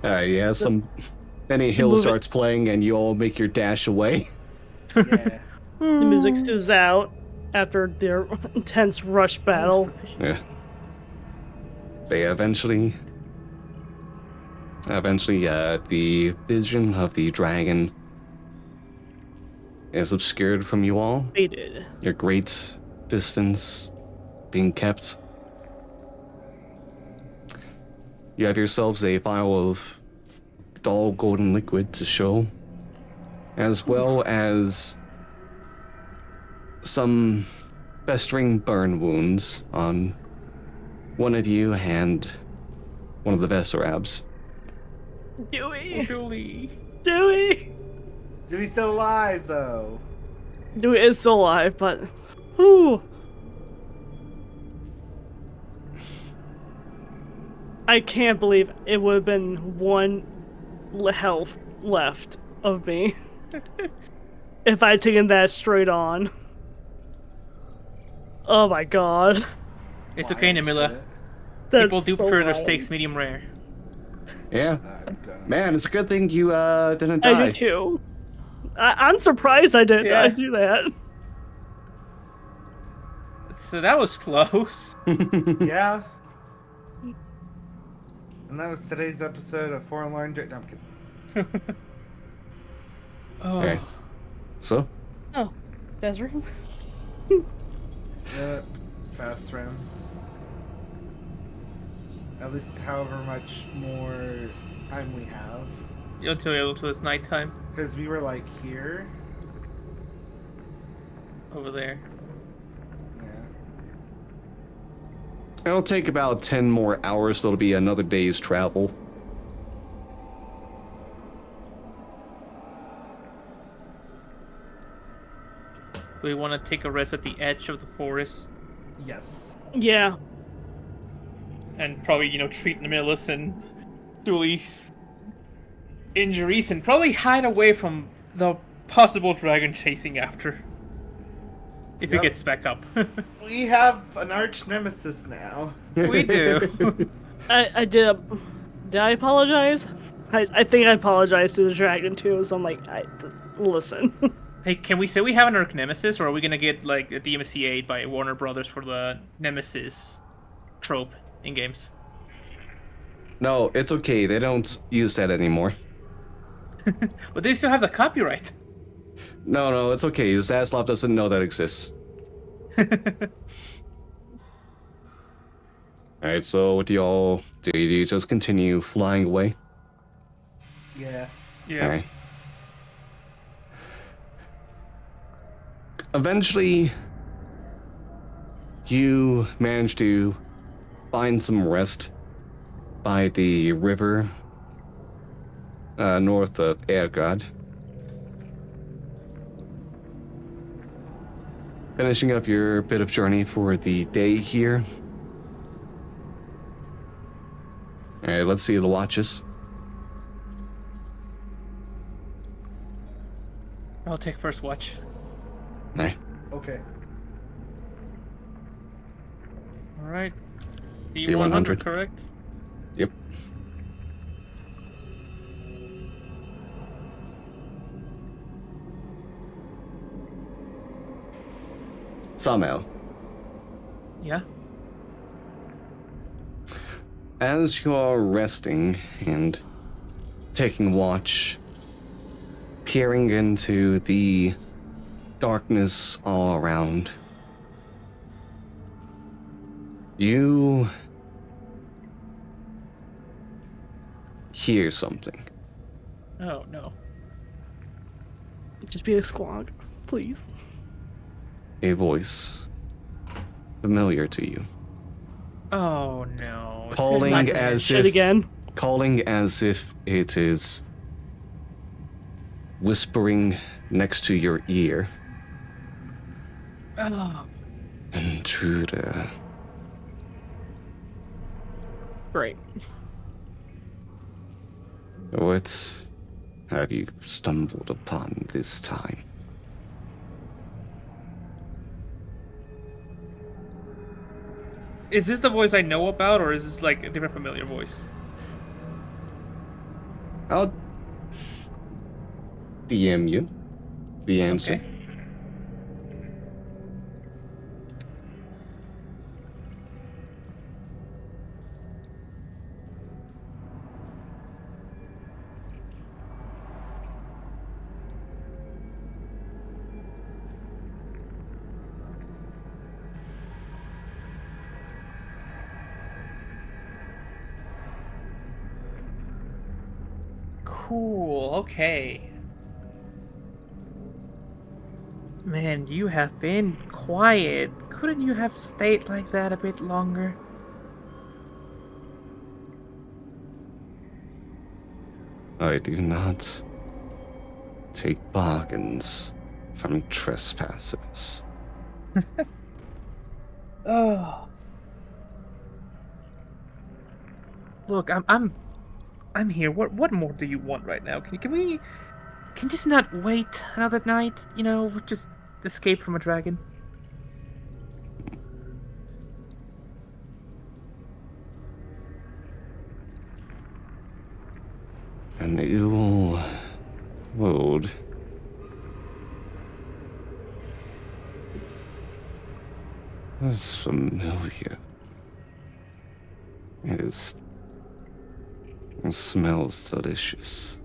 Yeah, Benny Hill Move it. starts playing and you all make your dash away. Yeah. The music stews out. after their intense rush battle. Yeah. They eventually, the vision of the dragon is obscured from you all. Faded. Your great distance being kept. You have yourselves a vial of dull golden liquid to show, as well as some festering burn wounds on one of you and one of the Vesserabs. Dewey. Julie. Dewey. Dewey's still alive, though. Dewey is still alive, but whew. I can't believe it would have been one health left of me if I'd taken that straight on. Oh my god. It's okay, Wild Namila. shit. People That's do so prefer their wild. steaks medium rare. Yeah. I'm gonna- Man, it's a good thing you didn't I die. do too. I'm surprised I didn't Yeah. do that. So that was close. Yeah. And that was today's episode of Forlorn. No, I'm kidding. Oh. Okay. So, Oh, Bezra? Yep. Fast rim. At least however much more time we have. Until it's nighttime Because we were like here. over there. Yeah. it'll take about 10 more hours, so it'll be another day's travel. Do we want to take a rest at the edge of the forest Yes. Yeah. and probably, treat Namilus and Dooley's injuries and probably hide away from the possible dragon chasing after? If Yep. it gets back up. We have an arch nemesis now. We do. I did. Did I apologize? I think I apologized to the dragon too. So I'm like, listen. Hey, can we say we have an Arch Nemesis, or are we gonna get like a DMC 8 by Warner Brothers for the Nemesis trope in games? No, it's okay. They don't use that anymore. But they still have the copyright. No, it's okay. Zaslav doesn't know that exists. Alright, so what do y'all do? Do you just continue flying away? Yeah. Yeah. Alright. Eventually, you manage to find some rest by the river north of Ergod. Finishing up your bit of journey for the day here. Alright, let's see the watches. I'll take first watch. Alright. Okay. All right. D100. correct? Yep. Samael, Yeah. as you are resting and taking watch, peering into the darkness all around, you hear something. Oh no. Just be a squawk, please. A voice familiar to you, Oh no. It's calling Not not- as shit if again. calling as if it is whispering next to your ear. Oh. Intruder. Great. What have you stumbled upon this time? Is this the voice I know about, or is this like a different familiar voice? I'll DM you the answer. Okay. Cool, okay. Man, you have been quiet. Couldn't you have stayed like that a bit longer? I do not take bargains from trespassers. Oh. Look, I'm here. What more do you want right now? Can this not wait another night? You know, just escape from a dragon. An ill world is familiar. It smells delicious.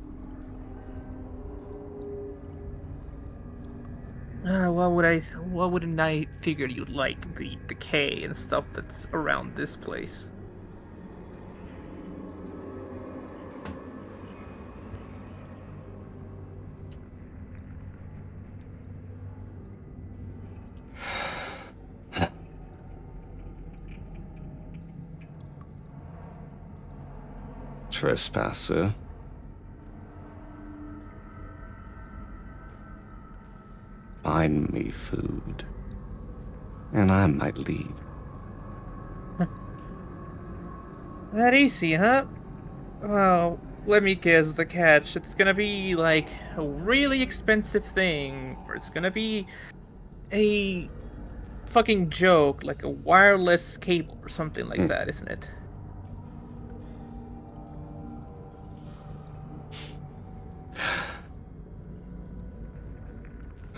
Why wouldn't I figure you'd like the decay and stuff that's around this place? Trespasser. Find me food, and I might leave. That easy, huh? Well, let me guess the catch. It's gonna be like a really expensive thing, or it's gonna be a fucking joke, like a wireless cable or something like that, isn't it?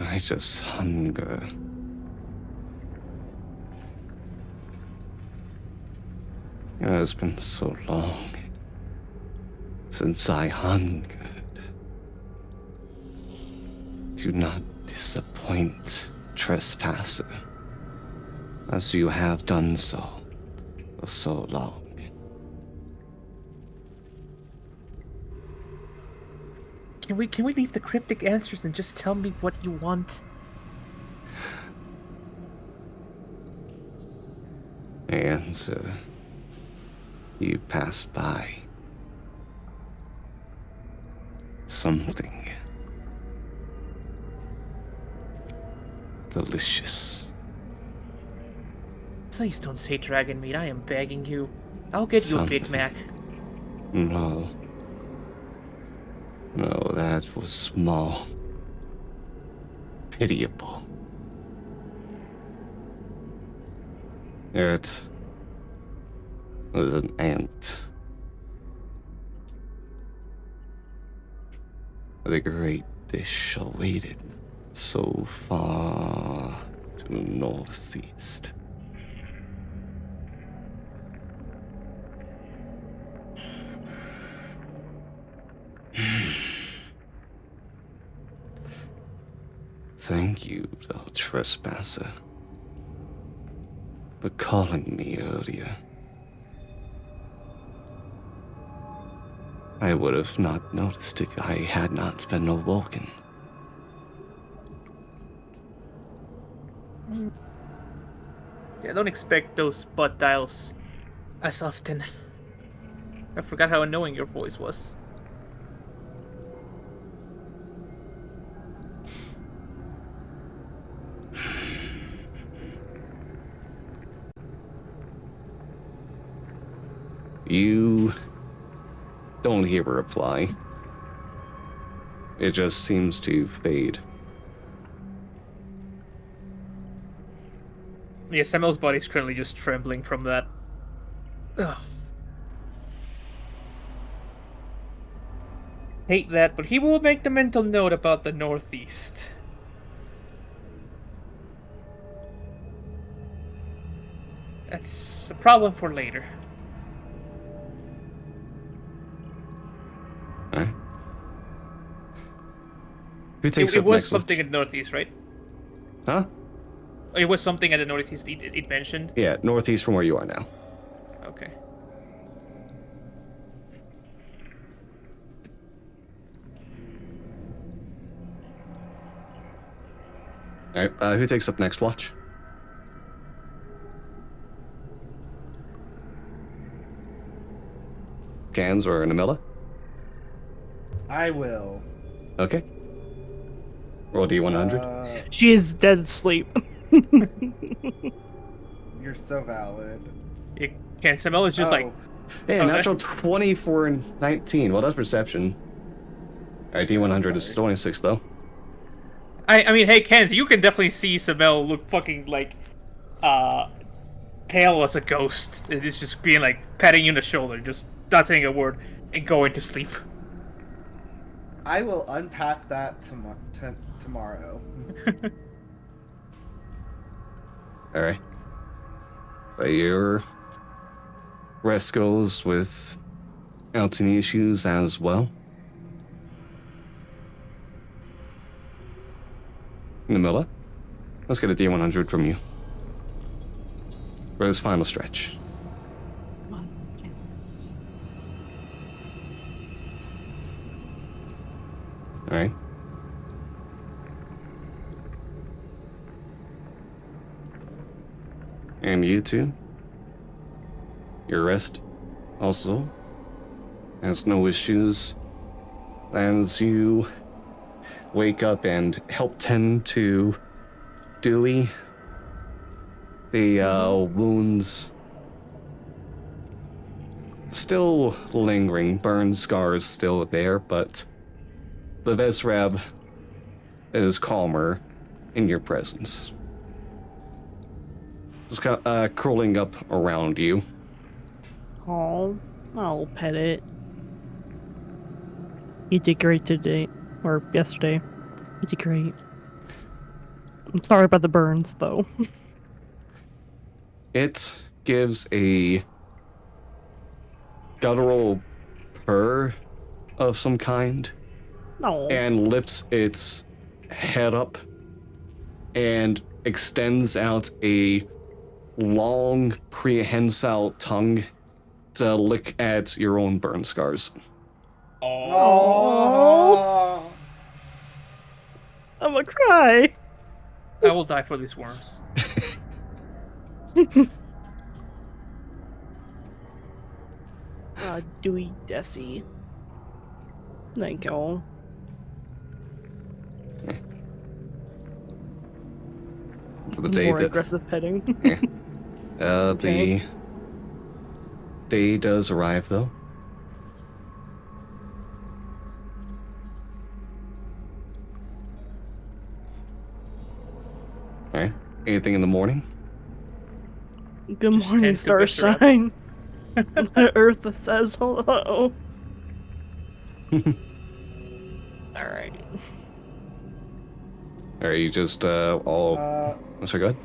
I just hunger. It has been so long since I hungered. Do not disappoint, trespasser, as you have done so for so long. Can we leave the cryptic answers and just tell me what you want? Answer. You passed by. Something. Delicious. Please don't say dragon meat, I am begging you. I'll get you a Big Something. Mac. No. No, that was small. Pitiable. It was an ant. The great dish awaited so far to the northeast. Thank you, thou trespasser, for calling me earlier. I would have not noticed if I had not been awoken. Yeah, don't expect those butt dials as often. I forgot how annoying your voice was. You don't hear a reply. It just seems to fade. Yeah, Samuel's body's currently just trembling from that. Ugh. Hate that, but he will make the mental note about the Northeast. That's a problem for later. Huh? Who takes It up was next? something in the Northeast, right? Huh? It was something at the Northeast it mentioned. Yeah, northeast from where you are now. Okay. All right. Who takes up next watch? Cans or Namilla? I will. Okay. Roll D100. She is dead asleep. You're so valid. Can Samella's just like, Hey, Okay. natural 20 for 19. Well, that's perception. All right, D100 is Sorry. 26 though. I mean, hey, Kenz, you can definitely see Samel look fucking like, pale as a ghost. It's just being like patting you on the shoulder, just not saying a word, and going to sleep. I will unpack that tomorrow. All right. But your rest goes with any issues as well. Namilla, let's get a D100 from you for this final stretch. All right. And you too. Your rest also has no issues as you wake up and help tend to Dewey. The wounds still lingering, burn scars still there, but the Vesrab is calmer in your presence. Just curling up around you. Oh, I'll pet it. You did great today, or yesterday. You did great. I'm sorry about the burns, though. It gives a guttural purr of some kind No. and lifts its head up and extends out a long, prehensile tongue to lick at your own burn scars. Oh. I'm gonna cry. I will die for these worms. Dewey Desi. Thank you. The day More that aggressive petting. the day does arrive, though. All right. Anything in the morning? Good Just morning, tend to Visceraps. starshine. The Earth says hello. Alright. Are you just all? Sorry, go ahead.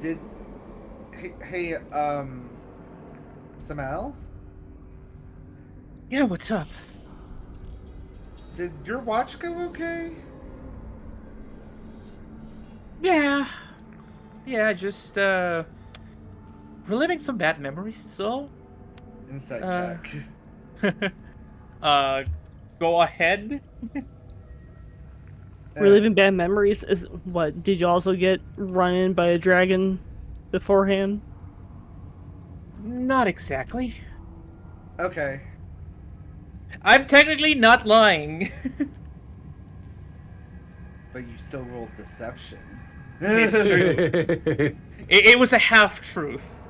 Did hey Samel? Yeah, what's up? Did your watch go okay? Yeah. Yeah, just, reliving some bad memories, so. Insight check. Go ahead. Reliving bad memories is what? Did you also get run in by a dragon beforehand? Not exactly. Okay. I'm technically not lying. But you still rolled deception. It's true. It was a half-truth.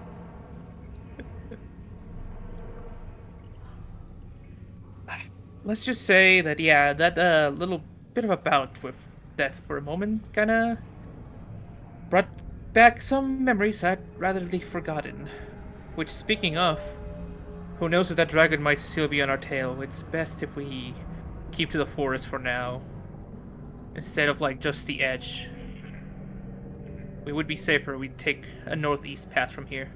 Let's just say that, yeah, that little bit of a bout with death for a moment kinda brought back some memories I'd rather leave forgotten. Which, speaking of, who knows if that dragon might still be on our tail. It's best if we keep to the forest for now, instead of, like, just the edge. We would be safer if we take a northeast path from here.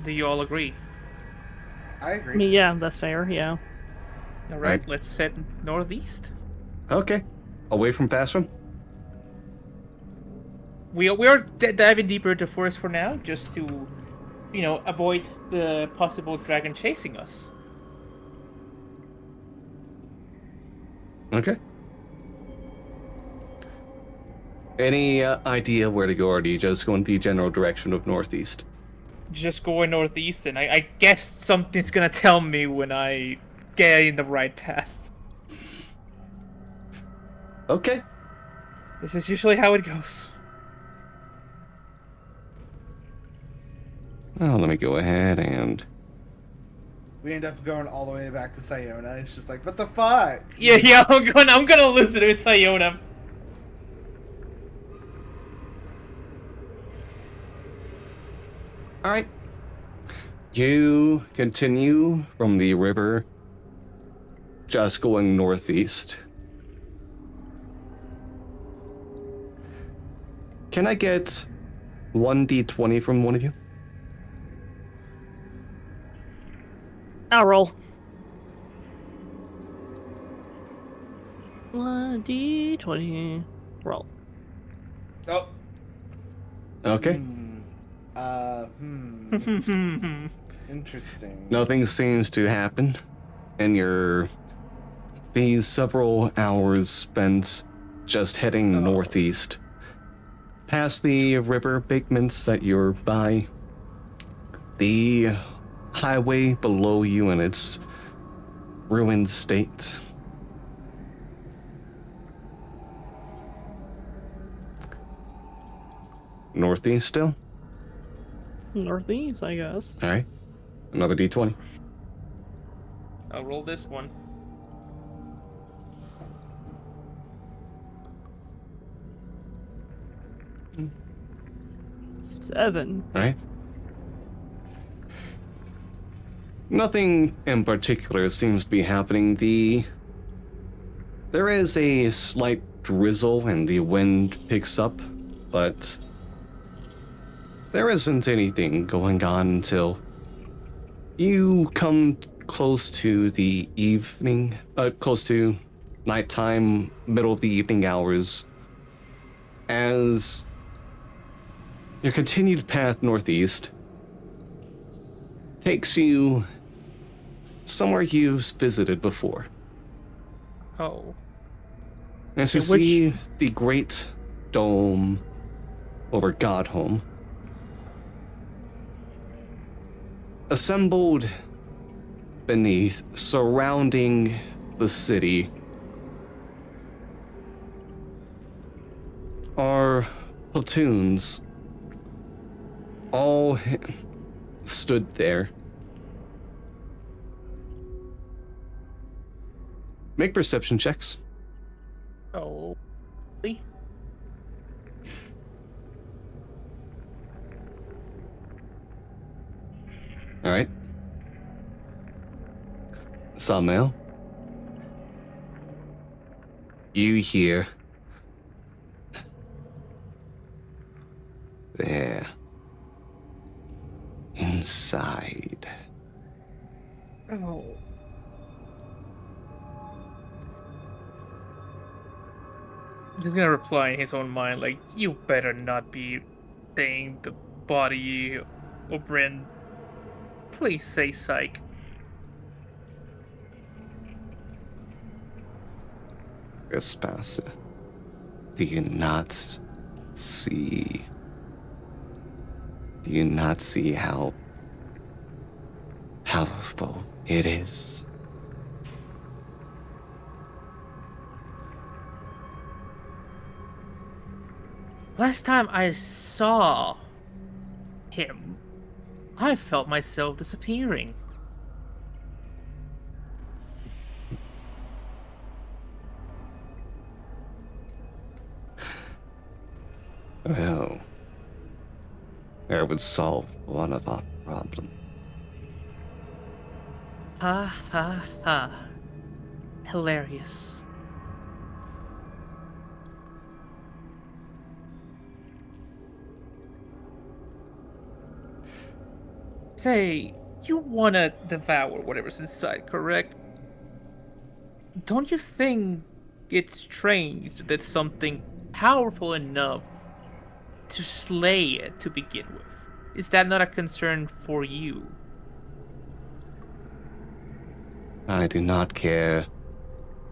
Do you all agree? I I agree. mean, yeah, that's fair, yeah. All right, Right. let's head northeast. Okay. Away from Passram? we are diving deeper into forest for now, just to, avoid the possible dragon chasing us. Okay. Any idea where to go, or do you just go in the general direction of northeast? Just going northeast, and I guess something's gonna tell me when I get in the right path. Okay. This is usually how it goes. Oh, let me go ahead and... We end up going all the way back to Sayona. It's just like, what the fuck? Yeah, I'm gonna lose it with Sayona. All right. You continue from the river, just going northeast. Can I get 1d20 from one of you? I'll roll. 1d20. Roll. Oh. Okay. Interesting. Nothing seems to happen, and these several hours spent just heading northeast, past the river embankments that you're by, the highway below you in its ruined state. Northeast still? Northeast, I guess. All right. Another d20. I'll roll this one. Seven. All right. Nothing in particular seems to be happening. There is a slight drizzle and the wind picks up, but there isn't anything going on until you come close to the evening, close to nighttime, middle of the evening hours, as your continued path northeast takes you somewhere you've visited before. Oh. As you see the great dome over Godhome, assembled beneath, surrounding the city, are platoons, all stood there. Make perception checks. Oh. All right. Samael, you hear there inside. Oh. I'm just gonna reply in his own mind, like, you better not be saying the body of Bryn. Please say psych. Esparza, do you not see? Do you not see how powerful it is? Last time I saw him, I felt myself disappearing. Well, that would solve one of our problems. Ha ha ha. Hilarious. Say, you wanna devour whatever's inside, correct? Don't you think it's strange that something powerful enough to slay it to begin with. Is that not a concern for you? I do not care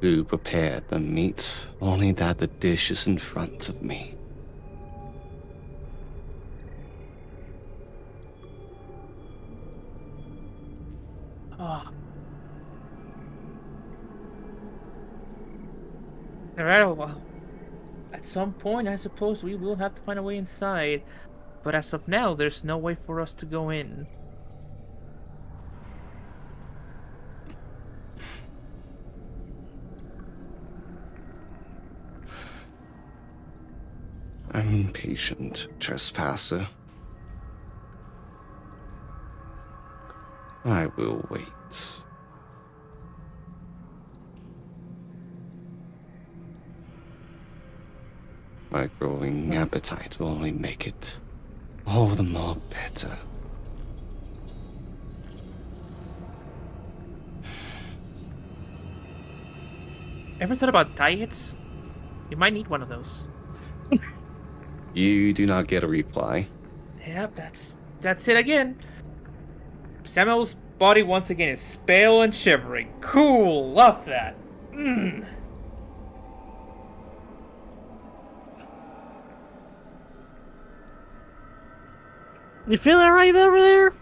who prepared the meat, only that the dish is in front of me. Oh. Alright, well, at some point, I suppose we will have to find a way inside. But as of now, there's no way for us to go in. I'm impatient, trespasser. I will wait. My growing appetite will only make it all the more better. Ever thought about diets? You might need one of those. You do not get a reply. Yep, that's it again. Samuel's body once again is pale and shivering. Cool, love that. Mm. You feeling alright over there?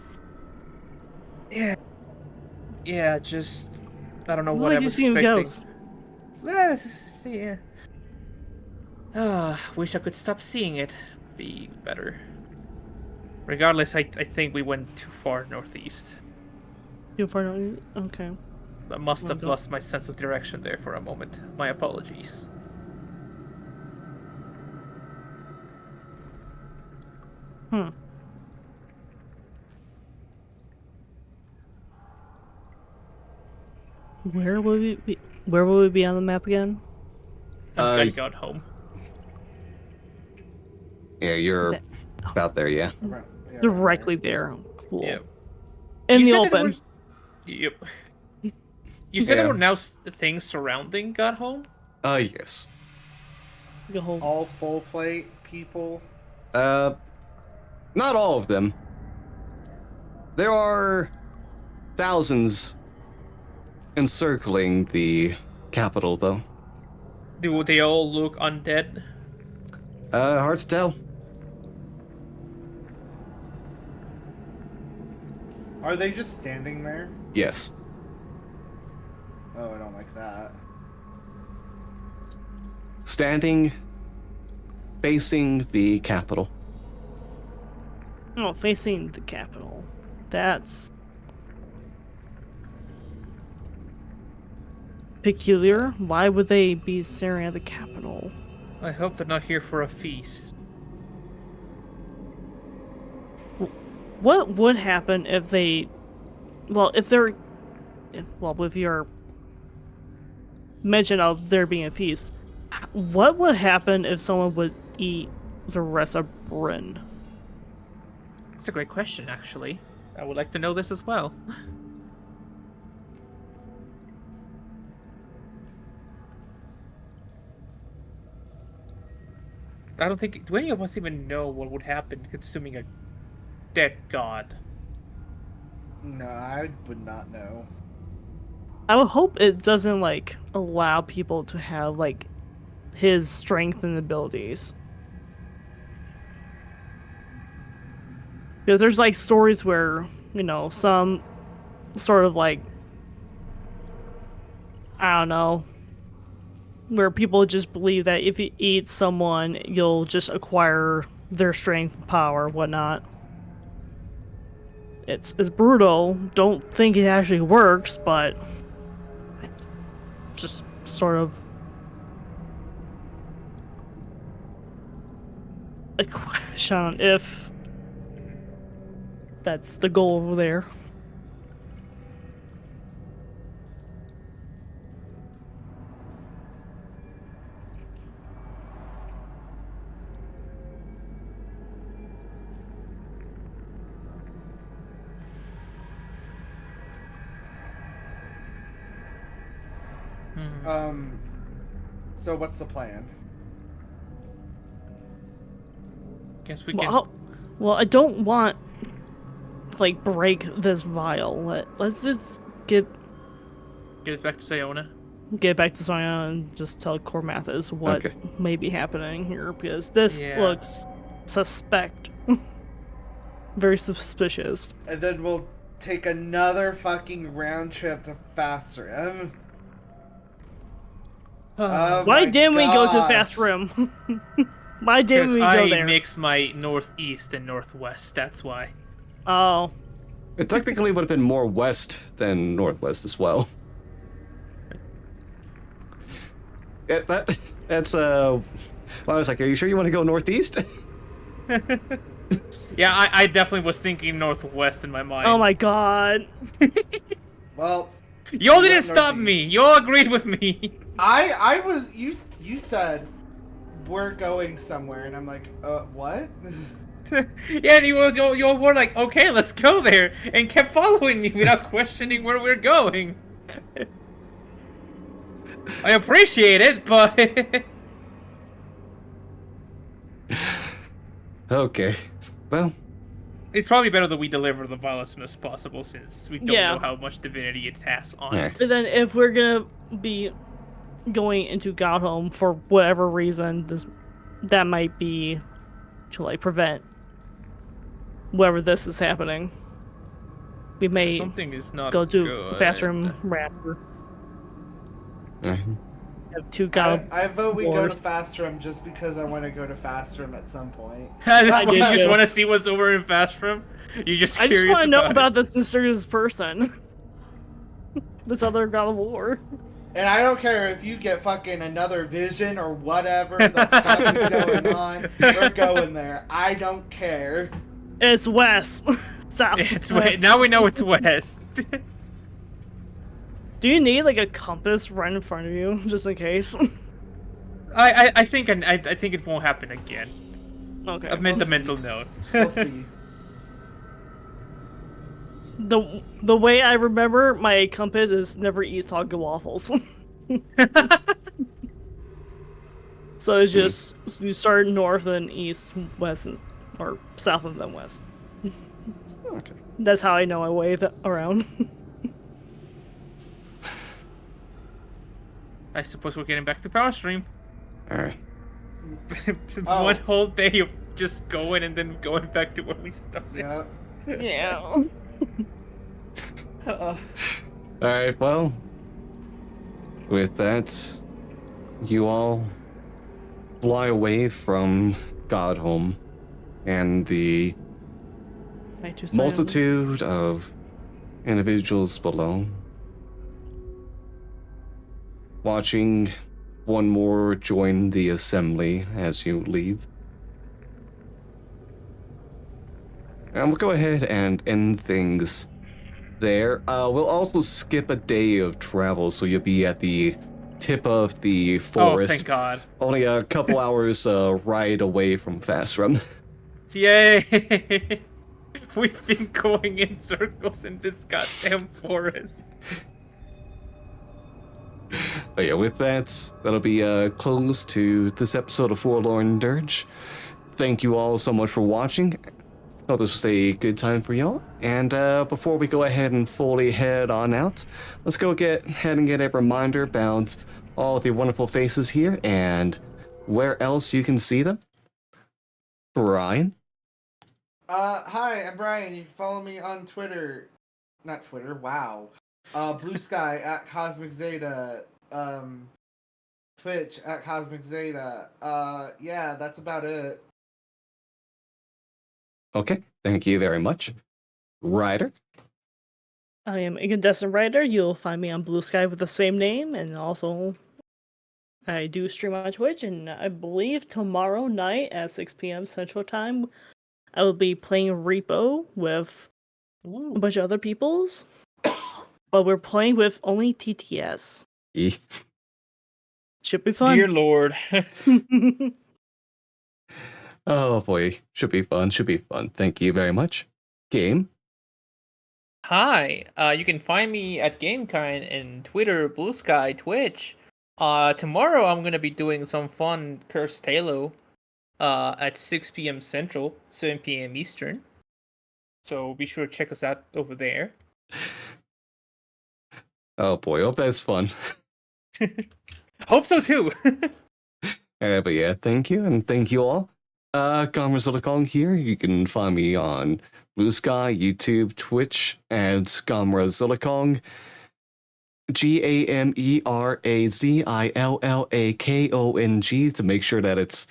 Yeah, just I don't know Look what like I you was seen a expecting. ghost. Yeah. Wish I could stop seeing it. Be better. Regardless, I think we went too far northeast. You far okay. I must Well, have don't- lost my sense of direction there for a moment. My apologies. Hmm. Where would we be? Where would we be on the map again? I'm glad Uh, you got home. Yeah, you're That- about there, yeah. Around, yeah, around Directly there. Cool. Yeah. In You the said that there open. were. Yep. You said Yeah. there were now things surrounding Got Home? Yes. Go home. all full plate people. Uh, not all of them. There are thousands encircling the capital, though. Do they all look undead? Hard to tell. Are they just standing there? Yes. Oh, I don't like that. Standing, facing the capital. Oh, facing the capital. That's peculiar. Why would they be staring at the capital? I hope they're not here for a feast. What would happen if they, well, if they're, well, with your mention of there being a feast, what would happen if someone would eat the rest of Bryn? It's a great question, actually. I would like to know this as well. I don't think. Do any of us even know what would happen consuming a dead god? No, I would not know. I would hope it doesn't like allow people to have like his strength and abilities. Because there's like stories where, you know, some sort of like, I don't know, where people just believe that if you eat someone, you'll just acquire their strength, power, whatnot. It's brutal. Don't think it actually works, but it's just sort of a question on if that's the goal over there. So what's the plan? Guess we can Well, I don't want like break this vial. Let's just get it back to Sayona. back to Zion and just tell Cormathis what Okay. may be happening here because this Yeah. looks suspect. Very suspicious. And then we'll take another fucking round trip to Fastram. Oh Why my didn't we go to gosh. Fast Room? Why didn't Because we go I there? mix my northeast and northwest. That's why. Oh, It technically would have been more west than northwest as well. That's well, I was like, are you sure you want to go northeast? Yeah, I definitely was thinking northwest in my mind. oh my god. Well, Y'all we didn't went stop northeast. me. Y'all agreed with me. I was you said we're going somewhere, and I'm like, what? Yeah, and y'all were like, okay, let's go there, and kept following me without questioning where we're going. I appreciate it, but Okay. Well, it's probably better that we deliver the vial as soon as possible, since we don't Yeah. know how much divinity it has on Yeah. it. But then if we're gonna be going into Godhome for whatever reason, that might be to like prevent wherever this is happening. We may Something is not go to good. Fast Room Raptor. mhm. Have two God. I vote we go Wars. to Fastram just because I want to go to Fastram at some point. I You did just too. want to see what's over in Fast Room? You just I curious just want to know it? about this mysterious person. This other God of War. And I don't care if you get fucking another vision or whatever the fuck is going on. We're going there. I don't care. It's west. South. It's west. now we know it's west. Do you need like a compass right in front of you, just in case? I think I think it won't happen again. Okay. I've made the see. mental note. We'll see. The way I remember my compass is never eat Taco waffles. So it's just you start north and east, west, or south and then west. Okay. That's how I know my way around. I suppose we're getting back to Power Stream. All right. Oh. One whole day of just going and then going back to where we started. Yeah. Yeah. All right. Well, with that, you all fly away from Godhome and the multitude of individuals below, watching one more join the assembly as you leave. And we'll go ahead and end things there. We'll also skip a day of travel, so you'll be at the tip of the Oh, forest. thank God. Only a couple hours ride away from Fastram. Yay! We've been going in circles in this goddamn forest. But yeah, with that, that'll be close to this episode of Forlorn Dirge. Thank you all so much for watching. Hope this was a good time for y'all. And before we go ahead and fully head on out, let's go ahead and get a reminder about all the wonderful faces here and where else you can see them. Brian. Hi, I'm Brian. You can follow me on Twitter. Not Twitter, wow. Blue Sky at Cosmic Zeta. Twitch at Cosmic Zeta. Yeah, that's about it. Okay, thank you very much. Ryder. I am Incandescent Writer. You'll find me on Blue Sky with the same name, and also I do stream on Twitch, and I believe tomorrow night at 6 p.m. Central Time, I will be playing Repo with a bunch of other peoples, but we're playing with only TTS. Should be fun. Dear Lord. Oh boy, should be fun, should be fun. Thank you very much. Game. Hi, you can find me at GameKind in Twitter, Blue Sky, Twitch. Tomorrow I'm gonna be doing some fun Cursed Halo. at 6 p.m. Central, 7 p.m. Eastern. So be sure to check us out over there. Oh boy, hope that's fun. Hope so too. But yeah, thank you, and thank you all. Gamera Kong here. You can find me on Blue Sky, YouTube, Twitch, and Gamera Kong. Gamerazillakong to make sure that it's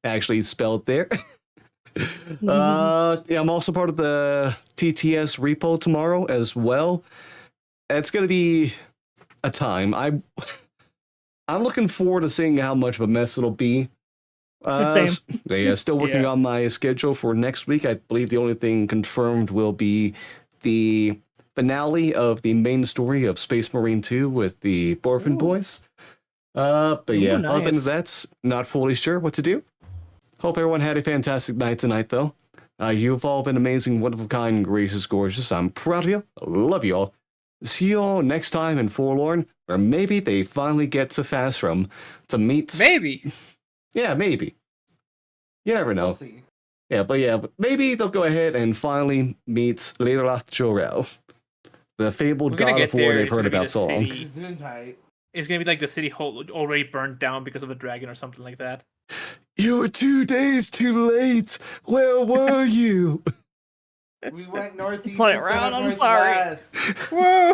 actually spelled there. Yeah, I'm also part of the TTS repo tomorrow as well. It's gonna be a time. I'm looking forward to seeing how much of a mess it'll be. Same. Yeah, still working Yeah. on my schedule for next week. I believe the only thing confirmed will be the finale of the main story of Space Marine 2 with the Borfin Ooh. Boys. But yeah, Ooh, other than nice. that, not fully sure what to do. Hope everyone had a fantastic night tonight, though. You've all been amazing, wonderful, kind, gracious, gorgeous. I'm proud of you. Love you all. See you all next time in Forlorn, where maybe they finally get to Fastrum to meet. Maybe. Yeah, maybe. You never know. We'll see. But maybe they'll go ahead and finally meet Leirath Jorel, the fabled We're gonna god get of war there. they've It's heard gonna be about the so long. city. Gesundheit. It's gonna be like the city already burned down because of a dragon or something like that. You were 2 days too late. Where were you? We went northeast Point instead around, of I'm sorry. northwest. Whoa!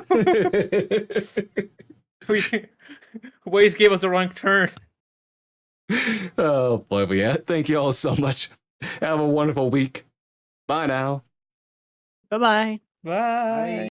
Waze gave us the wrong turn. Oh boy, but yeah, thank you all so much. Have a wonderful week. Bye now. Bye bye. Bye. Bye.